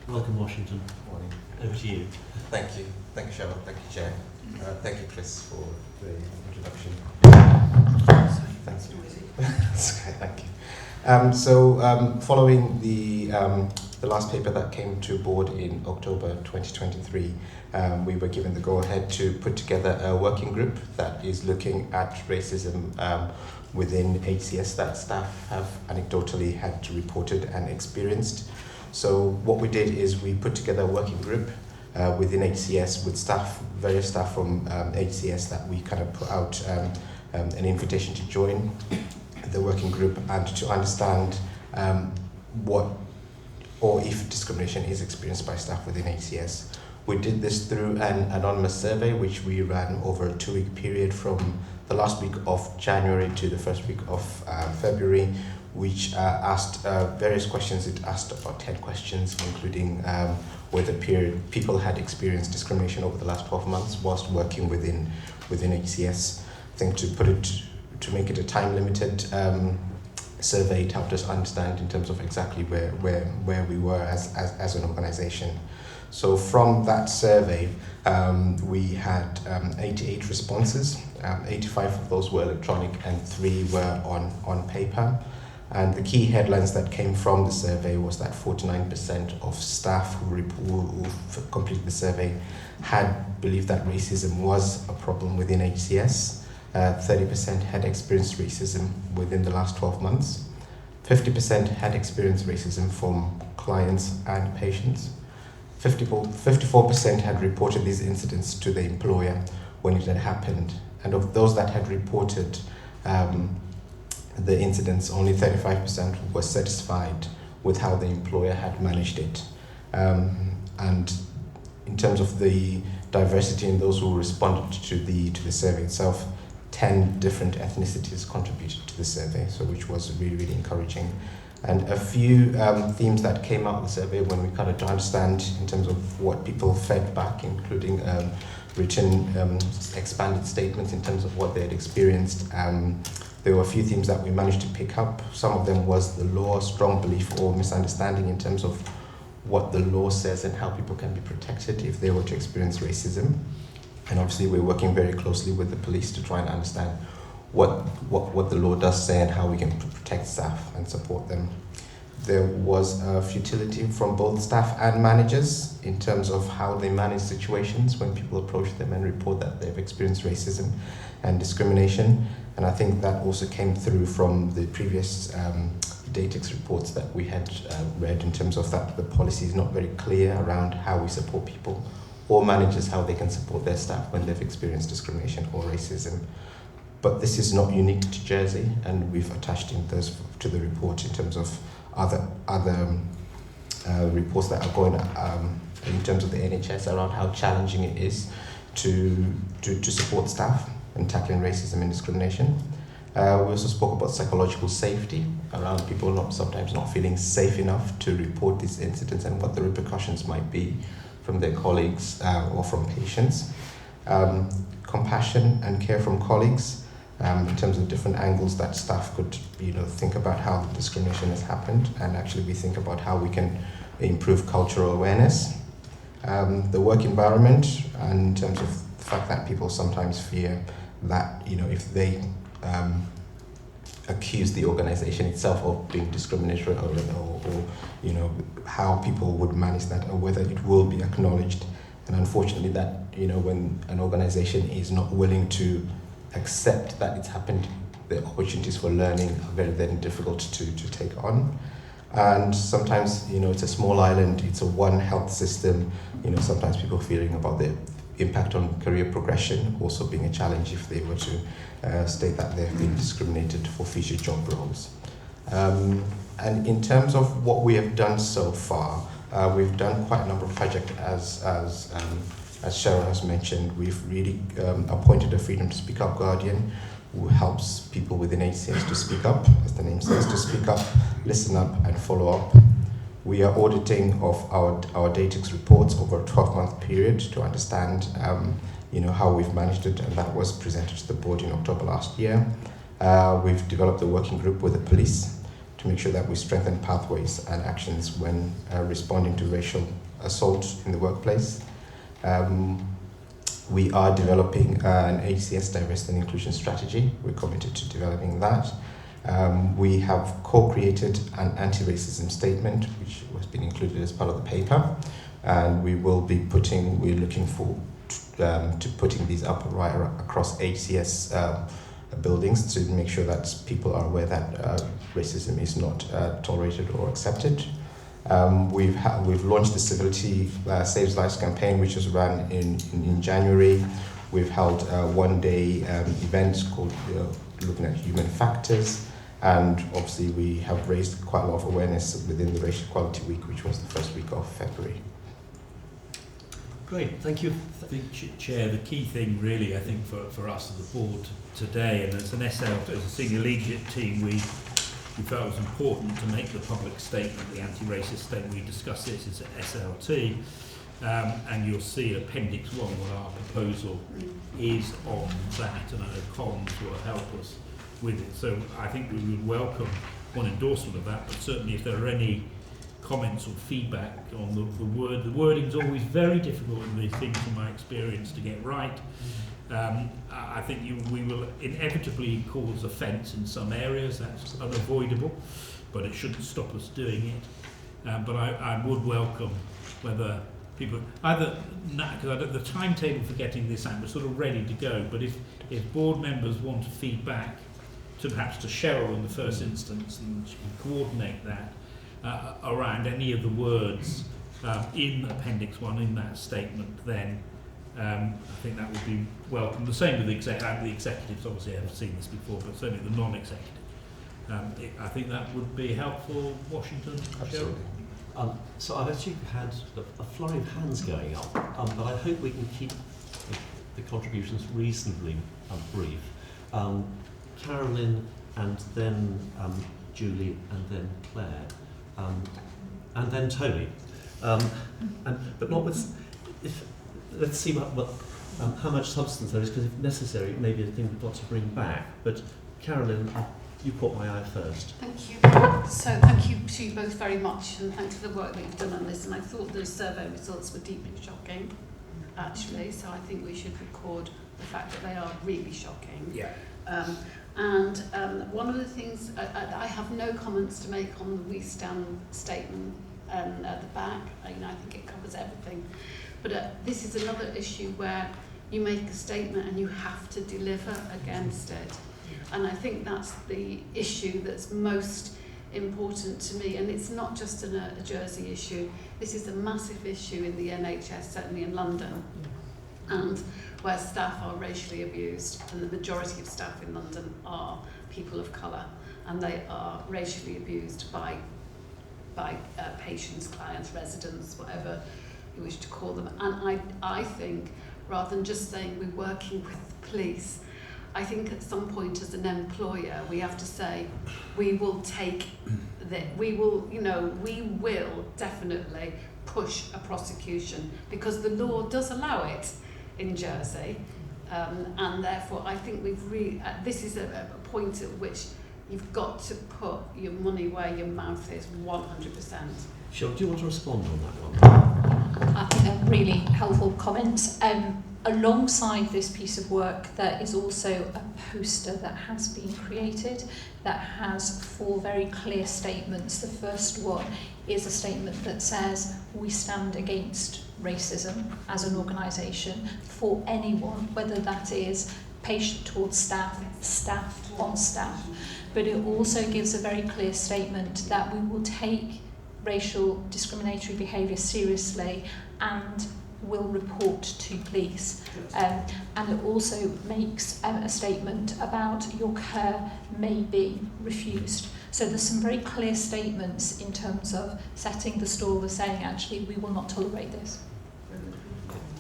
Welcome, Washington. Morning. Over to you. Thank you. Thank you, Cheryl. Thank you, Chair. Thank you, Chris, for the introduction. Thanks. Okay, thank you. Following the last paper that came to board in October 2023, we were given the go-ahead to put together a working group that is looking at racism within HCS that staff have anecdotally had reported and experienced. So what we did is we put together a working group within HCS with staff, various staff from HCS, that we kind of put out an invitation to join the working group and to understand what or if discrimination is experienced by staff within HCS. We did this through an anonymous survey which we ran over a 2-week period from the last week of January to the first week of February, which asked various questions. It asked about 10 questions, including whether people had experienced discrimination over the last 12 months whilst working within HCS. I think to make it a time-limited survey, it helped us understand in terms of exactly where we were as an organisation. So from that survey, we had 88 responses. 85 of those were electronic and 3 were on paper. And the key headlines that came from the survey was that 49% of staff who completed the survey had believed that racism was a problem within HCS. 30% had experienced racism within the last 12 months. 50% had experienced racism from clients and patients. 54% had reported these incidents to the employer when it had happened. And of those that had reported the incidents, only 35% were satisfied with how the employer had managed it. And in terms of the diversity in those who responded to the survey itself, 10 different ethnicities contributed to the survey, so which was really, really encouraging. And a few themes that came out of the survey when we kind of to understand in terms of what people fed back, including written expanded statements in terms of what they had experienced. There were a few themes that we managed to pick up. Some of them was the law, strong belief or misunderstanding in terms of what the law says and how people can be protected if they were to experience racism. And obviously we're working very closely with the police to try and understand what the law does say and how we can protect staff and support them. There was futility from both staff and managers in terms of how they manage situations when people approach them and report that they've experienced racism and discrimination. And I think that also came through from the previous DATEX reports that we had read in terms of that the policy is not very clear around how we support people or managers, how they can support their staff when they've experienced discrimination or racism. But this is not unique to Jersey, and we've attached in those to the report in terms of other reports that are going in terms of the NHS around how challenging it is to support staff in tackling racism and discrimination. We also spoke about psychological safety around people sometimes not feeling safe enough to report these incidents and what the repercussions might be from their colleagues or from patients. Compassion and care from colleagues in terms of different angles that staff could think about how the discrimination has happened, and actually we think about how we can improve cultural awareness. The work environment, and in terms of the fact that people sometimes fear that, you know, if they accuse the organization itself of being discriminatory or you know, how people would manage that or whether it will be acknowledged. And unfortunately that, you know, when an organization is not willing to accept that it's happened, the opportunities for learning are very then difficult to take on. And sometimes, you know, it's a small island, it's a one health system, you know, sometimes people fearing about the impact on career progression also being a challenge if they were to state that they've been discriminated for future job roles. And in terms of what we have done so far, we've done quite a number of projects as Cheryl has mentioned. We've really appointed a Freedom to Speak Up Guardian who helps people within HCS to speak up, as the name says, to speak up, listen up and follow up. We are auditing of our DATIX reports over a 12-month period to understand you know, how we've managed it, and that was presented to the board in October last year. We've developed a working group with the police to make sure that we strengthen pathways and actions when responding to racial assault in the workplace. We are developing an HCS diversity and inclusion strategy. We're committed to developing that. We have co-created an anti-racism statement, which has been included as part of the paper, and we will be we're looking for to putting these up right across HCS buildings to make sure that people are aware that racism is not tolerated or accepted. We've launched the Civility Saves Lives campaign, which was run in January. We've held a one-day event called Looking at Human Factors, and obviously we have raised quite a lot of awareness within the Racial Equality Week, which was the first week of February. Great, thank you. I think, Chair, the key thing really, I think, for us as a board today, and as an SL, as a senior leadership team, we felt it was important to make the public statement, the anti-racist statement. We discussed this as SLT, and you'll see Appendix 1, what our proposal is on that, and I know Collins will help us with it. So I think we would welcome one endorsement of that, but certainly if there are any comments or feedback on the wording's always very difficult in these things, in my experience, to get right. I think we will inevitably cause offence in some areas, that's unavoidable, but it shouldn't stop us doing it. But I would welcome whether people, either, because the timetable for getting this out was sort of ready to go, but if board members want feedback, to perhaps to Cheryl in the first instance, and she can coordinate that, around any of the words in Appendix 1 in that statement, then I think that would be welcome. The same with the executives, obviously I haven't seen this before, but certainly the non-executive. I think that would be helpful. Washington? Absolutely. So I've actually had a flurry of hands going up, but I hope we can keep the contributions reasonably brief. Carolyn, and then Julie, and then Claire. And then Tony, but not with. Let's see how much substance there is, because if necessary, it may be a thing we've got to bring back. But Carolyn, you caught my eye first. Thank you. So thank you to you both very much, and thanks for the work that you've done on this. And I thought the survey results were deeply shocking, actually. So I think we should record the fact that they are really shocking. Yeah. One of the things, I have no comments to make on the We Stand statement at the back. I think it covers everything. But this is another issue where you make a statement and you have to deliver against it. And I think that's the issue that's most important to me. And it's not just a Jersey issue. This is a massive issue in the NHS, certainly in London. And where staff are racially abused, and the majority of staff in London are people of colour, and they are racially abused by patients, clients, residents, whatever you wish to call them. And I think, rather than just saying we're working with the police, I think at some point as an employer we have to say we will take that, we will definitely push a prosecution, because the law does allow it in Jersey, and therefore I think this is a point at which you've got to put your money where your mouth is 100%. Sure, do you want to respond on that one? I think they're really helpful comments. Alongside this piece of work, there is also a poster that has been created that has 4 very clear statements. The first one is a statement that says we stand against racism as an organisation for anyone, whether that is patient towards staff, staff on staff. But it also gives a very clear statement that we will take racial discriminatory behaviour seriously and will report to police. And it also makes a statement about your care may be refused. So there's some very clear statements in terms of setting the stall as saying actually we will not tolerate this.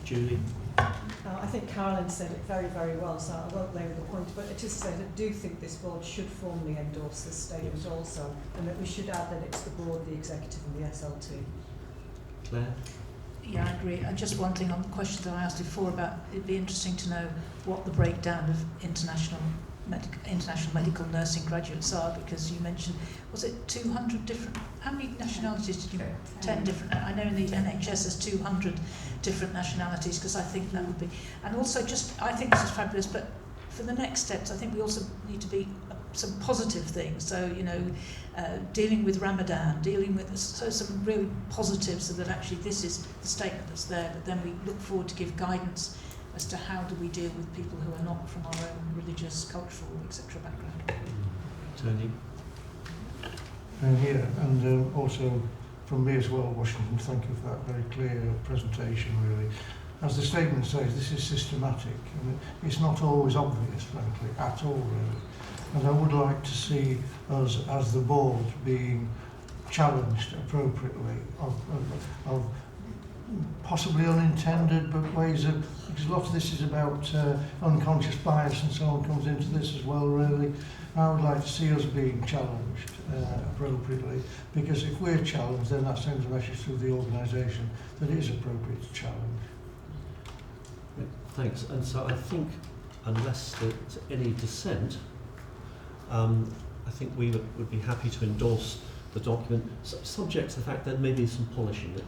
Julie? I think Carolyn said it very, very well, so I won't labour the point, but it is to say that I do think this board should formally endorse this statement also, and that we should add that it's the board, the executive and the SLT. Claire? Yeah, I agree. And just one thing on the question that I asked before about it'd be interesting to know what the breakdown of international medical nursing graduates are, because you mentioned, was it 200 different, how many nationalities did you know? 10 different, I know in the NHS there's 200 different nationalities, because I think that would be, and also just, I think this is fabulous, but for the next steps, I think we also need to be some positive things, so, you know, dealing with Ramadan, dealing with, so some really positives, so that actually this is the statement that's there, but then we look forward to give guidance as to how do we deal with people who are not from our own religious, cultural, etc. background. Tony? Here, and also from me as well, Washington, thank you for that very clear presentation, really. As the statement says, this is systematic, and it's not always obvious, frankly, at all, really. And I would like to see us, as the board, being challenged appropriately of possibly unintended, but ways of, because a lot of this is about unconscious bias and so on comes into this as well, really. I would like to see us being challenged appropriately, because if we're challenged, then that sends a message through the organisation that it is appropriate to challenge. Thanks. And so I think, unless there's any dissent, I think we would be happy to endorse the document, subject to the fact that maybe some polishing that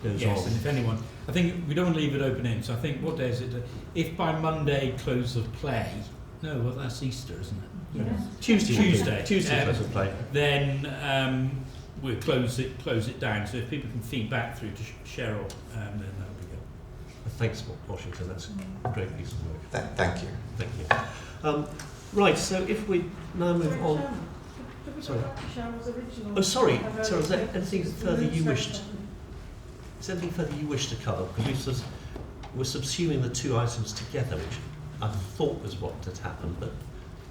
goes on. Yes, and if anyone, I think we don't want to leave it open-ended, so I think, what day is it? If by Monday close of play, no, well that's Easter, isn't it? Yeah. Tuesday close of play. Then we'll close it down, so if people can feed back through to Cheryl, then that would be good. Thanks, Washington, that's a great piece of work. Thank you. Thank you. Right, so if we now move on. Sorry. Oh, sorry. So is there anything further you wished? Is there anything further you wish to cover? Because we're subsuming the two items together, which I thought was what had happened, but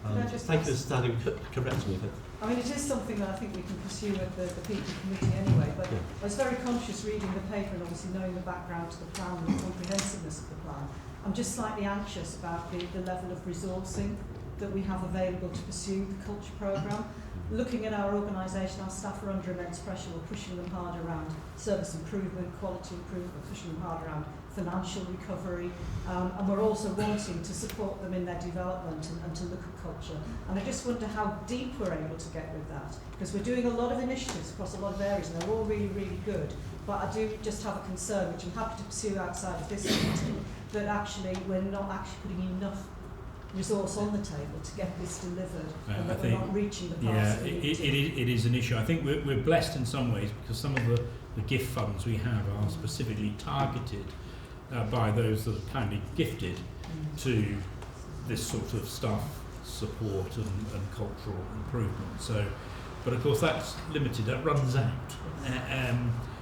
thank you for standing correct me. I mean, it is something that I think we can pursue at the people committee anyway, but yeah. I was very conscious reading the paper and obviously knowing the background to the plan and the comprehensiveness of the plan. I'm just slightly anxious about the level of resourcing that we have available to pursue the culture programme. Looking at our organisation, our staff are under immense pressure. We're pushing them hard around service improvement, quality improvement, pushing them hard around financial recovery, and we're also wanting to support them in their development and to look at culture. And I just wonder how deep we're able to get with that, because we're doing a lot of initiatives across a lot of areas and they're all really, really good, but I do just have a concern, which I'm happy to pursue outside of this meeting, that actually we're not actually putting enough resource on the table to get this delivered, and that we're not reaching the parts that we need to. It is an issue. I think we're blessed in some ways, because some of the gift funds we have are specifically targeted by those that are kindly gifted to this sort of staff support and cultural improvement. So, but of course that's limited, that runs out.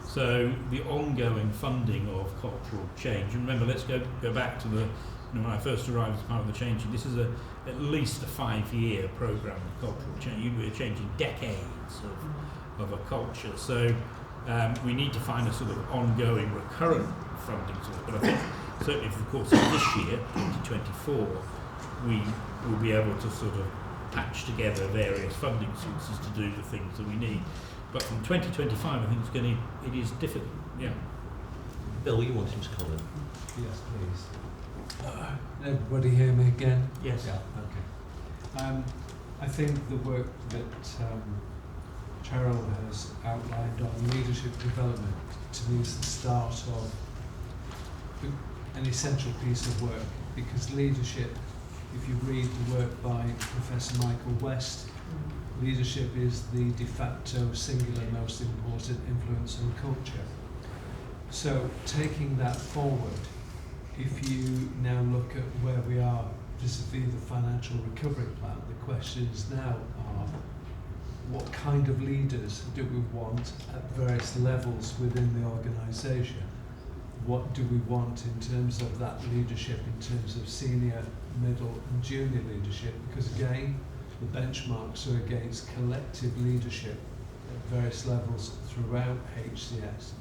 So the ongoing funding of cultural change, and remember, let's go back to the, when I first arrived as part of the change, this is at least a 5-year programme of cultural change. We're changing decades of a culture. So we need to find a sort of ongoing, recurrent funding source. But I think certainly for the course of this year, 2024, we will be able to sort of patch together various funding sources to do the things that we need. But from 2025, I think it is difficult. Yeah. Bill, you wanted to comment? Yes, please. Everybody hear me again? Yes. Yeah, okay. I think the work that Cheryl has outlined on leadership development to me is the start of an essential piece of work, because leadership, if you read the work by Professor Michael West, leadership is the de facto singular most important influence on culture. So taking that forward, if you now look at where we are vis-a-vis the financial recovery plan, the questions now are, what kind of leaders do we want at various levels within the organisation? What do we want in terms of that leadership, in terms of senior, middle and junior leadership? Because again, the benchmarks are against collective leadership at various levels throughout HCS.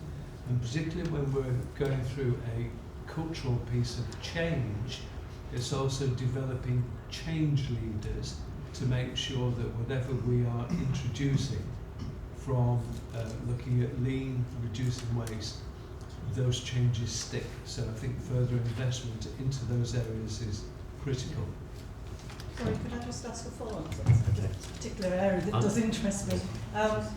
And particularly when we're going through a cultural piece of change, it's also developing change leaders to make sure that whatever we are introducing, from looking at lean, reducing waste, those changes stick. So I think further investment into those areas is critical. Sorry, could I just ask a follow-up? That's a particular area that does interest me.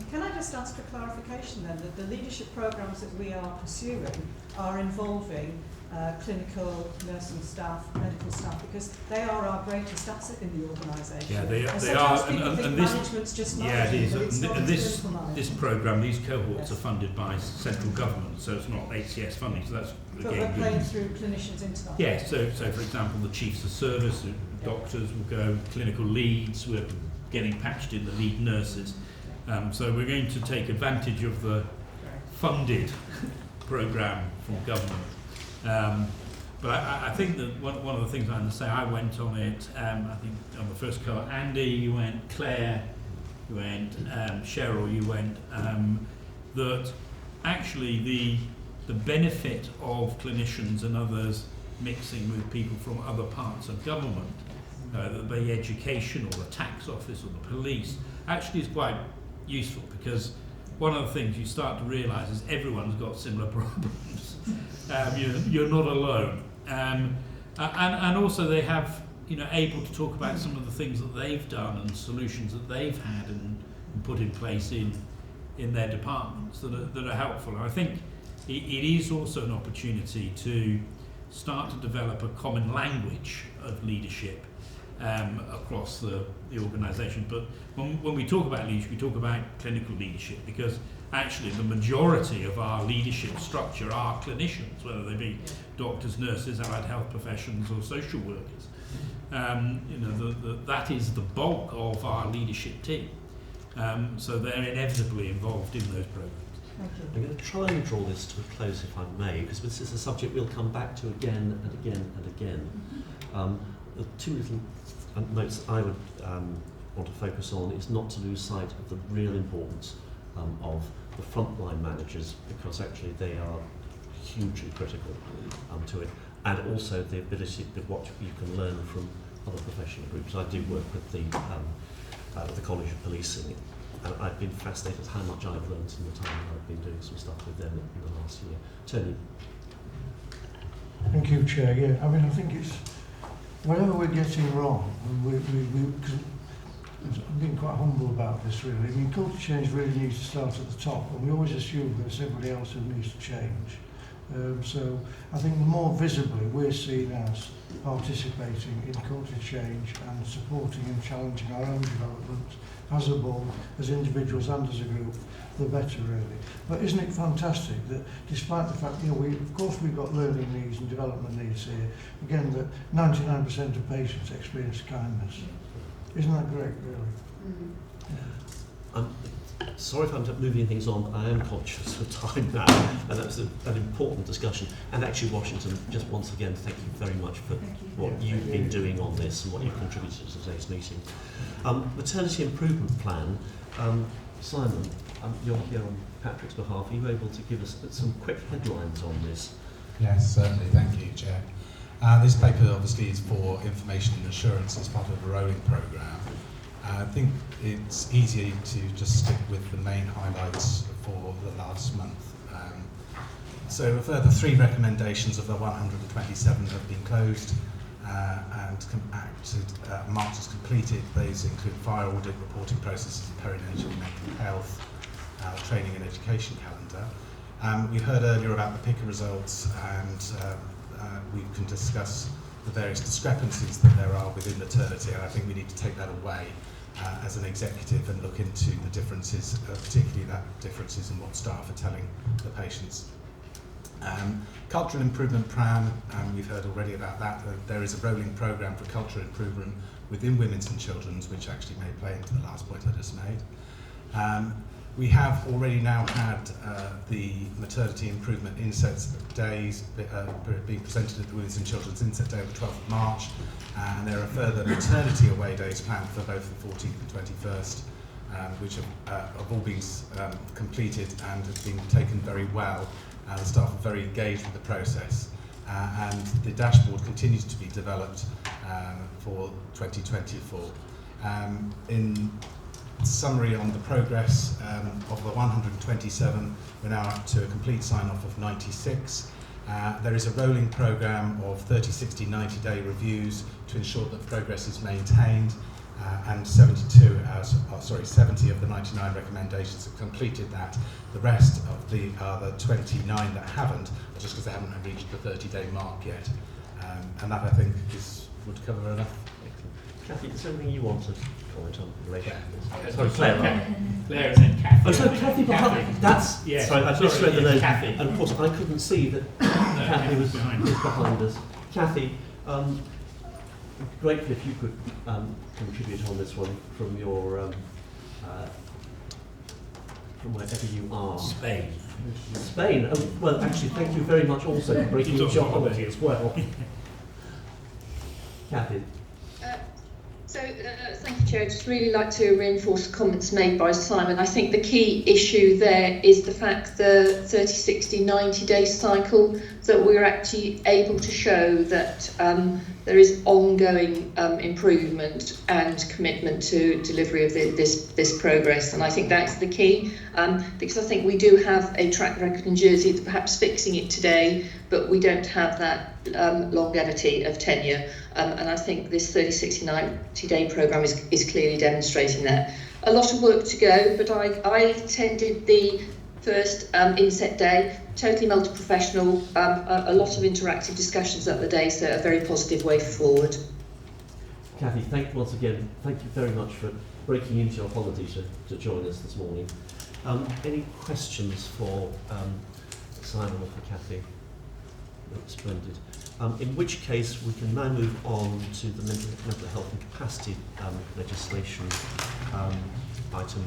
Can I just ask for clarification then, that the leadership programmes that we are pursuing are involving clinical nursing staff, medical staff, because they are our greatest asset in the organisation. Yeah, they sometimes are, people think this, management's just yeah, it is. but it's not This management. programme, these cohorts are funded by central government, so it's not HCS funding. So that's But again we're playing good. through clinicians into that. Yeah, so for example, the chiefs of service, doctors will go, clinical leads, we're getting patched in the lead nurses. So we're going to take advantage of the funded programme from government. But I think that one of the things I understand, I went on it, I think on the first cohort, Andy, you went, Claire, you went, Cheryl, you went, that actually the benefit of clinicians and others mixing with people from other parts of government, the education or the tax office or the police, actually is quite useful, because one of the things you start to realise is everyone's got similar problems. You're not alone. And also they have, able to talk about some of the things that they've done and solutions that they've had and put in place in their departments that are helpful. And I think it is also an opportunity to start to develop a common language of leadership across the organisation. But when we talk about leadership, we talk about clinical leadership, because actually the majority of our leadership structure are clinicians, whether they be doctors, nurses, allied health professions or social workers. That is the bulk of our leadership team. So they're inevitably involved in those programs. I'm going to try and draw this to a close, if I may, because this is a subject we'll come back to again and again and again. The two little notes I would want to focus on is not to lose sight of the real importance of the frontline managers, because actually they are hugely critical to it, and also the ability of what you can learn from other professional groups. I do work with the College of Policing, and I've been fascinated how much I've learned in the time that I've been doing some stuff with them in the last year. Tony. Thank you, Chair. Yeah, I mean, I think it's whatever we're getting wrong, cause I'm being quite humble about this, really. I mean, culture change really needs to start at the top, and we always assume that it's everybody else who needs to change. So I think the more visibly we're seen as participating in culture change and supporting and challenging our own development as a board, as individuals and as a group, the better, really. But isn't it fantastic that despite the fact, of course we've got learning needs and development needs here, again, that 99% of patients experience kindness. Isn't that great, really? I'm sorry if I'm moving things on, but I am conscious of time now, and that's an important discussion. And actually, Washington, just once again, thank you very much for what you've been doing on this and what you've contributed to today's meeting. Maternity Improvement Plan, Simon, you're here on Patrick's behalf. Are you able to give us some quick headlines on this? Yes, certainly. Thank you, Chair. This paper obviously is for information and assurance as part of a rolling programme. I think it's easier to just stick with the main highlights for the last month. So a further 3 recommendations of the 127 have been closed and marked as completed. These include fire audit, reporting processes, perinatal mental health, training and education calendar. We heard earlier about the PICA results, and we can discuss the various discrepancies that there are within maternity, and I think we need to take that away as an executive and look into the differences, particularly that differences in what staff are telling the patients. Cultural improvement plan, we've heard already about that. There is a rolling programme for cultural improvement within women's and children's, which actually may play into the last point I just made. We have already now had the maternity improvement inset days being presented at the Women's and Children's Inset Day on the 12th of March, and there are further maternity away days planned for both the 14th and 21st, which have all been completed and have been taken very well. The staff are very engaged with the process, and the dashboard continues to be developed for 2024. In summary on the progress, of the 127, we're now up to a complete sign-off of 96. There is a rolling programme of 30, 60, 90-day reviews to ensure that progress is maintained, and 70 of the 99 recommendations have completed that. The rest of the 29 that haven't, just because they haven't reached the 30-day mark yet. And that, I think, would cover enough. Kathy, is there anything you want to comment on in relation to this? Sorry, Claire. Claire said Kathy. Oh, so Kathy behind. That's yes. Sorry, I misread the name. Kathy. And of course, I couldn't see that Kathy was behind us. Kathy, grateful if you could contribute on this one from your from wherever you are. Spain. Spain. Well, actually, thank you very much also for breaking your holiday as well. Kathy. Thank you, Chair. I'd just really like to reinforce the comments made by Simon. I think the key issue there is the fact the 30, 60, 90-day cycle, that we're actually able to show that there is ongoing improvement and commitment to delivery of this progress. And I think that's the key, because I think we do have a track record in Jersey that perhaps fixing it today, but we don't have that longevity of tenure. And I think this 30, 60, 90-day programme is clearly demonstrating that. A lot of work to go, but I attended the first inset day, totally multi-professional, a lot of interactive discussions at the day, so a very positive way forward. Kathy, thank you once again. Thank you very much for breaking into your holiday to join us this morning. Any questions for Simon or for Kathy? That's splendid. In which case we can now move on to the mental health and capacity legislation item.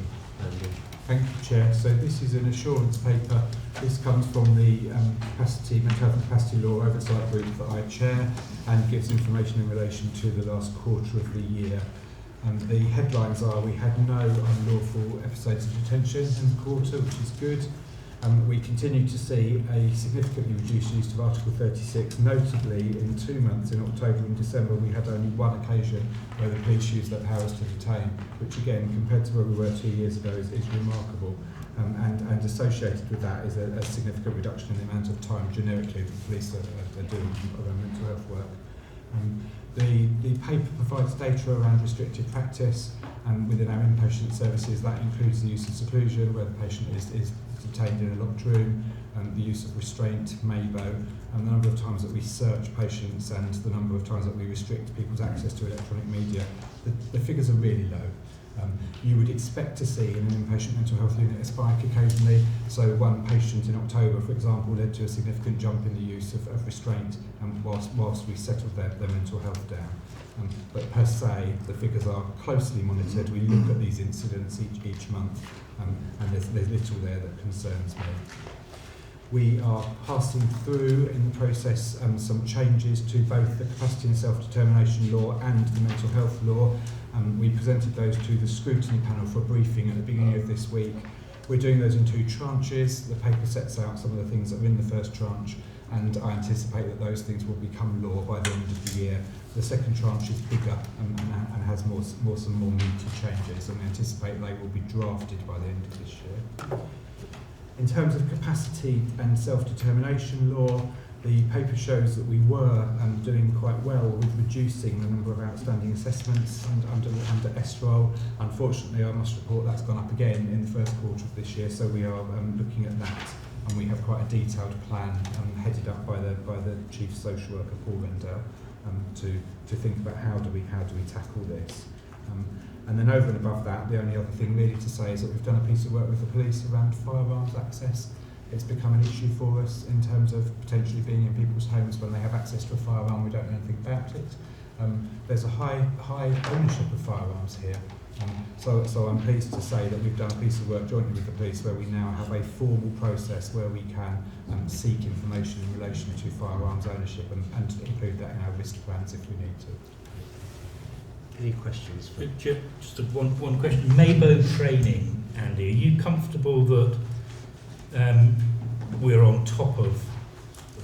Thank you, Chair. So this is an assurance paper. This comes from the mental health and capacity law oversight group that I chair, and gives information in relation to the last quarter of the year. The headlines are: we had no unlawful episodes of detention in the quarter, which is good. We continue to see a significantly reduced use of Article 36, notably in 2 months, in October and December, we had only one occasion where the police used their powers to detain, which again, compared to where we were 2 years ago, is remarkable. And associated with that is a significant reduction in the amount of time generically the police are doing mental health work. The paper provides data around restricted practice, and within our inpatient services that includes the use of seclusion, where the patient is detained in a locked room, the use of restraint, MABO, and the number of times that we search patients and the number of times that we restrict people's access to electronic media. The figures are really low. You would expect to see in an inpatient mental health unit a spike occasionally. So one patient in October, for example, led to a significant jump in the use of restraint whilst we settled their mental health down. But per se, the figures are closely monitored. We look at these incidents each month, and there's little there that concerns me. We are passing through in the process some changes to both the capacity and self-determination law and the mental health law. We presented those to the scrutiny panel for a briefing at the beginning of this week. We're doing those in 2 tranches. The paper sets out some of the things that are in the first tranche, and I anticipate that those things will become law by the end of the year. The second tranche is bigger and has some more meaty changes, and we anticipate they will be drafted by the end of this year. In terms of capacity and self-determination law, the paper shows that we were doing quite well with reducing the number of outstanding assessments under SROL. Unfortunately, I must report that's gone up again in the first quarter of this year, so we are looking at that and we have quite a detailed plan headed up by the Chief Social Worker Paul Rendell to think about how do we tackle this. And then over and above that, the only other thing really to say is that we've done a piece of work with the police around firearms access. It's become an issue for us in terms of potentially being in people's homes when they have access to a firearm, we don't know anything about it. There's a high ownership of firearms here. So I'm pleased to say that we've done a piece of work jointly with the police where we now have a formal process where we can seek information in relation to firearms ownership and include that in our risk plans if we need to. Any questions? Just one question. Mabo training, Andy, are you comfortable that we're on top of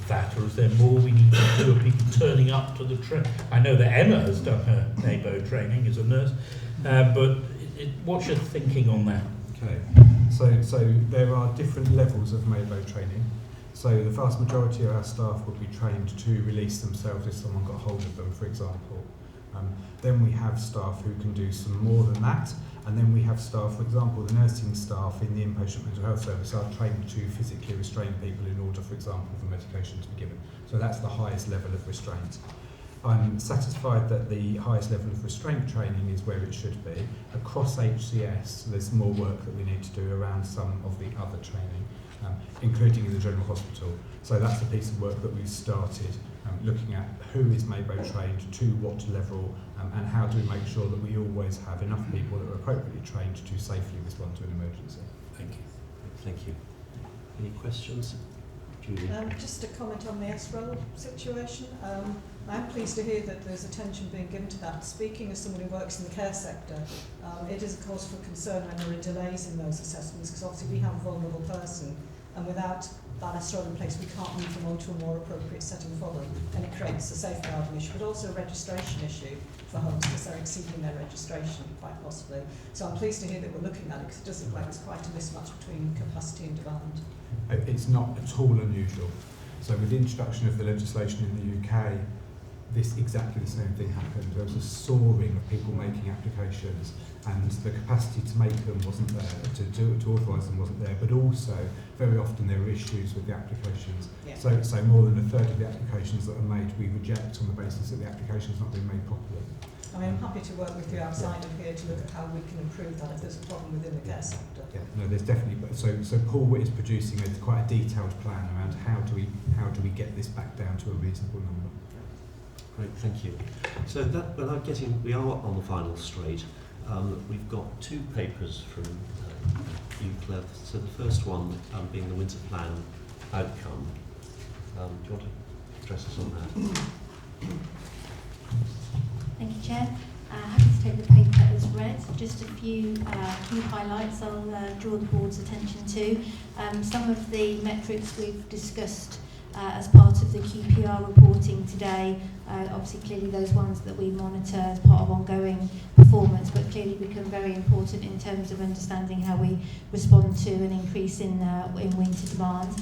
that, or is there more we need to do of people turning up to the I know that Emma has done her Mabo training as a nurse, but what's your thinking on that? Okay, so there are different levels of Mabo training. So the vast majority of our staff would be trained to release themselves if someone got hold of them, for example. Then we have staff who can do some more than that, and then we have staff, for example, the nursing staff in the inpatient mental health service are trained to physically restrain people in order, for example, for medication to be given. So that's the highest level of restraint. I'm satisfied that the highest level of restraint training is where it should be. Across HCS, there's more work that we need to do around some of the other training, including in the general hospital. So that's a piece of work that we've started, looking at who is Mabo trained, to what level, and how do we make sure that we always have enough people that are appropriately trained to safely respond to an emergency. Thank you. Thank you. Any questions? Julie? Just a comment on the SREL situation. I'm pleased to hear that there's attention being given to that. Speaking as someone who works in the care sector, it is a cause for concern when there are delays in those assessments, because obviously we have a vulnerable person, and without that SREL in place, we can't move them on to a more appropriate setting for them, and it creates a safeguarding issue, but also a registration issue for homes because they're exceeding their registration quite possibly. So I'm pleased to hear that we're looking at it, because it does look like there's quite a mismatch between capacity and demand. It's not at all unusual. So with the introduction of the legislation in the UK, exactly the same thing happened. There was a soaring of people making applications, and the capacity to make them wasn't there, to authorise them wasn't there, but also very often there were issues with the applications. Yeah. So more than a third of the applications that are made we reject on the basis that the application's not been made properly. I mean, I'm happy to work with you outside of here to look at how we can improve that if there's a problem within the care sector. Yeah, no, there's definitely. So Paul is producing quite a detailed plan around how do we get this back down to a reasonable number. Great, thank you. So that we are on the final straight. We've got two papers from you, Claire. So the first one being the winter plan outcome. Do you want to address us on that? Thank you, Chair. Happy to take the paper as read. Just a few key highlights I'll draw the board's attention to. Some of the metrics we've discussed as part of the QPR reporting today, obviously clearly those ones that we monitor as part of ongoing performance, but clearly become very important in terms of understanding how we respond to an increase in winter demand.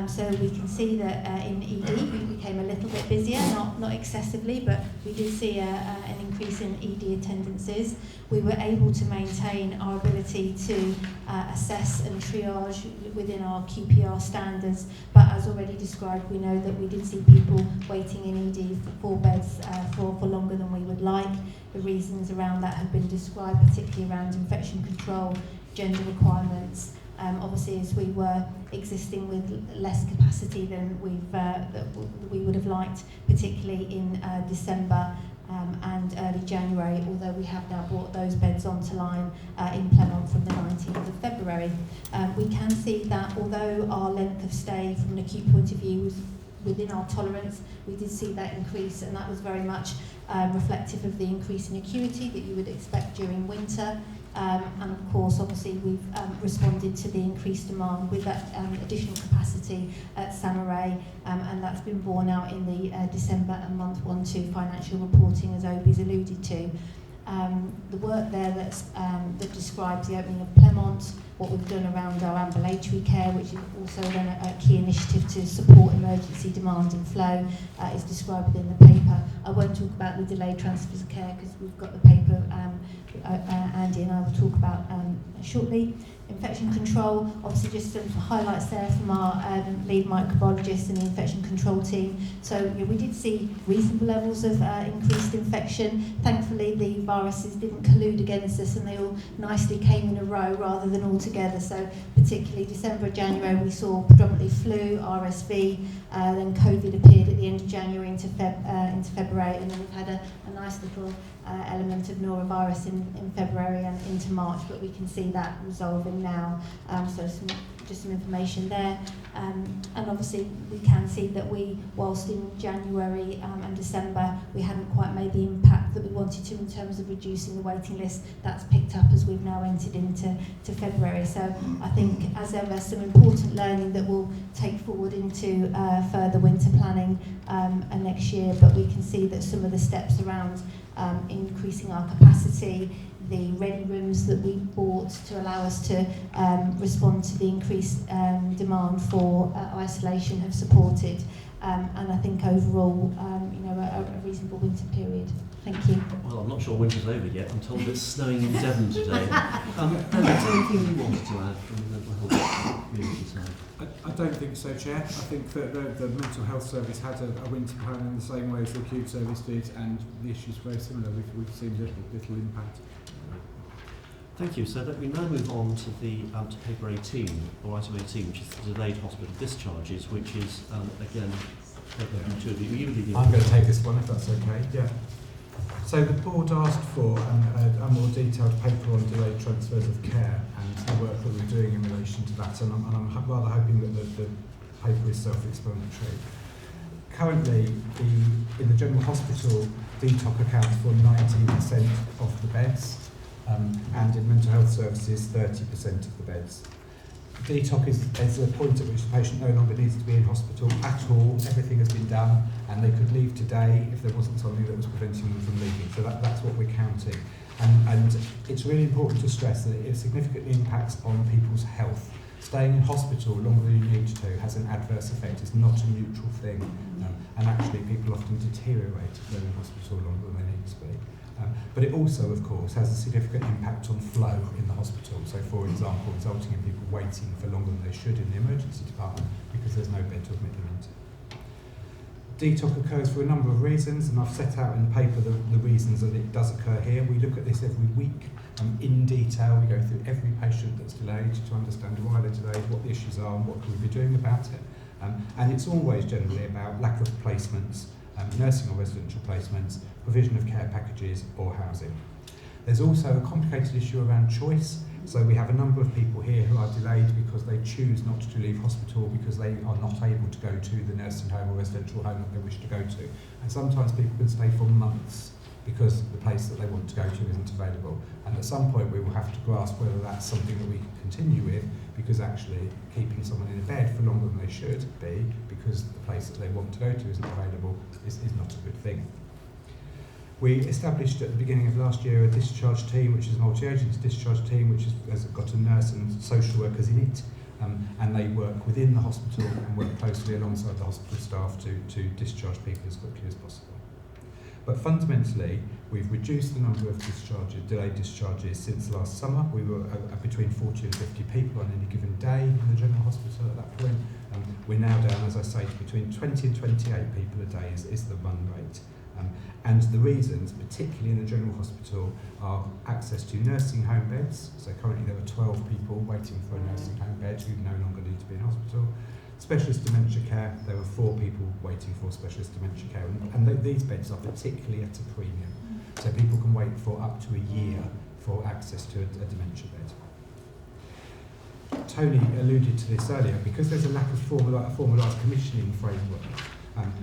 So we can see that in ED we became a little bit busier, not excessively, but we did see an increase in ED attendances. We were able to maintain our ability to assess and triage within our QPR standards, but as already described, we know that we did see people waiting in ED for 4 beds for longer than we would like. The reasons around that have been described, particularly around infection control, gender requirements. Obviously, as we were existing with less capacity than we would have liked, particularly in December and early January, although we have now brought those beds onto line in Plemont from the 19th of February. We can see that although our length of stay from an acute point of view was within our tolerance, we did see that increase, and that was very much reflective of the increase in acuity that you would expect during winter. And of course, obviously, we've responded to the increased demand with that additional capacity at Samaray, and that's been borne out in the December and month 1-2 financial reporting, as Obi's alluded to. The work there that describes the opening of Plemont, what we've done around our ambulatory care, which is also then a key initiative to support emergency demand and flow, is described within the paper. I won't talk about the delayed transfers of care because we've got the paper Andy and I will talk about shortly. Infection control, obviously just some highlights there from our lead microbiologist and the infection control team. So we did see reasonable levels of increased infection. Thankfully the viruses didn't collude against us and they all nicely came in a row rather than all together. So particularly December, January we saw predominantly flu, RSV, then COVID appeared at the end of January into February, and then we've had a nice little element of norovirus in February and into March, but we can see that resolving now. So just some information there. And obviously we can see that whilst in January and December we hadn't quite made the impact that we wanted to in terms of reducing the waiting list, that's picked up as we've now entered into February. So I think as ever some important learning that we'll take forward into further winter planning next year, but we can see that some of the steps around increasing our capacity, the ready rooms that we bought to allow us to respond to the increased demand for isolation have supported, and I think overall a reasonable winter period. Thank you. Well, I'm not sure winter's over yet. I'm told it's snowing in Devon today. Is there anything you wanted to add from the mental health community side? I don't think so, Chair. I think that the mental health service had a winter plan in the same way as the acute service did, and the issues were very similar. We've seen little impact. Thank you. So let me now move on to the to paper 18, or item 18, which is the delayed hospital discharges, which is again, I'm going to take this one if that's okay. Yeah. So the board asked for a more detailed paper on delayed transfers of care and the work that we're doing in relation to that, and I'm rather hoping that the paper is self-explanatory. Currently, in the general hospital, DTOC accounts for 19% of the beds, and in mental health services, 30% of the beds. DTOC is a point at which the patient no longer needs to be in hospital at all. Everything has been done, and they could leave today if there wasn't something that was preventing them from leaving. So that's what we're counting. And it's really important to stress that it significantly impacts on people's health. Staying in hospital longer than you need to has an adverse effect. It's not a neutral thing. And actually, people often deteriorate if they're in hospital longer than they need to be. But it also, of course, has a significant impact on flow in the hospital. So, for example, resulting in people waiting for longer than they should in the emergency department because there's no bed to admit them into. DTOC occurs for a number of reasons, and I've set out in the paper the reasons that it does occur here. We look at this every week in detail. We go through every patient that's delayed to understand why they're delayed, what the issues are, and what can we be doing about it. And it's always generally about lack of placements, nursing or residential placements, provision of care packages or housing. There's also a complicated issue around choice. So we have a number of people here who are delayed because they choose not to leave hospital because they are not able to go to the nursing home or residential home that they wish to go to. And sometimes people can stay for months because the place that they want to go to isn't available. And at some point we will have to grasp whether that's something that we can continue with, because actually keeping someone in a bed for longer than they should be because the place that they want to go to isn't available is not a good thing. We established at the beginning of last year a discharge team, which is a multi-agency discharge team, which has got a nurse and social workers in it, and they work within the hospital and work closely alongside the hospital staff to discharge people as quickly as possible. But fundamentally, we've reduced the number of delayed discharges since last summer. We were between 40 and 50 people on any given day in the general hospital at that point. We're now down, as I say, to between 20 and 28 people a day is the run rate. And the reasons, particularly in the general hospital, are access to nursing home beds. So currently there are 12 people waiting for a nursing home bed who no longer need to be in hospital. Specialist dementia care, there are 4 people waiting for specialist dementia care, and these beds are particularly at a premium. So people can wait for up to a year for access to a dementia bed. Tony alluded to this earlier. Because there's a lack of formalised commissioning framework,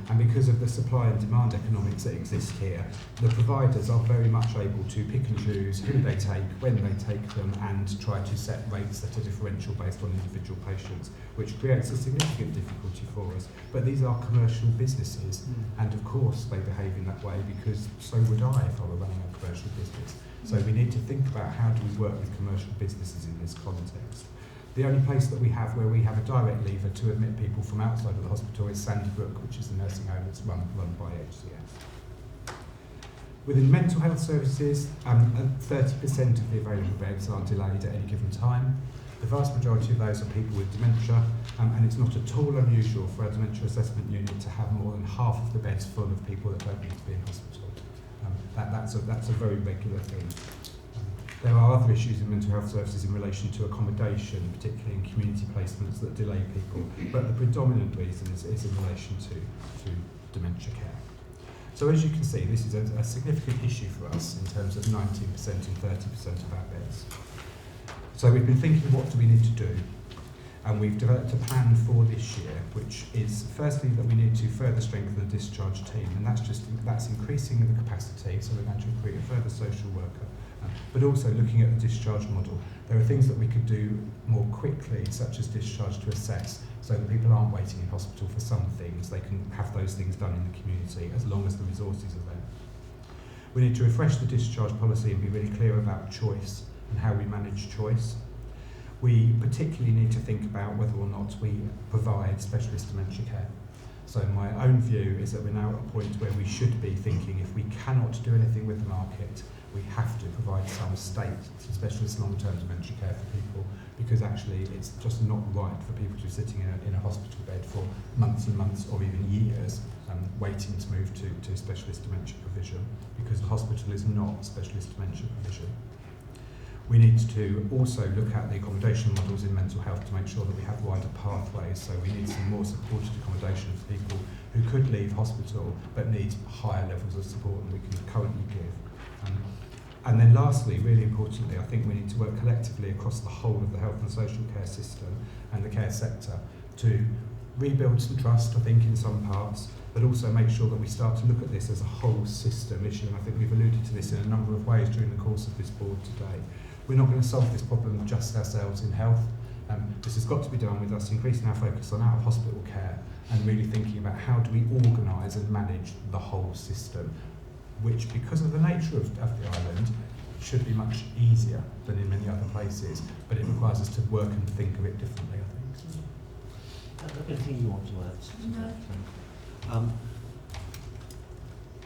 and because of the supply and demand economics that exist here, the providers are very much able to pick and choose who they take, when they take them, and try to set rates that are differential based on individual patients, which creates a significant difficulty for us. But these are commercial businesses, and of course they behave in that way, because so would I if I were running a commercial business. So we need to think about how do we work with commercial businesses in this context. The only place that we have where we have a direct lever to admit people from outside of the hospital is Sandy Brook, which is the nursing home that's run by HCS. Within mental health services, 30% of the available beds are delayed at any given time. The vast majority of those are people with dementia, and it's not at all unusual for a dementia assessment unit to have more than half of the beds full of people that don't need to be in hospital. That's a very regular thing. There are other issues in mental health services in relation to accommodation, particularly in community placements that delay people, but the predominant reason is in relation to dementia care. So as you can see, this is a significant issue for us in terms of 19% and 30% of our beds. So we've been thinking, what do we need to do? And we've developed a plan for this year, which is firstly that we need to further strengthen the discharge team, and that's increasing the capacity, so we're going to recruit a further social worker, but also looking at the discharge model. There are things that we could do more quickly, such as discharge to assess, so that people aren't waiting in hospital for some things. They can have those things done in the community as long as the resources are there. We need to refresh the discharge policy and be really clear about choice and how we manage choice. We particularly need to think about whether or not we provide specialist dementia care. So my own view is that we're now at a point where we should be thinking, if we cannot do anything with the market, we have to provide some specialist long-term dementia care for people, because actually it's just not right for people to be sitting in a hospital bed for months and months or even years waiting to move to specialist dementia provision, because the hospital is not specialist dementia provision. We need to also look at the accommodation models in mental health to make sure that we have wider pathways. So we need some more supported accommodation for people who could leave hospital but need higher levels of support than we can currently give. And then lastly, really importantly, I think we need to work collectively across the whole of the health and social care system and the care sector to rebuild some trust, I think, in some parts, but also make sure that we start to look at this as a whole system issue. And I think we've alluded to this in a number of ways during the course of this board today. We're not going to solve this problem just ourselves in health. This has got to be done with us increasing our focus on out-of-hospital care and really thinking about how do we organise and manage the whole system, which, because of the nature of the island, should be much easier than in many other places, but it requires us to work and think of it differently, I think. Anything you want to add? No.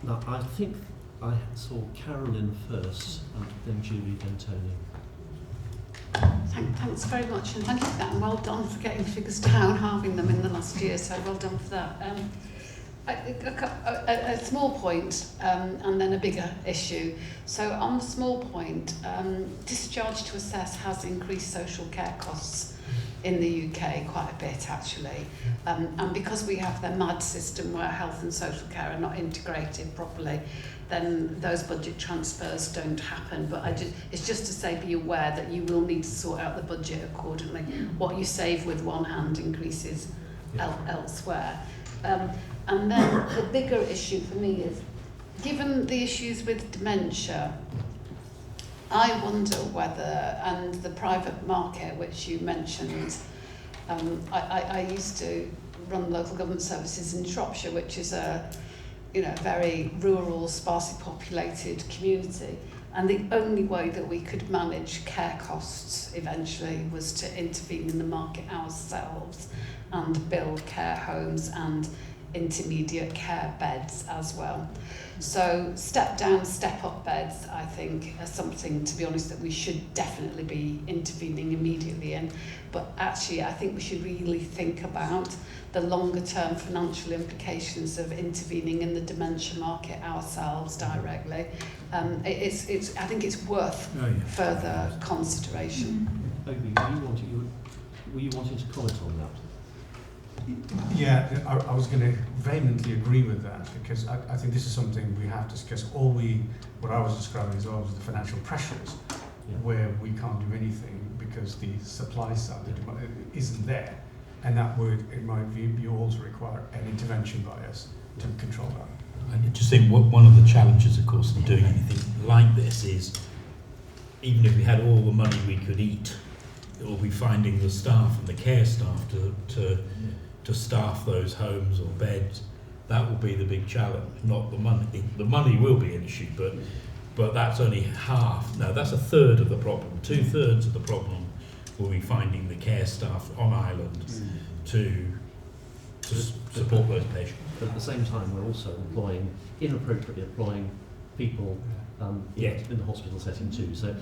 Now, I think I saw Carolyn first, and then Julie, then Tony. Thanks very much, and thank you for that, and well done for getting figures down, halving them in the last year, so well done for that. A small point and then a bigger issue. So on the small point, discharge to assess has increased social care costs in the UK quite a bit actually, and because we have the MAD system where health and social care are not integrated properly, then those budget transfers don't happen. But it's just to say, be aware that you will need to sort out the budget accordingly. What you save with one hand increases elsewhere. And then the bigger issue for me is, given the issues with dementia, I wonder whether, and the private market which you mentioned, I used to run local government services in Shropshire, which is a very rural, sparsely populated community. And the only way that we could manage care costs eventually was to intervene in the market ourselves and build care homes and intermediate care beds as well. So step down, step up beds, I think, are something, to be honest, that we should definitely be intervening immediately in. But actually, I think we should really think about the longer term financial implications of intervening in the dementia market ourselves directly. I think it's worth further consideration. Obi, were you wanting to comment on that? Yeah, I was going to vehemently agree with that, because I think this is something we have to discuss. What I was describing as well was the financial pressures, where we can't do anything because the supply side isn't there, and that would, in my view, also require an intervention by us to control that. I just think one of the challenges, of course, in doing anything like this is, even if we had all the money we could eat, it will be finding the staff and the care staff to staff those homes or beds. That will be the big challenge, not the money. The money will be an issue, but that's only half. No, that's a third of the problem. 2/3 of the problem will be finding the care staff on island to support those patients. But at the same time, we're also inappropriately employing people in the hospital setting too. So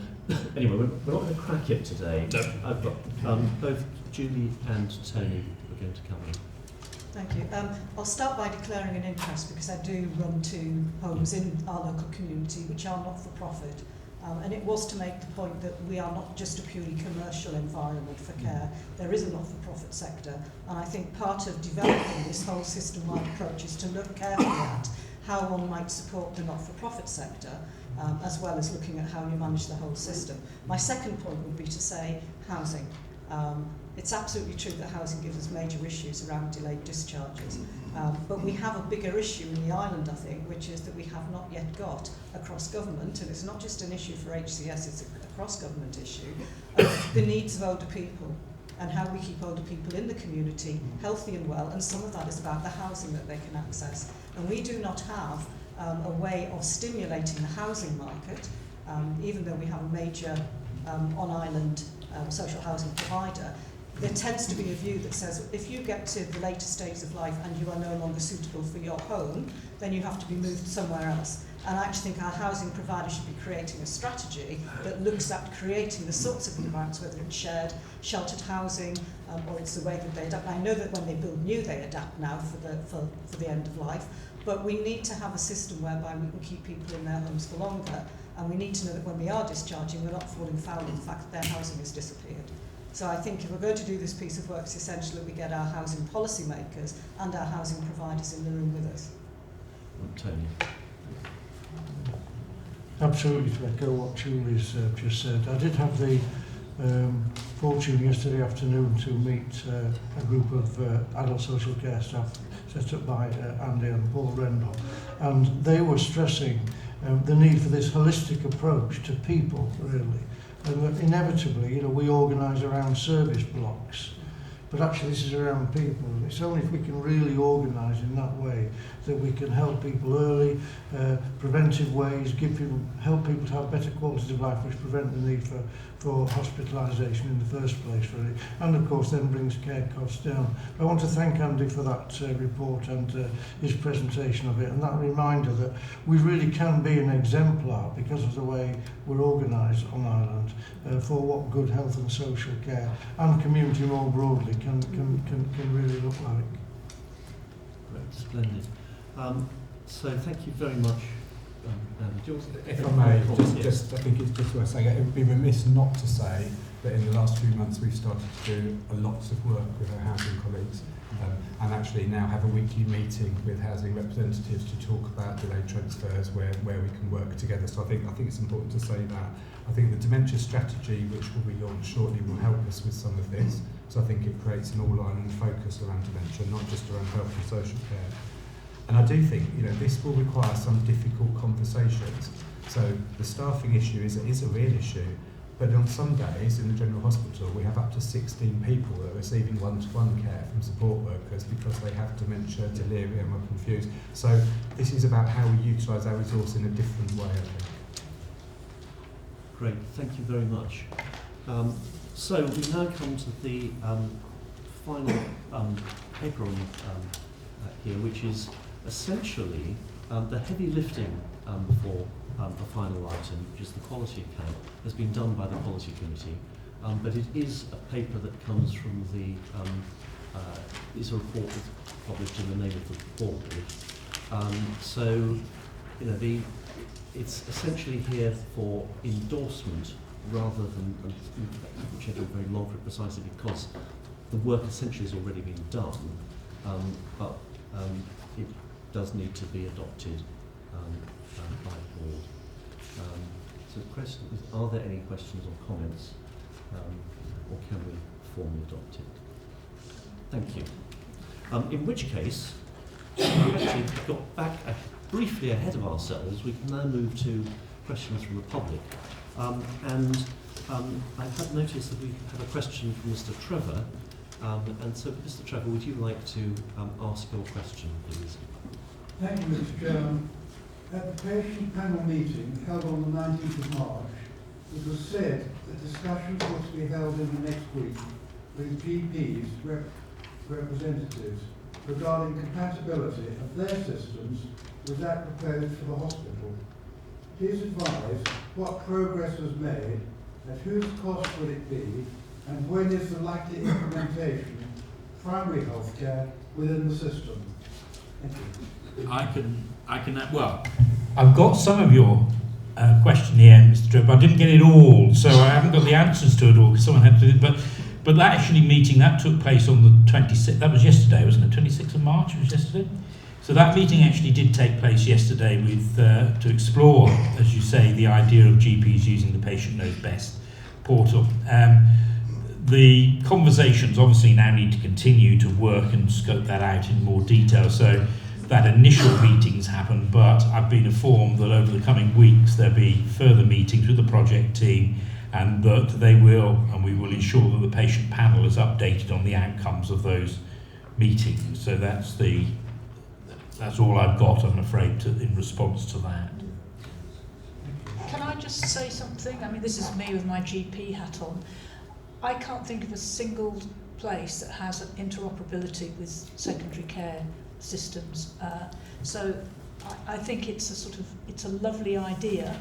anyway, we're not going to crack it today. I've got both Julie and Tony are going to come in. Thank you. I'll start by declaring an interest because I do run 2 homes in our local community which are not-for-profit. And it was to make the point that we are not just a purely commercial environment for care. There is a not-for-profit sector, and I think part of developing this whole system-wide approach is to look carefully at how one might support the not-for-profit sector, as well as looking at how you manage the whole system. My second point would be to say housing. It's absolutely true that housing gives us major issues around delayed discharges, but we have a bigger issue in the island, I think, which is that we have not yet got across government, and it's not just an issue for HCS, it's a cross-government issue, the needs of older people and how we keep older people in the community healthy and well, and some of that is about the housing that they can access. And we do not have a way of stimulating the housing market, even though we have a major on-island social housing provider. There tends to be a view that says if you get to the later stages of life and you are no longer suitable for your home, then you have to be moved somewhere else. And I actually think our housing provider should be creating a strategy that looks at creating the sorts of environments, whether it's shared, sheltered housing, or it's the way that they adapt. I know that when they build new, they adapt now for the end of life, but we need to have a system whereby we can keep people in their homes for longer, and we need to know that when we are discharging, we're not falling foul of the fact that their housing has disappeared. So I think if we're going to do this piece of work, it's essential that we get our housing policy makers and our housing providers in the room with us. Tony. Absolutely, to echo what Julie's just said. I did have the fortune yesterday afternoon to meet a group of adult social care staff set up by Andy and Paul Rendell, and they were stressing the need for this holistic approach to people, really. And inevitably, we organise around service blocks, but actually this is around people. It's only if we can really organise in that way that we can help people early, preventive ways, help people to have better quality of life, which prevent the need for hospitalisation in the first place, really. And of course then brings care costs down. I want to thank Andy for that report and his presentation of it, and that reminder that we really can be an exemplar because of the way we're organised on Ireland for what good health and social care and community more broadly can really look like. Great, splendid. So thank you very much. If I may, I think it's just worth saying, it would be remiss not to say that in the last few months we've started to do lots of work with our housing colleagues, and actually now have a weekly meeting with housing representatives to talk about delayed transfers where we can work together. So I think it's important to say that. I think the dementia strategy, which will be launched shortly, will help us with some of this. So I think it creates an all-island focus around dementia, not just around health and social care. And I do think, this will require some difficult conversations. So the staffing issue is a real issue, but on some days in the general hospital we have up to 16 people that are receiving one-to-one care from support workers because they have dementia, delirium or confused. So this is about how we utilise our resource in a different way, I think. Great, thank you very much. So we now come to the final paper on here, which is essentially the heavy lifting for the final item, which is the quality account, has been done by the quality committee, but it is a paper that comes from the is a report that's published in the name of the board. So it's essentially here for endorsement rather than which I do very long for, precisely because the work essentially has already been done, but it does need to be adopted by the board. So the question is, are there any questions or comments, or can we formally adopt it? Thank you. In which case, we actually got back briefly ahead of ourselves. We can now move to questions from the public. I have noticed that we have a question from Mr. Trevor. And so, Mr. Trevor, would you like to ask your question, please? Thank you, Mr. Chairman. At the patient panel meeting held on the 19th of March, it was said that discussions were to be held in the next week with GPs, representatives, regarding compatibility of their systems with that proposed for the hospital. please advise what progress was made, at whose cost will it be, and when is the likely implementation of primary healthcare within the system? Thank you. I can, well, I've got some of your question here, Mr. Tripp. I didn't get it all, so I haven't got the answers to it all, because someone had to do it, but that actually meeting, that took place on the 26th, that was yesterday, wasn't it? 26th of March was yesterday? So that meeting actually did take place yesterday with, to explore, as you say, the idea of GPs using the Patient Knows Best portal. The conversations obviously now need to continue to work and scope that out in more detail. So that initial meetings happen, but I've been informed that over the coming weeks there'll be further meetings with the project team, and that they will, and we will ensure that the patient panel is updated on the outcomes of those meetings. So that's all I've got, I'm afraid, in response to that. Can I just say something? I mean, this is me with my GP hat on. I can't think of a single place that has an interoperability with secondary care systems. So I think it's a lovely idea,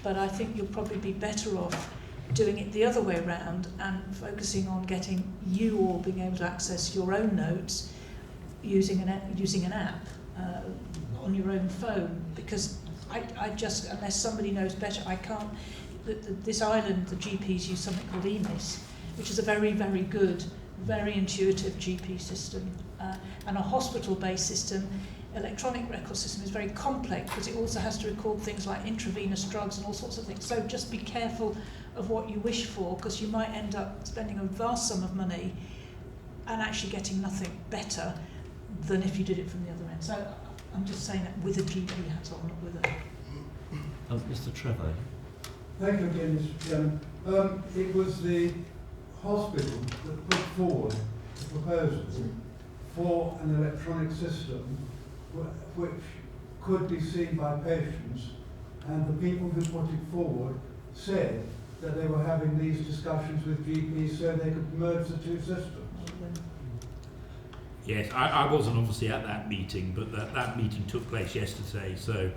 but I think you'll probably be better off doing it the other way around and focusing on getting you all being able to access your own notes using an app on your own phone, because I just, unless somebody knows better, I can't. This island, the GPs use something called EMIS, which is a very, very good, very intuitive GP system. And a hospital-based system, electronic record system, is very complex because it also has to record things like intravenous drugs and all sorts of things. So just be careful of what you wish for, because you might end up spending a vast sum of money and actually getting nothing better than if you did it from the other end. So I'm just saying that with a GP hat on, not with a... Mr. Trevor. Thank you again, Mr. Chairman. It was the hospital that put forward the proposal for an electronic system which could be seen by patients, and the people who put it forward said that they were having these discussions with GPs so they could merge the two systems. Yes, I wasn't obviously at that meeting, but that meeting took place yesterday, so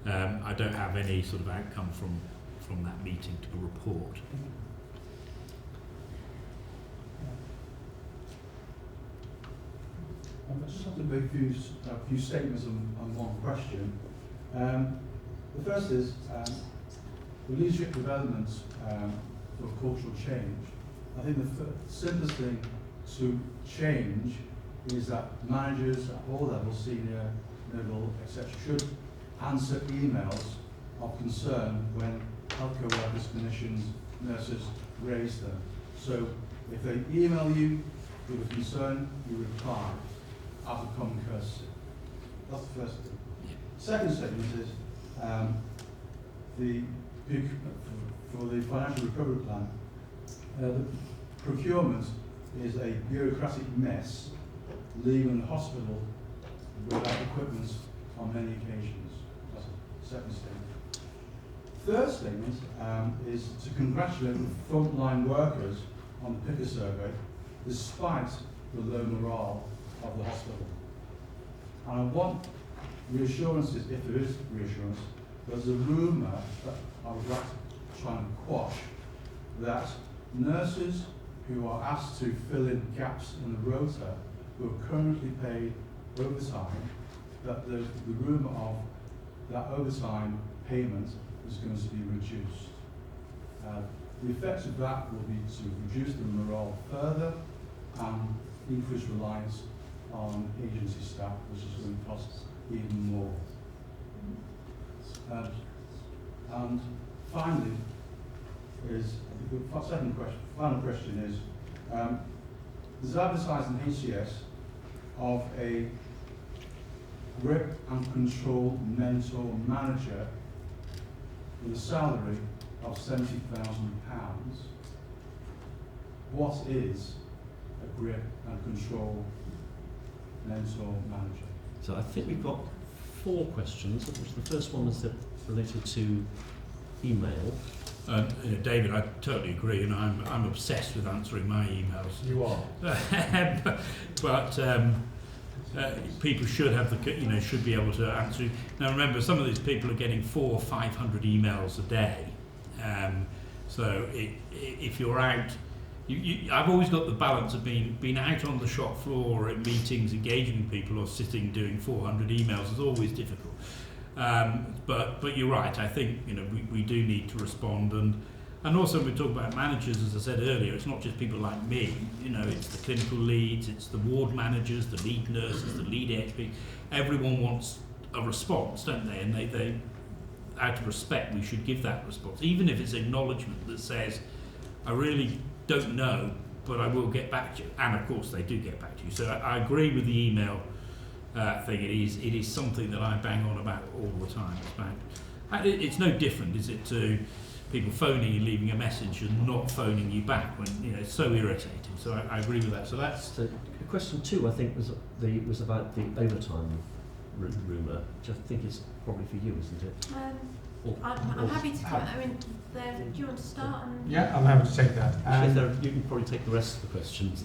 I don't have any sort of outcome from that meeting to report. I just have to make a few statements on one question. The first is the leadership development for cultural change. I think the simplest thing to change is that managers at all levels, senior, middle, etc., should answer emails of concern when healthcare workers, clinicians, nurses raise them. So if they email you with a concern, you reply out of common courtesy. That's the first thing. Second statement is for the financial recovery plan, the procurement is a bureaucratic mess, leaving the hospital without equipment on many occasions. That's the second statement. Third statement is to congratulate the frontline workers on the PICA survey, despite the low morale of the hospital. And I want reassurances, if there is reassurance, there's a rumour that I would like to try and quash, that nurses who are asked to fill in gaps in the rota, who are currently paid overtime, that the rumour of that overtime payment is going to be reduced. The effects of that will be to reduce the morale further and increase reliance on agency staff, which is going to cost even more. And finally, the final question is, there's advertised in HCS of a grip and control mentor manager with a salary of £70,000. What is a grip and control mentor manager? So I think we've got 4 questions, which the first one is related to email. David, I totally agree, and I'm obsessed with answering my emails. You are. people should have should be able to answer. Now remember, some of these people are getting 400 or 500 emails a day. So if you're out, I've always got the balance of being out on the shop floor or at meetings, engaging with people, or sitting doing 400 emails is always difficult. But you're right. I think we do need to respond, and also we talk about managers. As I said earlier, it's not just people like me. It's the clinical leads, it's the ward managers, the lead nurses, the lead HP. Everyone wants a response, don't they? And they out of respect, we should give that response, even if it's acknowledgement that says, I really don't know, but I will get back to you. And of course they do get back to you. So I agree with the email thing. It is something that I bang on about all the time. It's no different, is it, to people phoning and leaving a message and not phoning you back when it's so irritating. So I agree with that. So that's question 2. I think was about the overtime rumour, which I think is probably for you, isn't it? I'm happy to comment. I mean, do you want to start? Yeah, I'm happy to take that. You can probably take the rest of the questions.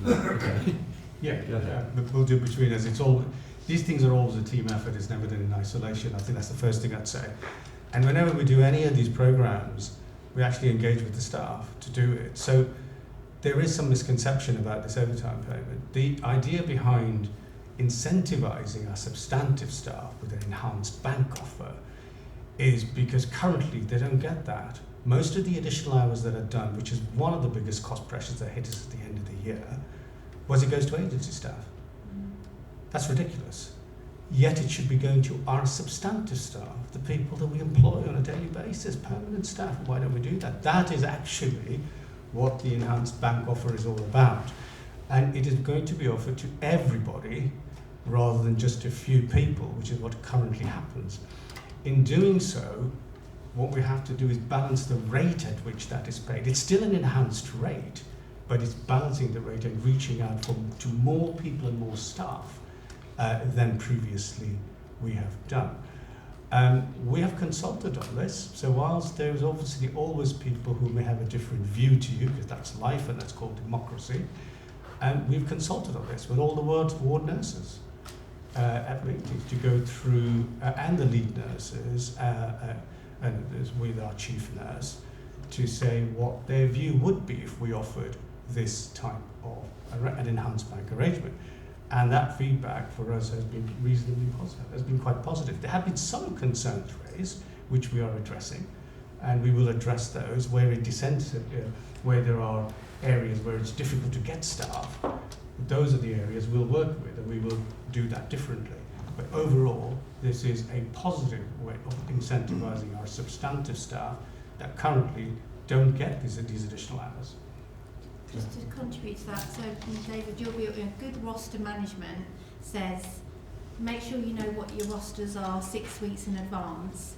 Okay. Yeah, but we'll do it between us. These things are always a team effort. It's never done in isolation. I think that's the first thing I'd say. And whenever we do any of these programs, we actually engage with the staff to do it. So there is some misconception about this overtime payment. The idea behind incentivizing our substantive staff with an enhanced bank offer is because currently they don't get that. Most of the additional hours that are done, which is one of the biggest cost pressures that hit us at the end of the year, it goes to agency staff. That's ridiculous. Yet it should be going to our substantive staff, the people that we employ on a daily basis, permanent staff. Why don't we do that? That is actually what the enhanced bank offer is all about. And it is going to be offered to everybody rather than just a few people, which is what currently happens. In doing so, what we have to do is balance the rate at which that is paid. It's still an enhanced rate, but it's balancing the rate and reaching out to more people and more staff than previously we have done. We have consulted on this, so whilst there's obviously always people who may have a different view to you, because that's life and that's called democracy, we've consulted on this with all the ward nurses at meetings to go through, and the lead nurses, and with our chief nurse, to say what their view would be if we offered this type of an enhanced bank arrangement. And that feedback for us has been reasonably positive, has been quite positive. There have been some concerns raised, which we are addressing, and we will address those where it dissents, where there are areas where it's difficult to get staff. Those are the areas we'll work with, and we will do that differently. But overall, this is a positive way of incentivizing our substantive staff that currently don't get these additional hours. Just to contribute to that, so David, good roster management says make sure you know what your rosters are 6 weeks in advance.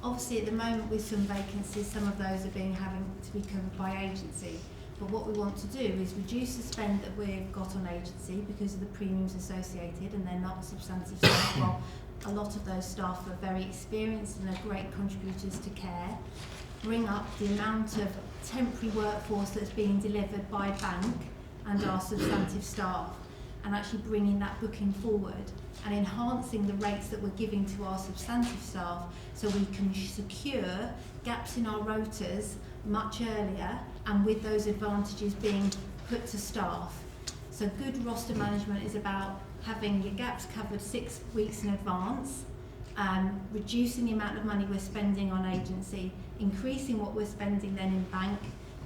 Obviously at the moment with some vacancies, some of those are having to be covered by agency. But what we want to do is reduce the spend that we've got on agency because of the premiums associated, and they're not substantive staff. Well, a lot of those staff are very experienced and are great contributors to care. Bring up the amount of temporary workforce that's being delivered by bank and our substantive staff, and actually bringing that booking forward and enhancing the rates that we're giving to our substantive staff so we can secure gaps in our rotas much earlier, and with those advantages being put to staff. So good roster management is about having your gaps covered 6 weeks in advance, reducing the amount of money we're spending on agency, increasing what we're spending then in bank,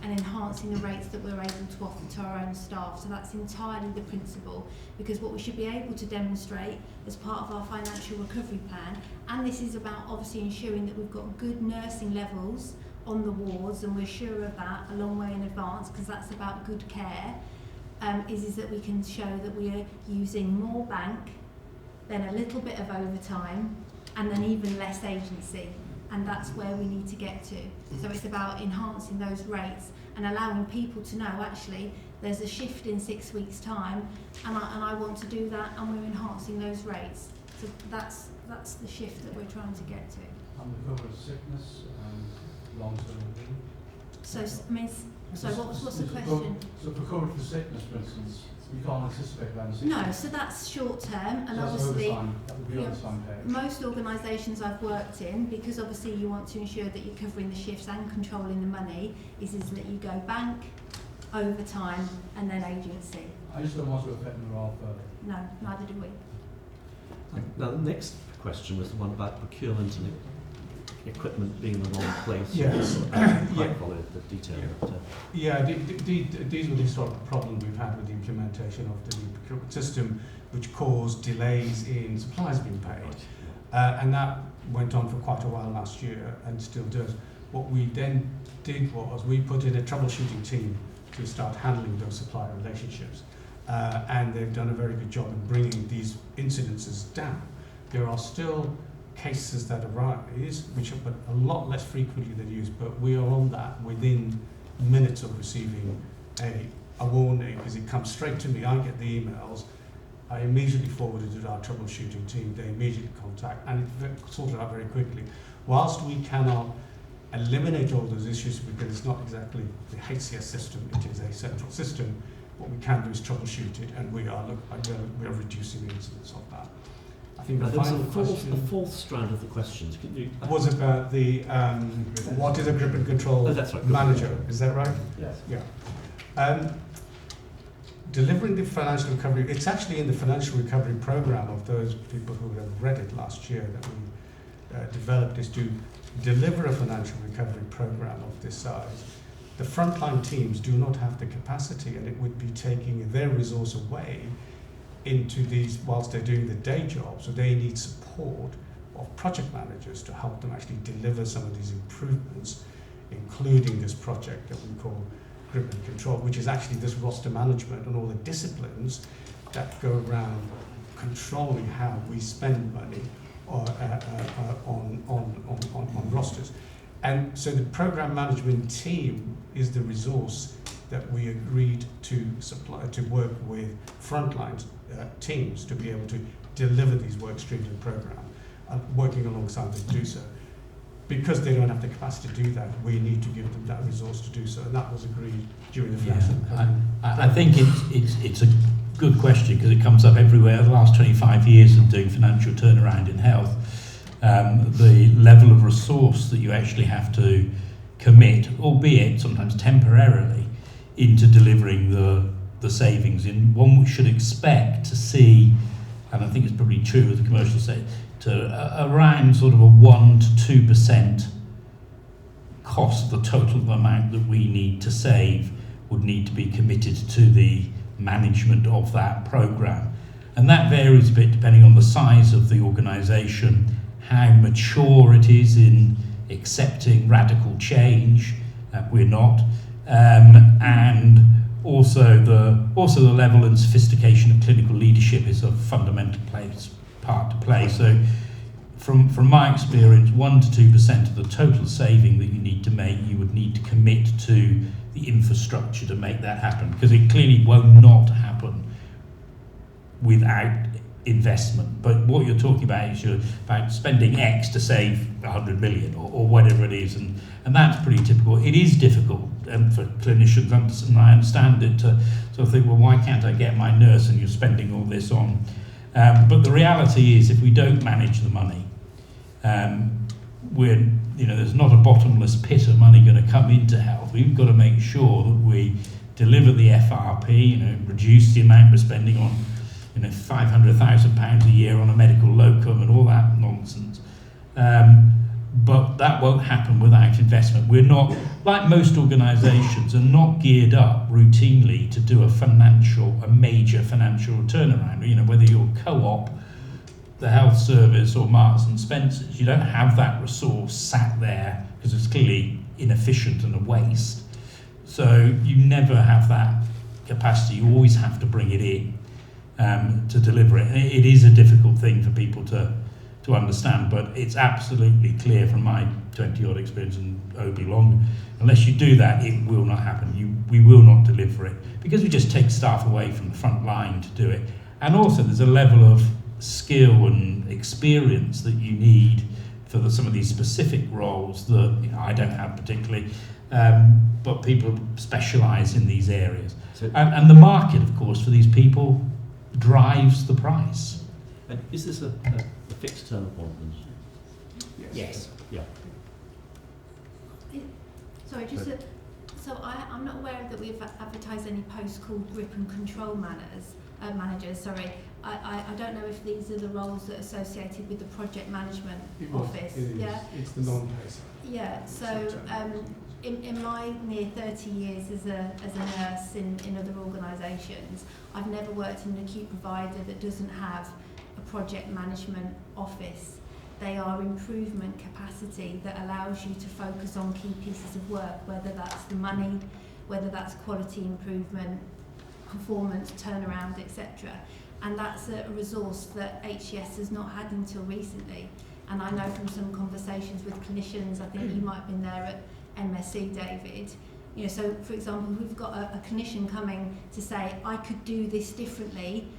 and enhancing the rates that we're able to offer to our own staff. So that's entirely the principle, because what we should be able to demonstrate as part of our financial recovery plan, and this is about obviously ensuring that we've got good nursing levels on the wards, and we're sure of that a long way in advance, because that's about good care, is that we can show that we are using more bank, then a little bit of overtime, and then even less agency. And that's where we need to get to. So it's about enhancing those rates and allowing people to know actually there's a shift in 6 weeks' time, and I want to do that, and we're enhancing those rates. So that's the shift that we're trying to get to. And the cover of sickness and long-term. So I mean, So what's the question? So procurement for sickness, for instance, you can't anticipate that. No, so that's short term, and So that's obviously overtime. That would be you know, overtime pay. most organisations I've worked in, because obviously you want to ensure that you're covering the shifts and controlling the money, is that you go bank, overtime, and then agency. I just don't want to affect morale further. No, neither do we. Now, the next question was the one about procurement and equipment being in the wrong place. Yes. I quite followed the detail. But, These were the sort of problems we've had with the implementation of the new procurement system, which caused delays in supplies being paid. And that went on for quite a while last year and still does. What we then did was we put in a troubleshooting team to start handling those supplier relationships. And they've done a very good job in bringing these incidences down. There are still cases that arise, which are but a lot less frequently than used, but we are on that within minutes of receiving a warning, because it comes straight to me. I get the emails, I immediately forward it to our troubleshooting team, they immediately contact, and it's sorted out very quickly. Whilst we cannot eliminate all those issues because it's not exactly the HCS system, it is a central system, what we can do is troubleshoot it, and we are reducing the incidence of that. I think the final question... The fourth strand of the questions was about the what is a grip and control manager? Is that right? Yes. Yeah. Delivering the financial recovery, it's actually in the financial recovery program of those people who have read it last year that we developed, is to deliver a financial recovery program of this size. The frontline teams do not have the capacity, and it would be taking their resource away into these whilst they're doing the day job. So they need support of project managers to help them actually deliver some of these improvements, including this project that we call Grip and Control, which is actually this roster management and all the disciplines that go around controlling how we spend money on rosters. And so the program management team is the resource that we agreed to supply, to work with frontline teams to be able to deliver these work streams and program, working alongside them to do so. Because they don't have the capacity to do that, we need to give them that resource to do so, and that was agreed during the financial I think it's a good question because it comes up everywhere. The last 25 years of doing financial turnaround in health, the level of resource that you actually have to commit, albeit sometimes temporarily, into delivering the savings in one should expect to see, and I think it's probably true with the commercial sector, to around sort of a 1 to 2% cost, the total amount that we need to save would need to be committed to the management of that programme. And that varies a bit depending on the size of the organisation, how mature it is in accepting radical change, we're not, and also the level and sophistication of clinical leadership is a fundamental part to play. So from my experience, 1 to 2% of the total saving that you need to make, you would need to commit to the infrastructure to make that happen, because it clearly will not happen without investment. But what you're talking about is you're about spending X to save 100 million or whatever it is, and that's pretty typical. It is difficult for clinicians, and I understand it, to sort of think, well, why can't I get my nurse, and you're spending all this on. But the reality is, if we don't manage the money, there's not a bottomless pit of money going to come into health. We've got to make sure that we deliver the FRP, reduce the amount we're spending on, £500,000 a year on a medical locum and all that nonsense. But that won't happen without investment. We're not, like most organisations, are not geared up routinely to do a major financial turnaround. Whether you're Co-op, the health service, or Marks and Spencers, you don't have that resource sat there because it's clearly inefficient and a waste. So you never have that capacity. You always have to bring it in to deliver it. It is a difficult thing for people to understand, but it's absolutely clear from my 20-odd experience in OB long, unless you do that, it will not happen. We will not deliver it, because we just take staff away from the front line to do it. And also there's a level of skill and experience that you need for some of these specific roles that I don't have particularly, but people specialise in these areas. And the market, of course, for these people drives the price. And is this a fixed term appointment? Yes. Yeah. Sorry, so I'm not aware that we've advertised any posts called grip and control managers. Sorry, I don't know if these are the roles that are associated with the project management office. It's the non-PACE. Yeah. So in my near 30 years as a nurse in other organisations, I've never worked in an acute provider that doesn't have a project management office. They are improvement capacity that allows you to focus on key pieces of work, whether that's the money, whether that's quality improvement, performance, turnaround, etc. And that's a resource that HCS has not had until recently. And I know from some conversations with clinicians, I think you might have been there at MSc, David. You know, so for example, we've got a clinician coming to say, I could do this differently,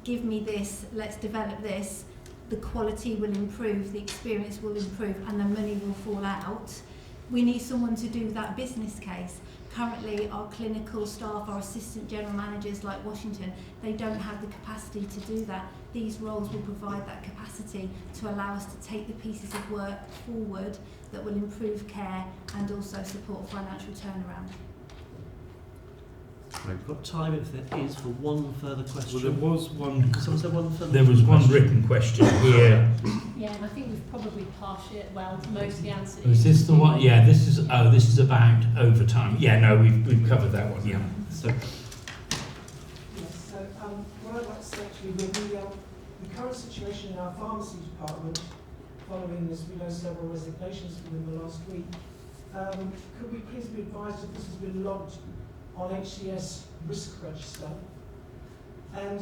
give me this, let's develop this. The quality will improve, the experience will improve, and the money will fall out. We need someone to do that business case. Currently, our clinical staff, our assistant general managers like Washington, they don't have the capacity to do that. These roles will provide that capacity to allow us to take the pieces of work forward that will improve care and also support financial turnaround. Right, we've got time if there is for one further question. Well, there was one. So was there one further? There was one written question here. Yeah, and I think we've probably mostly answered. Is this the one? Yeah, this is. Oh, this is about overtime. Yeah, no, we've covered that one. Yeah. So. Yes. So what I'd like to say actually with the current situation in our pharmacy department, following as we know several resignations within the last week, could we please be advised if this has been logged on HCS risk register, and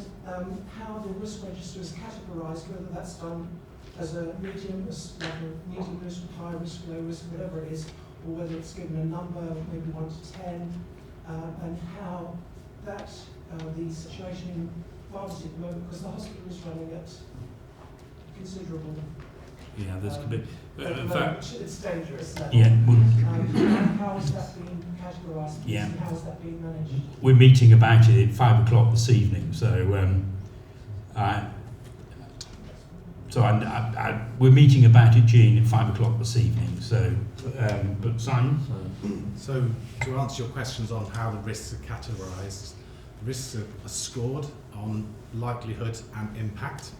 how the risk register is categorised, whether that's done as a medium risk, high risk, low risk, whatever it is, or whether it's given a number, maybe 1 to 10, and how that the situation in pharmacy at the moment, because the hospital is running at considerable. Yeah, there's could be. In fact, it's dangerous. Yeah. How is that being categorised? Yeah. And how is that being managed? We're meeting about it at 5 o'clock this evening. So, we're meeting about it, Jean, at 5 o'clock this evening. So, but Simon. So, to answer your questions on how the risks are categorised, the risks are scored on likelihood and impact,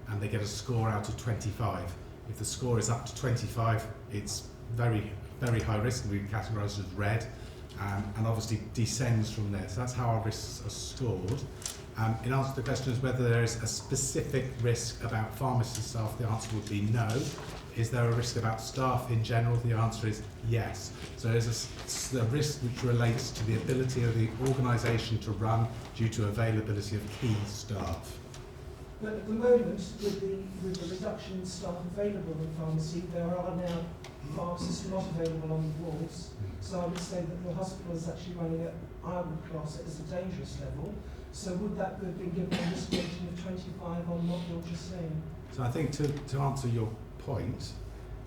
and they get a score out of 25. If the score is up to 25, it's very, very high risk, and we categorise as red, and obviously descends from there. So that's how our risks are scored. In answer to the question is whether there is a specific risk about pharmacy staff, the answer would be no. Is there a risk about staff in general? The answer is yes. So there's a risk which relates to the ability of the organisation to run due to availability of key staff. But at the moment, with the reduction in staff available in pharmacy, there are now pharmacists not available on the wards. So I would say that the hospital is actually running at, I would class it as a dangerous level. So would that have been given a risk rating of 25 on what you're just saying? So I think to answer your point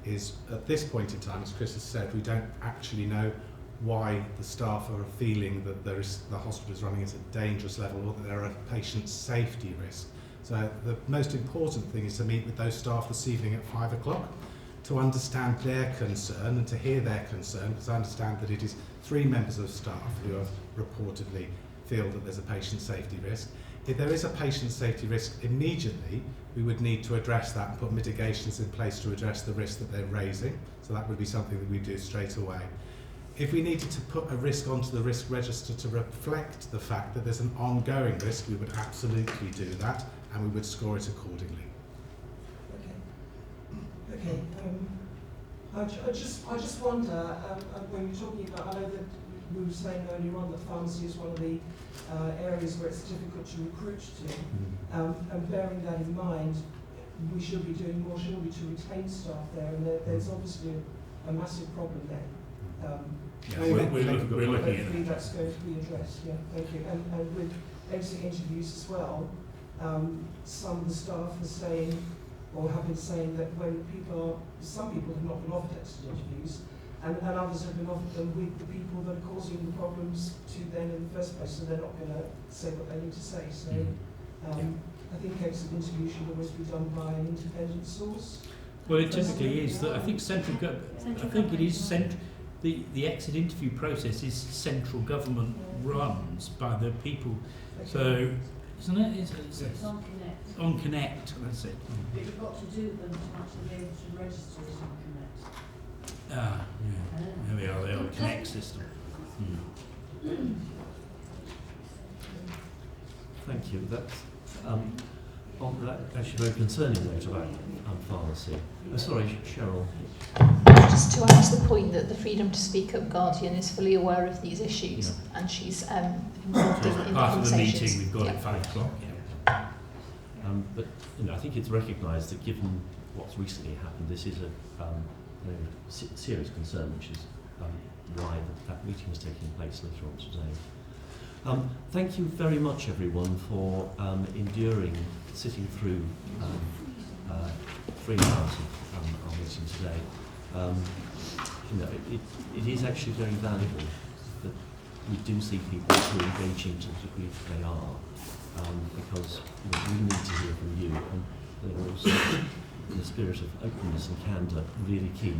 is, at this point in time, as Chris has said, we don't actually know why the staff are feeling that the hospital is running at a dangerous level or that there are patient safety risks. So the most important thing is to meet with those staff this evening at 5 o'clock to understand their concern and to hear their concern, because I understand that it is 3 members of staff who have reportedly feel that there's a patient safety risk. If there is a patient safety risk immediately, we would need to address that and put mitigations in place to address the risk that they're raising. So that would be something that we do straight away. If we needed to put a risk onto the risk register to reflect the fact that there's an ongoing risk, we would absolutely do that, and we would score it accordingly. Okay. I just wonder, when you're talking about, I know that we were saying earlier on that pharmacy is one of the areas where it's difficult to recruit to, and bearing that in mind, we should be doing more surely to retain staff there, and there's obviously a massive problem there. We're looking at that. Hopefully that's going to be addressed. Yeah, thank you. And with exit interviews as well, some of the staff are saying, or have been saying, that when some people have not been offered exit interviews, and others have been offered them with the people that are causing the problems to them in the first place, so they're not going to say what they need to say. So I think exit interview should always be done by an independent source. Well, it typically is that I think the exit interview process is central government runs by the people. So, isn't it? It's on Connect. On Connect, that's it. But you've got to do them to actually be able to register as on Connect. Ah, yeah. There we are, the old Connect system. Thank you. That's on that actually very concerning note about pharmacy. Sorry, Cheryl. Just to add to the point that the Freedom to Speak Up Guardian is fully aware of these issues, and she's involved So in part of the conversations. meeting we've got at 5 o'clock. Yeah. But I think it's recognised that given what's recently happened, this is a serious concern, which is why that meeting is taking place later on today. Thank you very much, everyone, for enduring, sitting through 3 hours of our meeting today. It is actually very valuable that we do see people who are engaging to the degree that they are, because we need to hear from you, and they're also, in the spirit of openness and candour, really keen